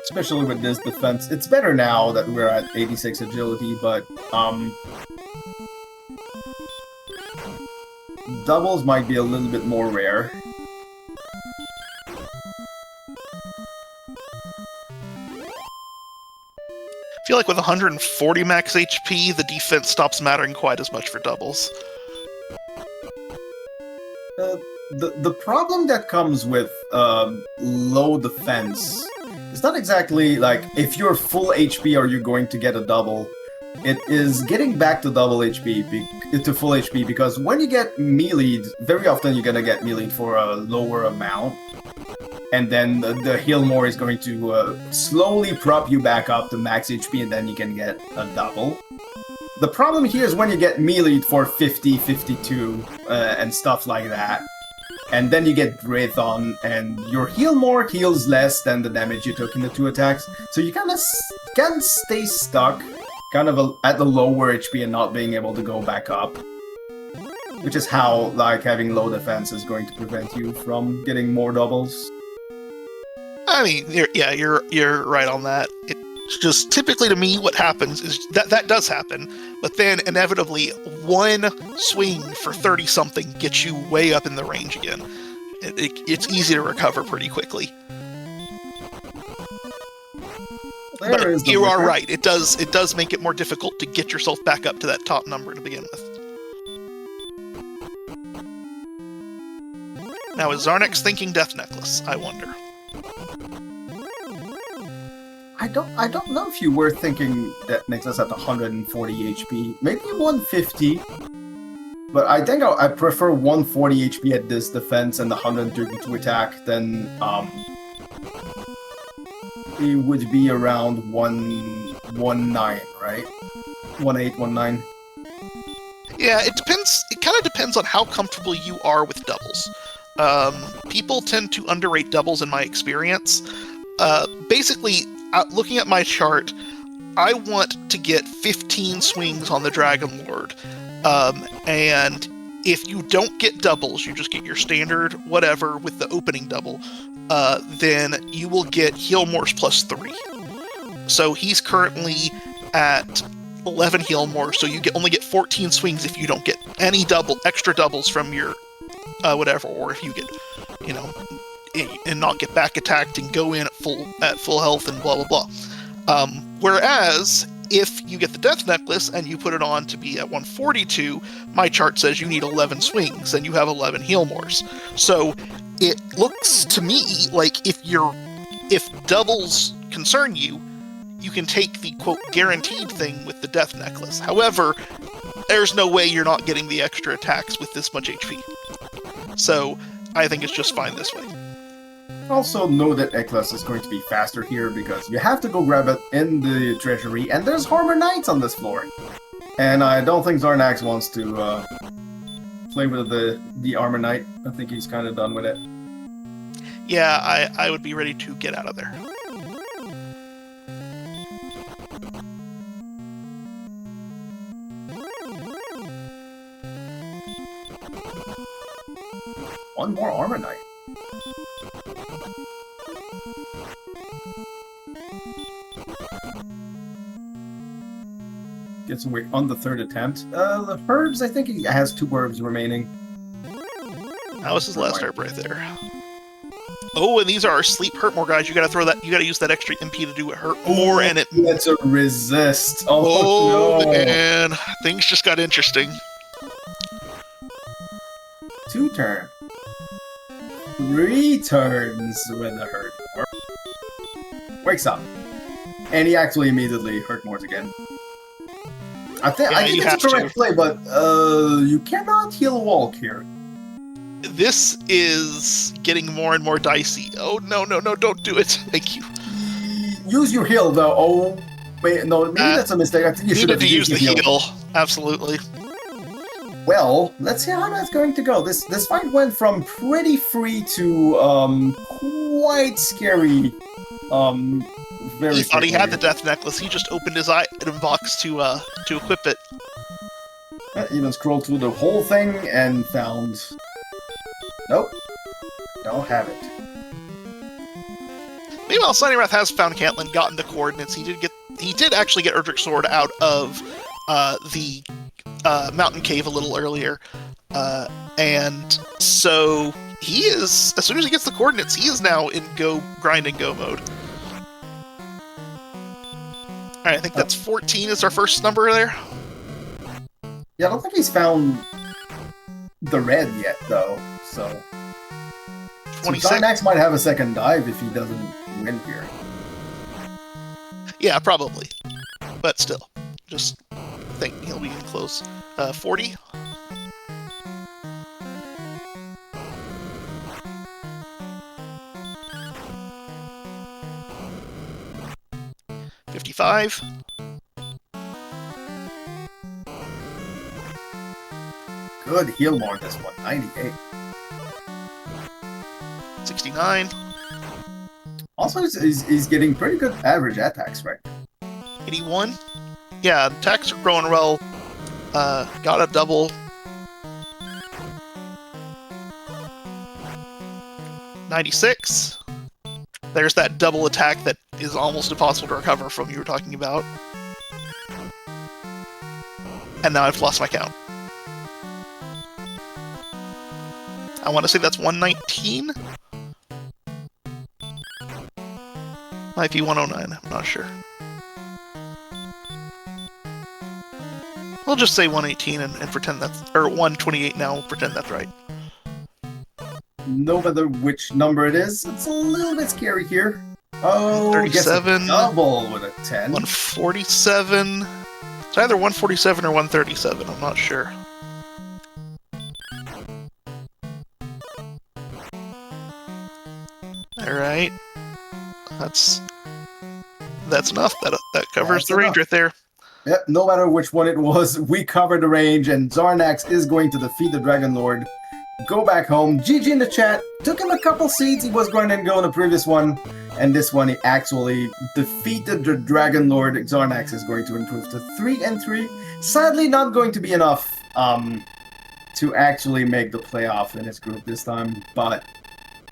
Especially with this defense. It's better now that we're at 86 agility, but doubles might be a little bit more rare. I feel like with 140 max HP, the defense stops mattering quite as much for doubles. The problem that comes with low defense is not exactly like if you're full HP are you going to get a double. It is getting back to double HP, to full HP, because when you get melee'd, very often you're gonna get melee'd for a lower amount, and then the heal more is going to slowly prop you back up to max HP, and then you can get a double. The problem here is when you get melee'd for 50, 52, and stuff like that, and then you get Wraith on, and your heal more heals less than the damage you took in the 2 attacks, so you kind of can stay stuck kind of at the lower HP and not being able to go back up. Which is how, like, having low defense is going to prevent you from getting more doubles. I mean, you're right on that. It's just typically to me what happens is that does happen, but then inevitably one swing for 30-something gets you way up in the range again. It's easy to recover pretty quickly. But you are right. It does make it more difficult to get yourself back up to that top number to begin with. Now, is Xarnax thinking Death Necklace? I wonder. I don't know if you were thinking Death Necklace at 140 HP. Maybe 150. But I think I prefer 140 HP at this defense and the 132 attack than it would be around 119, right? 1819. Yeah, it depends. It kind of depends on how comfortable you are with doubles. People tend to underrate doubles in my experience. Basically, looking at my chart, I want to get 15 swings on the Dragon Lord. And if you don't get doubles, you just get your standard whatever with the opening double, then you will get heal mores plus 3. So he's currently at 11 heal mores, so you only get 14 swings if you don't get any extra doubles from your whatever, or if you get, and not get back attacked and go in at full health and blah blah blah. Whereas if you get the Death Necklace and you put it on to be at 142, my chart says you need 11 swings and you have 11 heal mores. So it looks to me like if doubles concern you, you can take the quote guaranteed thing with the Death Necklace. However, there's no way you're not getting the extra attacks with this much HP. So I think it's just fine this way. Also know that Eklas is going to be faster here because you have to go grab it in the treasury, and there's Armor Knights on this floor. And I don't think Xarnax wants to play with the Armor Knight. I think he's kind of done with it. Yeah, I would be ready to get out of there. One more Armor Knight. Gets away on the third attempt. The herbs, I think he has 2 herbs remaining. That was his last herb right there. Oh, and these are our sleep hurt more guys. You gotta throw that. You gotta use that extra MP to do it hurt more, and it. That's a resist. Oh no. Man, things just got interesting. 2 turn. 3 turns when the hurt wakes up, and he actually immediately hurt more again. I think it's a correct play, but you cannot heal walk here. This is getting more and more dicey. Oh no, don't do it. Thank you. Use your heal though. Oh wait, no, maybe that's a mistake. I think you should have used the heal. Absolutely. Well, let's see how that's going to go. This fight went from pretty free to quite scary. Very. He thought he had the death necklace. He just opened his item box to equip it. Even scrolled through the whole thing and found. Nope. Don't have it. Meanwhile, Sawneyrath has found Caitlin, gotten the coordinates. He did actually get Erdrick's sword out of the mountain cave a little earlier, and so he is. As soon as he gets the coordinates, he is now in grind and go mode. All right, I think that's 14 is our first number there. Yeah, I don't think he's found the red yet, though. So 26. Xarnax might have a second dive if he doesn't win here. Yeah, probably. But still, just think he'll be close. 40. $55. Good heal more this one. 98. 69. Also, he's getting pretty good average attacks right now. 81. Yeah, attacks are growing well. Got a double. 96. There's that double attack that is almost impossible to recover from you were talking about. And now I've lost my count. I want to say that's 119? Might be 109, I'm not sure. We'll just say 118 and pretend that's... Or 128 now, we'll pretend that's right. No matter which number it is, it's a little bit scary here. Oh, 37. Double with a 10. 147. It's either 147 or 137, I'm not sure. Alright. That's enough. That covers the range right there. Yep, no matter which one it was, we covered the range, and Xarnax is going to defeat the Dragon Lord. Go back home. GG in the chat. Took him a couple seeds. He was going to go in the previous one. And this one, he actually defeated the Dragon Lord. Xarnax is going to improve to 3-3. Sadly, not going to be enough to actually make the playoff in his group this time. But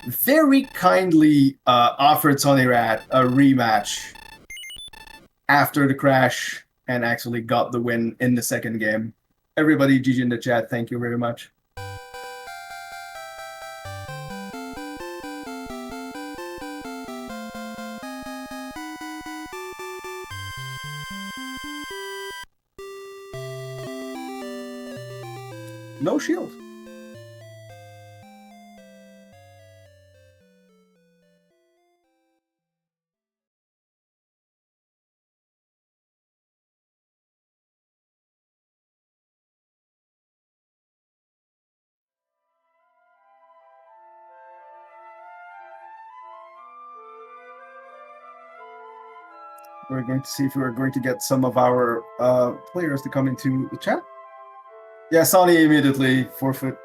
very kindly offered Sawneyrath a rematch after the crash and actually got the win in the second game. Everybody, GG in the chat. Thank you very much. No shield. We're going to see if we're going to get some of our players to come into the chat. Yeah, Sonny immediately forfeit.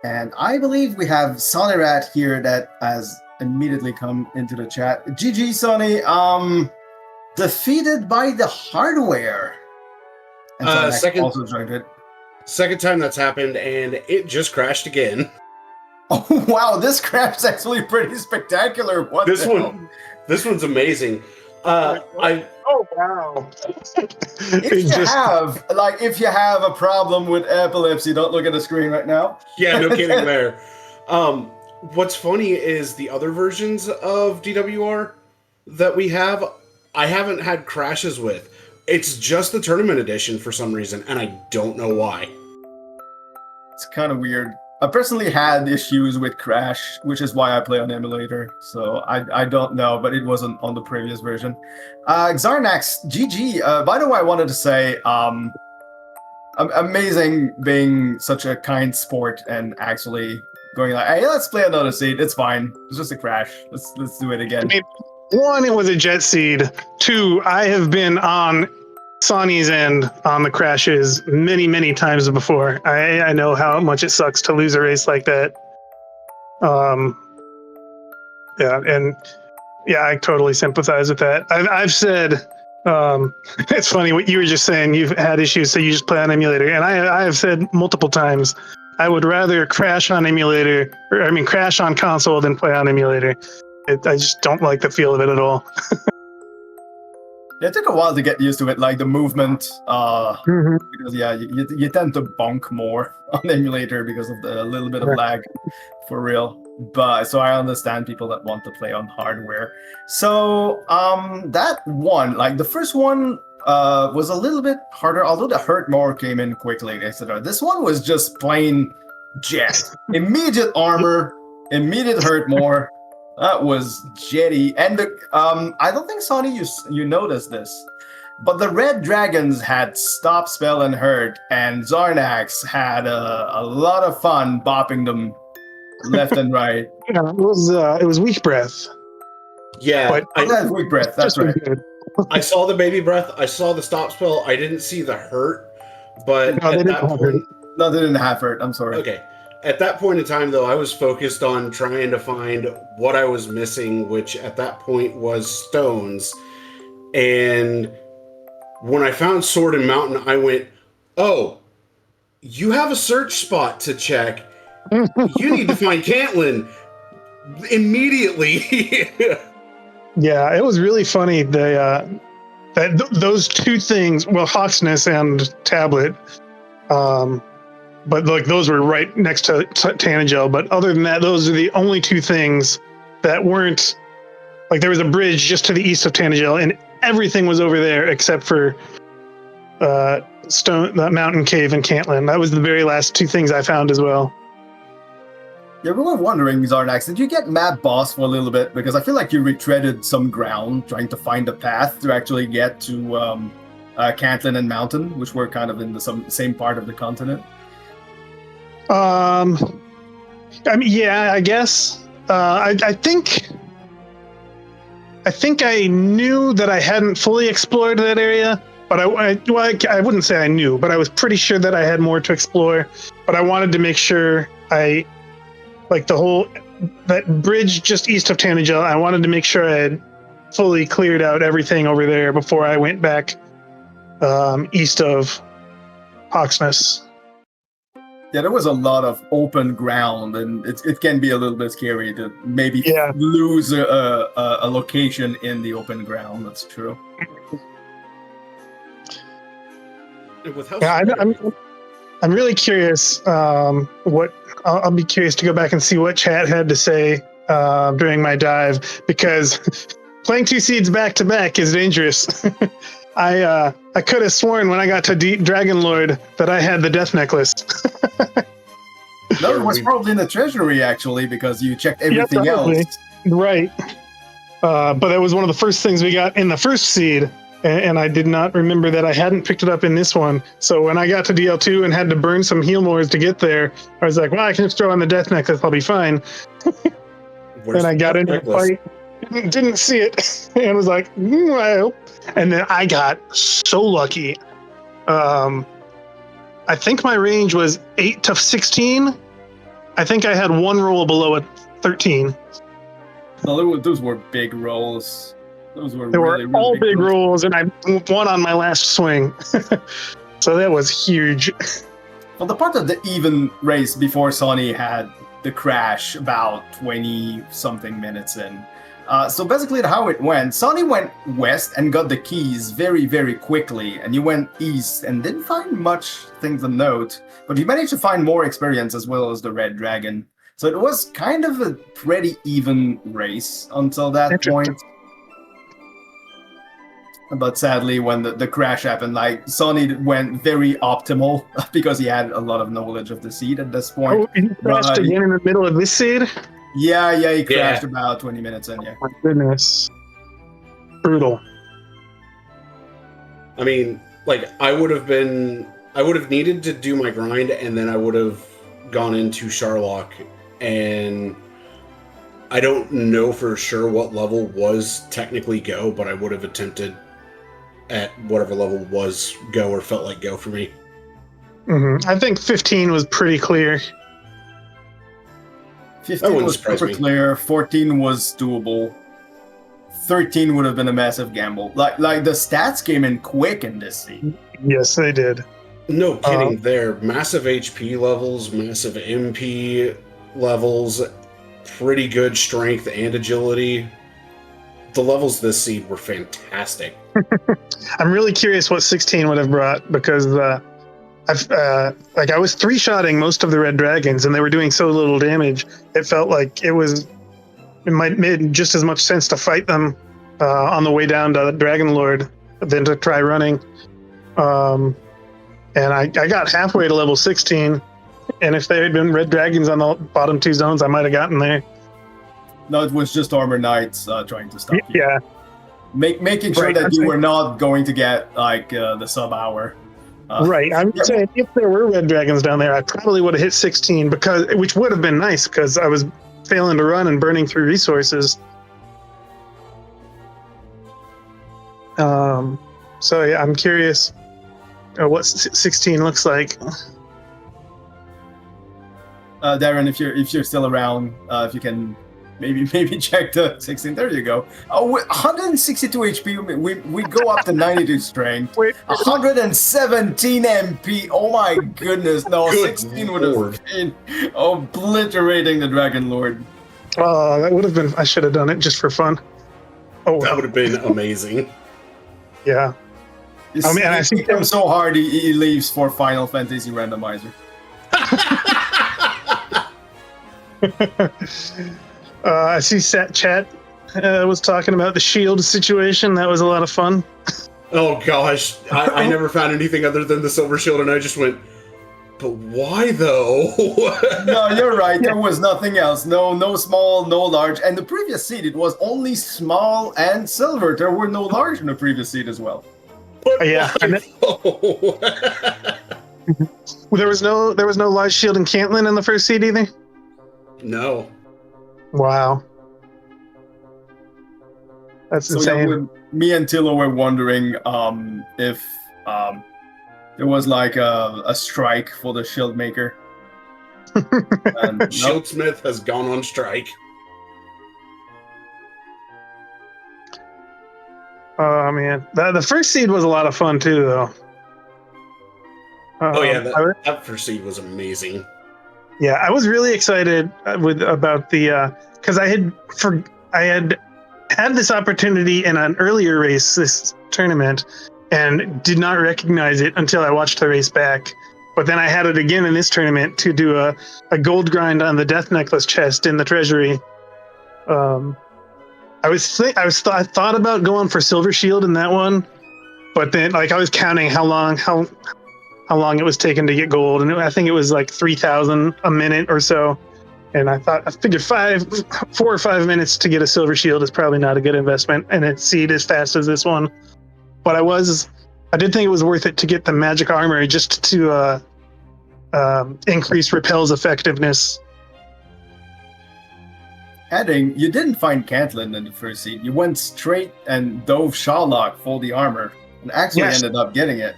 And I believe we have Sawneyrath here that has immediately come into the chat. GG, Sonny. Defeated by the hardware. And second, also joined it. Second time that's happened, and it just crashed again. Oh wow, this crash is actually pretty spectacular. This one's amazing. Oh wow! If you have a problem with epilepsy, don't look at the screen right now. Yeah, no kidding there. What's funny is the other versions of DWR that we have, I haven't had crashes with. It's just the tournament edition for some reason, and I don't know why. It's kind of weird. I personally had issues with Crash, which is why I play on emulator. So I don't know, but it wasn't on the previous version. Xarnax, GG. By the way, I wanted to say, amazing being such a kind sport and actually going like, hey, let's play another seed. It's fine. It's just a crash. Let's do it again. I mean, one, it was a jet seed. Two, I have been on Sonny's end on the crashes many, many times before. I know how much it sucks to lose a race like that. I totally sympathize with that. I've said, it's funny what you were just saying. You've had issues, so you just play on emulator. And I have said multiple times, I would rather crash on crash on console than play on emulator. I just don't like the feel of it at all. Yeah, it took a while to get used to it, like the movement, because you tend to bonk more on emulator because of the little bit of lag, for real. But so I understand people that want to play on hardware. So that one, like the first one, was a little bit harder, although the hurt more came in quickly, etc. This one was just plain jet, immediate armor, immediate hurt more. That was jetty, and I don't think Sonny you noticed this, but the red dragons had stop, spell, and hurt, and Xarnax had a lot of fun bopping them left and right. Yeah, it was weak breath. Yeah, that's weak breath. That's right. I saw the baby breath. I saw the stop spell. I didn't see the hurt, but no, at that point, no, they didn't have hurt. I'm sorry. Okay. At that point in time, though, I was focused on trying to find what I was missing, which at that point was stones. And when I found Sword and Mountain, I went, oh, you have a search spot to check. You need to find Caitlin immediately. Yeah, it was really funny. Those two things, well, Hawksness and Tablet, but like those were right next to Tanagel. But other than that, those are the only two things that weren't like there was a bridge just to the east of Tanagel, and everything was over there except for Mountain Cave and Cantlin. That was the very last two things I found as well. Yeah, we were wondering, Xarnax, did you get Mad Boss for a little bit? Because I feel like you retreaded some ground trying to find a path to actually get to Cantlin and Mountain, which were kind of in the same part of the continent. I mean, yeah, I guess. I think I knew that I hadn't fully explored that area, but I wouldn't say I knew, but I was pretty sure that I had more to explore. But I wanted to make sure that bridge just east of Tanagel, I wanted to make sure I had fully cleared out everything over there before I went back east of Hawksness. Yeah, there was a lot of open ground, and it can be a little bit scary to maybe lose a location in the open ground. That's true. I'm really curious. I'll be curious to go back and see what chat had to say during my dive, because playing two seeds back to back is dangerous. I could have sworn when I got to Dragon Lord that I had the death necklace. No, it was probably in the treasury, actually, because you checked everything else. Right. But that was one of the first things we got in the first seed, and I did not remember that I hadn't picked it up in this one. So when I got to DL2 and had to burn some heal mores to get there, I was like, well, I can just throw on the death necklace, I'll be fine. Where's And I the got into the necklace? fight, didn't see it, and was like, I hope. And then I got so lucky. I think my range was 8 to 16. I think I had one roll below a 13. No, those were big rolls. Those were They really, were really all big rolls. rolls, and I won on my last swing. So that was huge. Well, the part of the even race before Sonny had the crash about 20-something minutes in. So basically how it went, Sonny went west and got the keys very, very quickly, and you went east and didn't find much things to note, but you managed to find more experience as well as the Red Dragon. So it was kind of a pretty even race until that point. But sadly, when the crash happened, like, Sonny went very optimal because he had a lot of knowledge of the seed at this point. Oh, he crashed again in the middle of this seed? Yeah, he crashed about 20 minutes in, yeah. Oh my goodness. Brutal. I mean, like, I would have needed to do my grind, and then I would have gone into Sharlock, and I don't know for sure what level was technically go, but I would have attempted at whatever level was go or felt like go for me. Mm-hmm. I think 15 was pretty clear. 15 was super clear, 14 was doable. 13 would have been a massive gamble. Like the stats came in quick in this scene. Yes, they did. No kidding there. Massive HP levels, massive MP levels, pretty good strength and agility. The levels this seed were fantastic. I'm really curious what 16 would have brought, because I was 3-shotting most of the Red Dragons, and they were doing so little damage. It felt like it might make just as much sense to fight them on the way down to the Dragon Lord than to try running. And I got halfway to level 16, and if there had been Red Dragons on the bottom 2 zones, I might have gotten there. No, it was just Armor Knights trying to stop you. Yeah. Making sure that you were not going to get, like, the sub-hour. Right. I'm saying if there were Red Dragons down there, I probably would have hit 16, which would have been nice, because I was failing to run and burning through resources. So yeah, I'm curious what 16 looks like. Darren, if you're still around, if you can maybe check the 16. There you go. Oh, 162 HP. We go up to 92 strength. 117 MP. Oh my goodness! No, Good 16 would Lord. have been obliterating the Dragon Lord. That would have been. I should have done it just for fun. Oh, That would have been amazing. yeah. I think him so hard he leaves for Final Fantasy Randomizer. I see chat was talking about the shield situation. That was a lot of fun. Oh gosh, I never found anything other than the silver shield, and I just went, but why though? No, you're right. There was nothing else. No small, no large. And the previous seed, it was only small and silver. There were no large in the previous seed as well. But Yeah, why though? There was no large shield in Caitlin in the first seed either. No. Wow, that's insane. Yeah, me and Tilo were wondering if there was like a strike for the shield maker. And, Shieldsmith has gone on strike. Oh man, the first seed was a lot of fun too, though. Oh yeah, that first seed was amazing. Yeah, I was really excited about the because I had had this opportunity in an earlier race this tournament and did not recognize it until I watched the race back. But then I had it again in this tournament to do a gold grind on the Death Necklace chest in the treasury. I thought about going for Silver Shield in that one, but then like I was counting how long it was taking to get gold, and I think it was like 3,000 a minute or so. And I figured 4 or 5 minutes to get a Silver Shield is probably not a good investment, and it seed as fast as this one. But I did think it was worth it to get the magic armor just to increase Repel's effectiveness. heading, you didn't find Caitlin in the first seat. You went straight and dove Sharlock for the armor, and actually ended up getting it.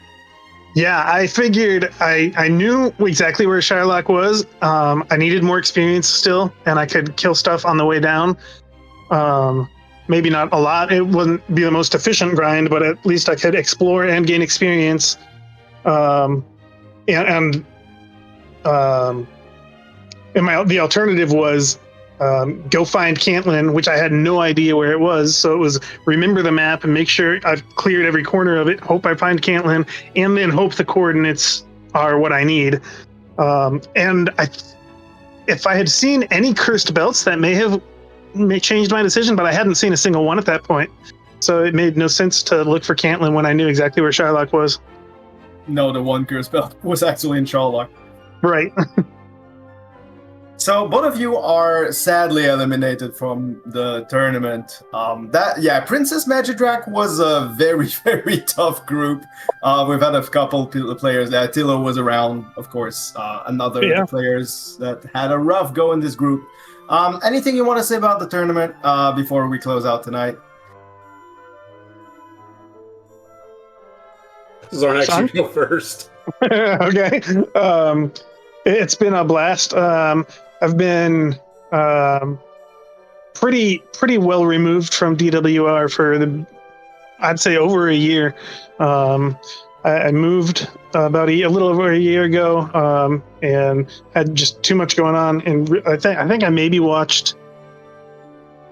Yeah, I figured I knew exactly where Shylock was. I needed more experience still, and I could kill stuff on the way down. Maybe not a lot. It wouldn't be the most efficient grind, but at least I could explore and gain experience. The alternative was go find Caitlin, which I had no idea where it was. So it was remember the map and make sure I've cleared every corner of it. Hope I find Caitlin, and then hope the coordinates are what I need. If I had seen any cursed belts, that may have changed my decision, but I hadn't seen a single one at that point. So it made no sense to look for Caitlin when I knew exactly where Shylock was. No, the one cursed belt was actually in Sharlock. Right. So both of you are sadly eliminated from the tournament. Princess Magidrak was a very, very tough group. We've had a couple players there. Tilo was around, of course. Another of the players that had a rough go in this group. Anything you want to say about the tournament before we close out tonight? Xarnax, you go first. Okay. It's been a blast. I've been pretty well removed from DWR for I'd say over a year. I moved about a little over a year ago, and had just too much going on. And I think I maybe watched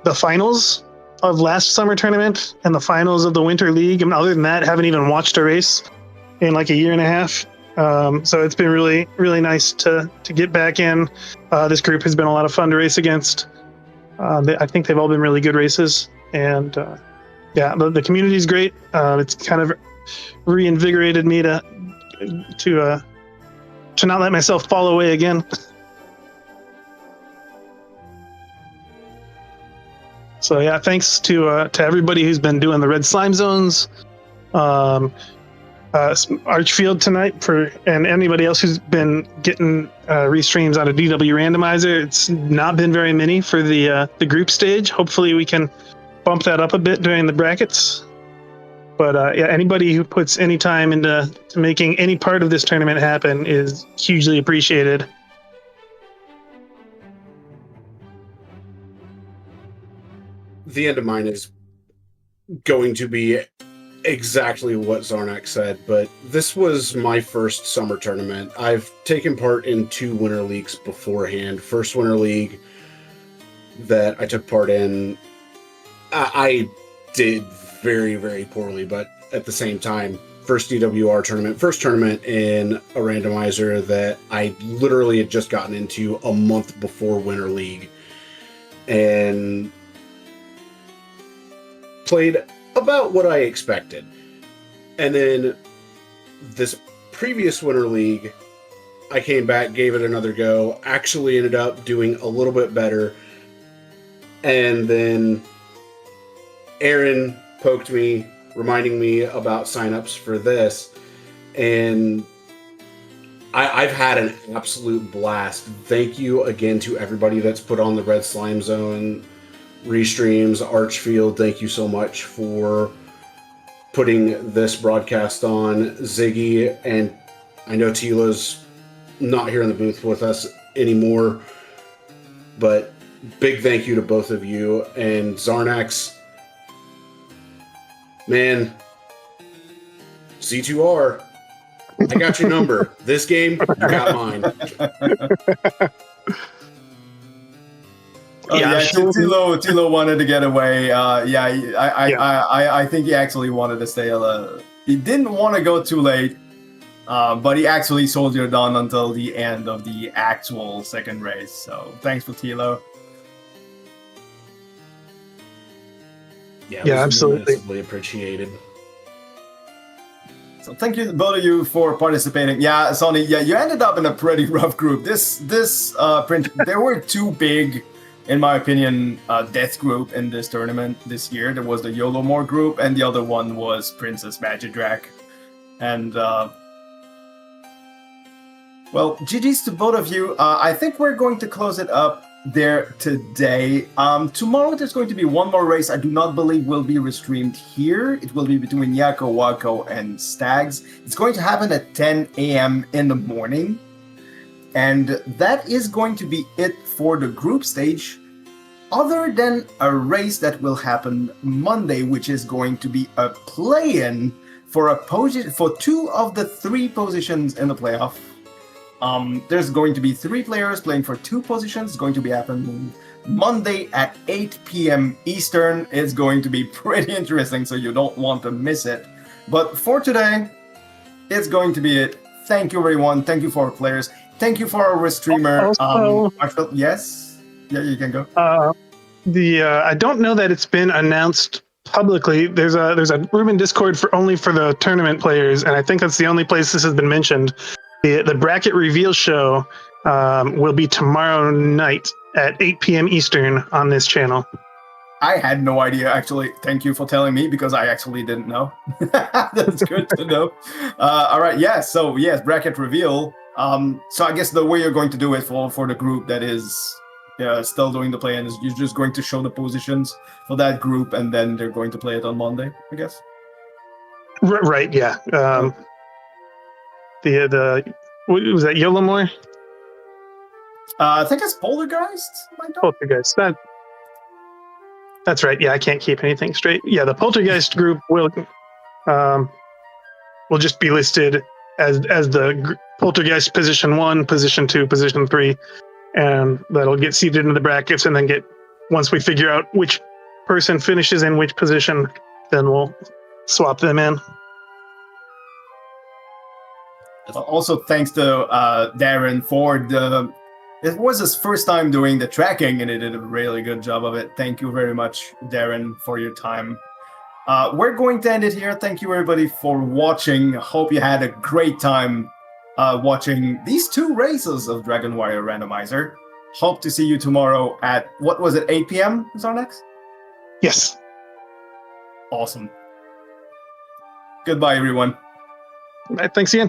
the finals of last summer tournament and the finals of the Winter League. And other than that, haven't even watched a race in like a year and a half. So it's been really, really nice to get back in. This group has been a lot of fun to race against. I think they've all been really good races, and the community is great. It's kind of reinvigorated me to not let myself fall away again. So yeah, thanks to everybody who's been doing the red slime zones. Archfield tonight and anybody else who's been getting restreams out of DW Randomizer. It's not been very many for the group stage. Hopefully we can bump that up a bit during the brackets. But anybody who puts any time into making any part of this tournament happen is hugely appreciated. The end of mine is going to be exactly what Xarnax said, but this was my first summer tournament. I've taken part in 2 winter leagues beforehand. First winter league that I took part in, I did very, very poorly, but at the same time, first DWR tournament, first tournament in a randomizer that I literally had just gotten into a month before winter league, and played about what I expected. And then this previous winter league, I came back, gave it another go, actually ended up doing a little bit better. And then Aaron poked me, reminding me about signups for this. And I've had an absolute blast. Thank you again to everybody that's put on the Red Slime Zone restreams. Archfield, thank you so much for putting this broadcast on. Ziggy, and I know Tila's not here in the booth with us anymore, but big thank you to both of you. And Xarnax, man, Z2R, I got your number. This game, you got mine. Tilo wanted to get away. I think he actually wanted to stay. He didn't want to go too late, but he actually soldiered on until the end of the actual second race. So thanks for Tilo. Yeah, absolutely. Massively appreciated. So thank you, both of you, for participating. Yeah, Sonny, you ended up in a pretty rough group. There were 2 big, in my opinion, death group in this tournament this year. There was the Yolomore group, and the other one was Princess Magidrak. And, well, GG's to both of you. I think we're going to close it up there today. Tomorrow there's going to be one more race. I do not believe will be restreamed here. It will be between Yako, Wako, and Stags. It's going to happen at 10 a.m. in the morning. And that is going to be it for the group stage. Other than a race that will happen Monday, which is going to be a play-in for for 2 of the 3 positions in the playoff. There's going to be 3 players playing for 2 positions. It's going to be happening Monday at 8 p.m. Eastern. It's going to be pretty interesting, so you don't want to miss it. But for today, it's going to be it. Thank you, everyone. Thank you for our players. Thank you for our streamer. Also, yes? Yeah, you can go. I don't know that it's been announced publicly. There's a room in Discord only for the tournament players, and I think that's the only place this has been mentioned. The bracket reveal show will be tomorrow night at 8 p.m. Eastern on this channel. I had no idea, actually. Thank you for telling me, because I actually didn't know. That's good to know. All right, yes. So, yes, bracket reveal. So I guess the way you're going to do it for the group that is still doing the play-in is you're just going to show the positions for that group, and then they're going to play it on Monday, I guess. Right, yeah. What was that, Yolomore? I think it's Poltergeist. Poltergeist. That's right. Yeah, I can't keep anything straight. Yeah, the Poltergeist group will just be listed as the Poltergeist position 1, position 2, position 3, and that'll get seeded into the brackets, and then once we figure out which person finishes in which position, then we'll swap them in. Also, thanks to Darren for it was his first time doing the tracking, and he did a really good job of it. Thank you very much, Darren, for your time. We're going to end it here. Thank you, everybody, for watching. Hope you had a great time watching these 2 races of Dragon Warrior Randomizer. Hope to see you tomorrow at, 8 p.m. Xarnax? Yes. Awesome. Goodbye, everyone. All right, thanks again.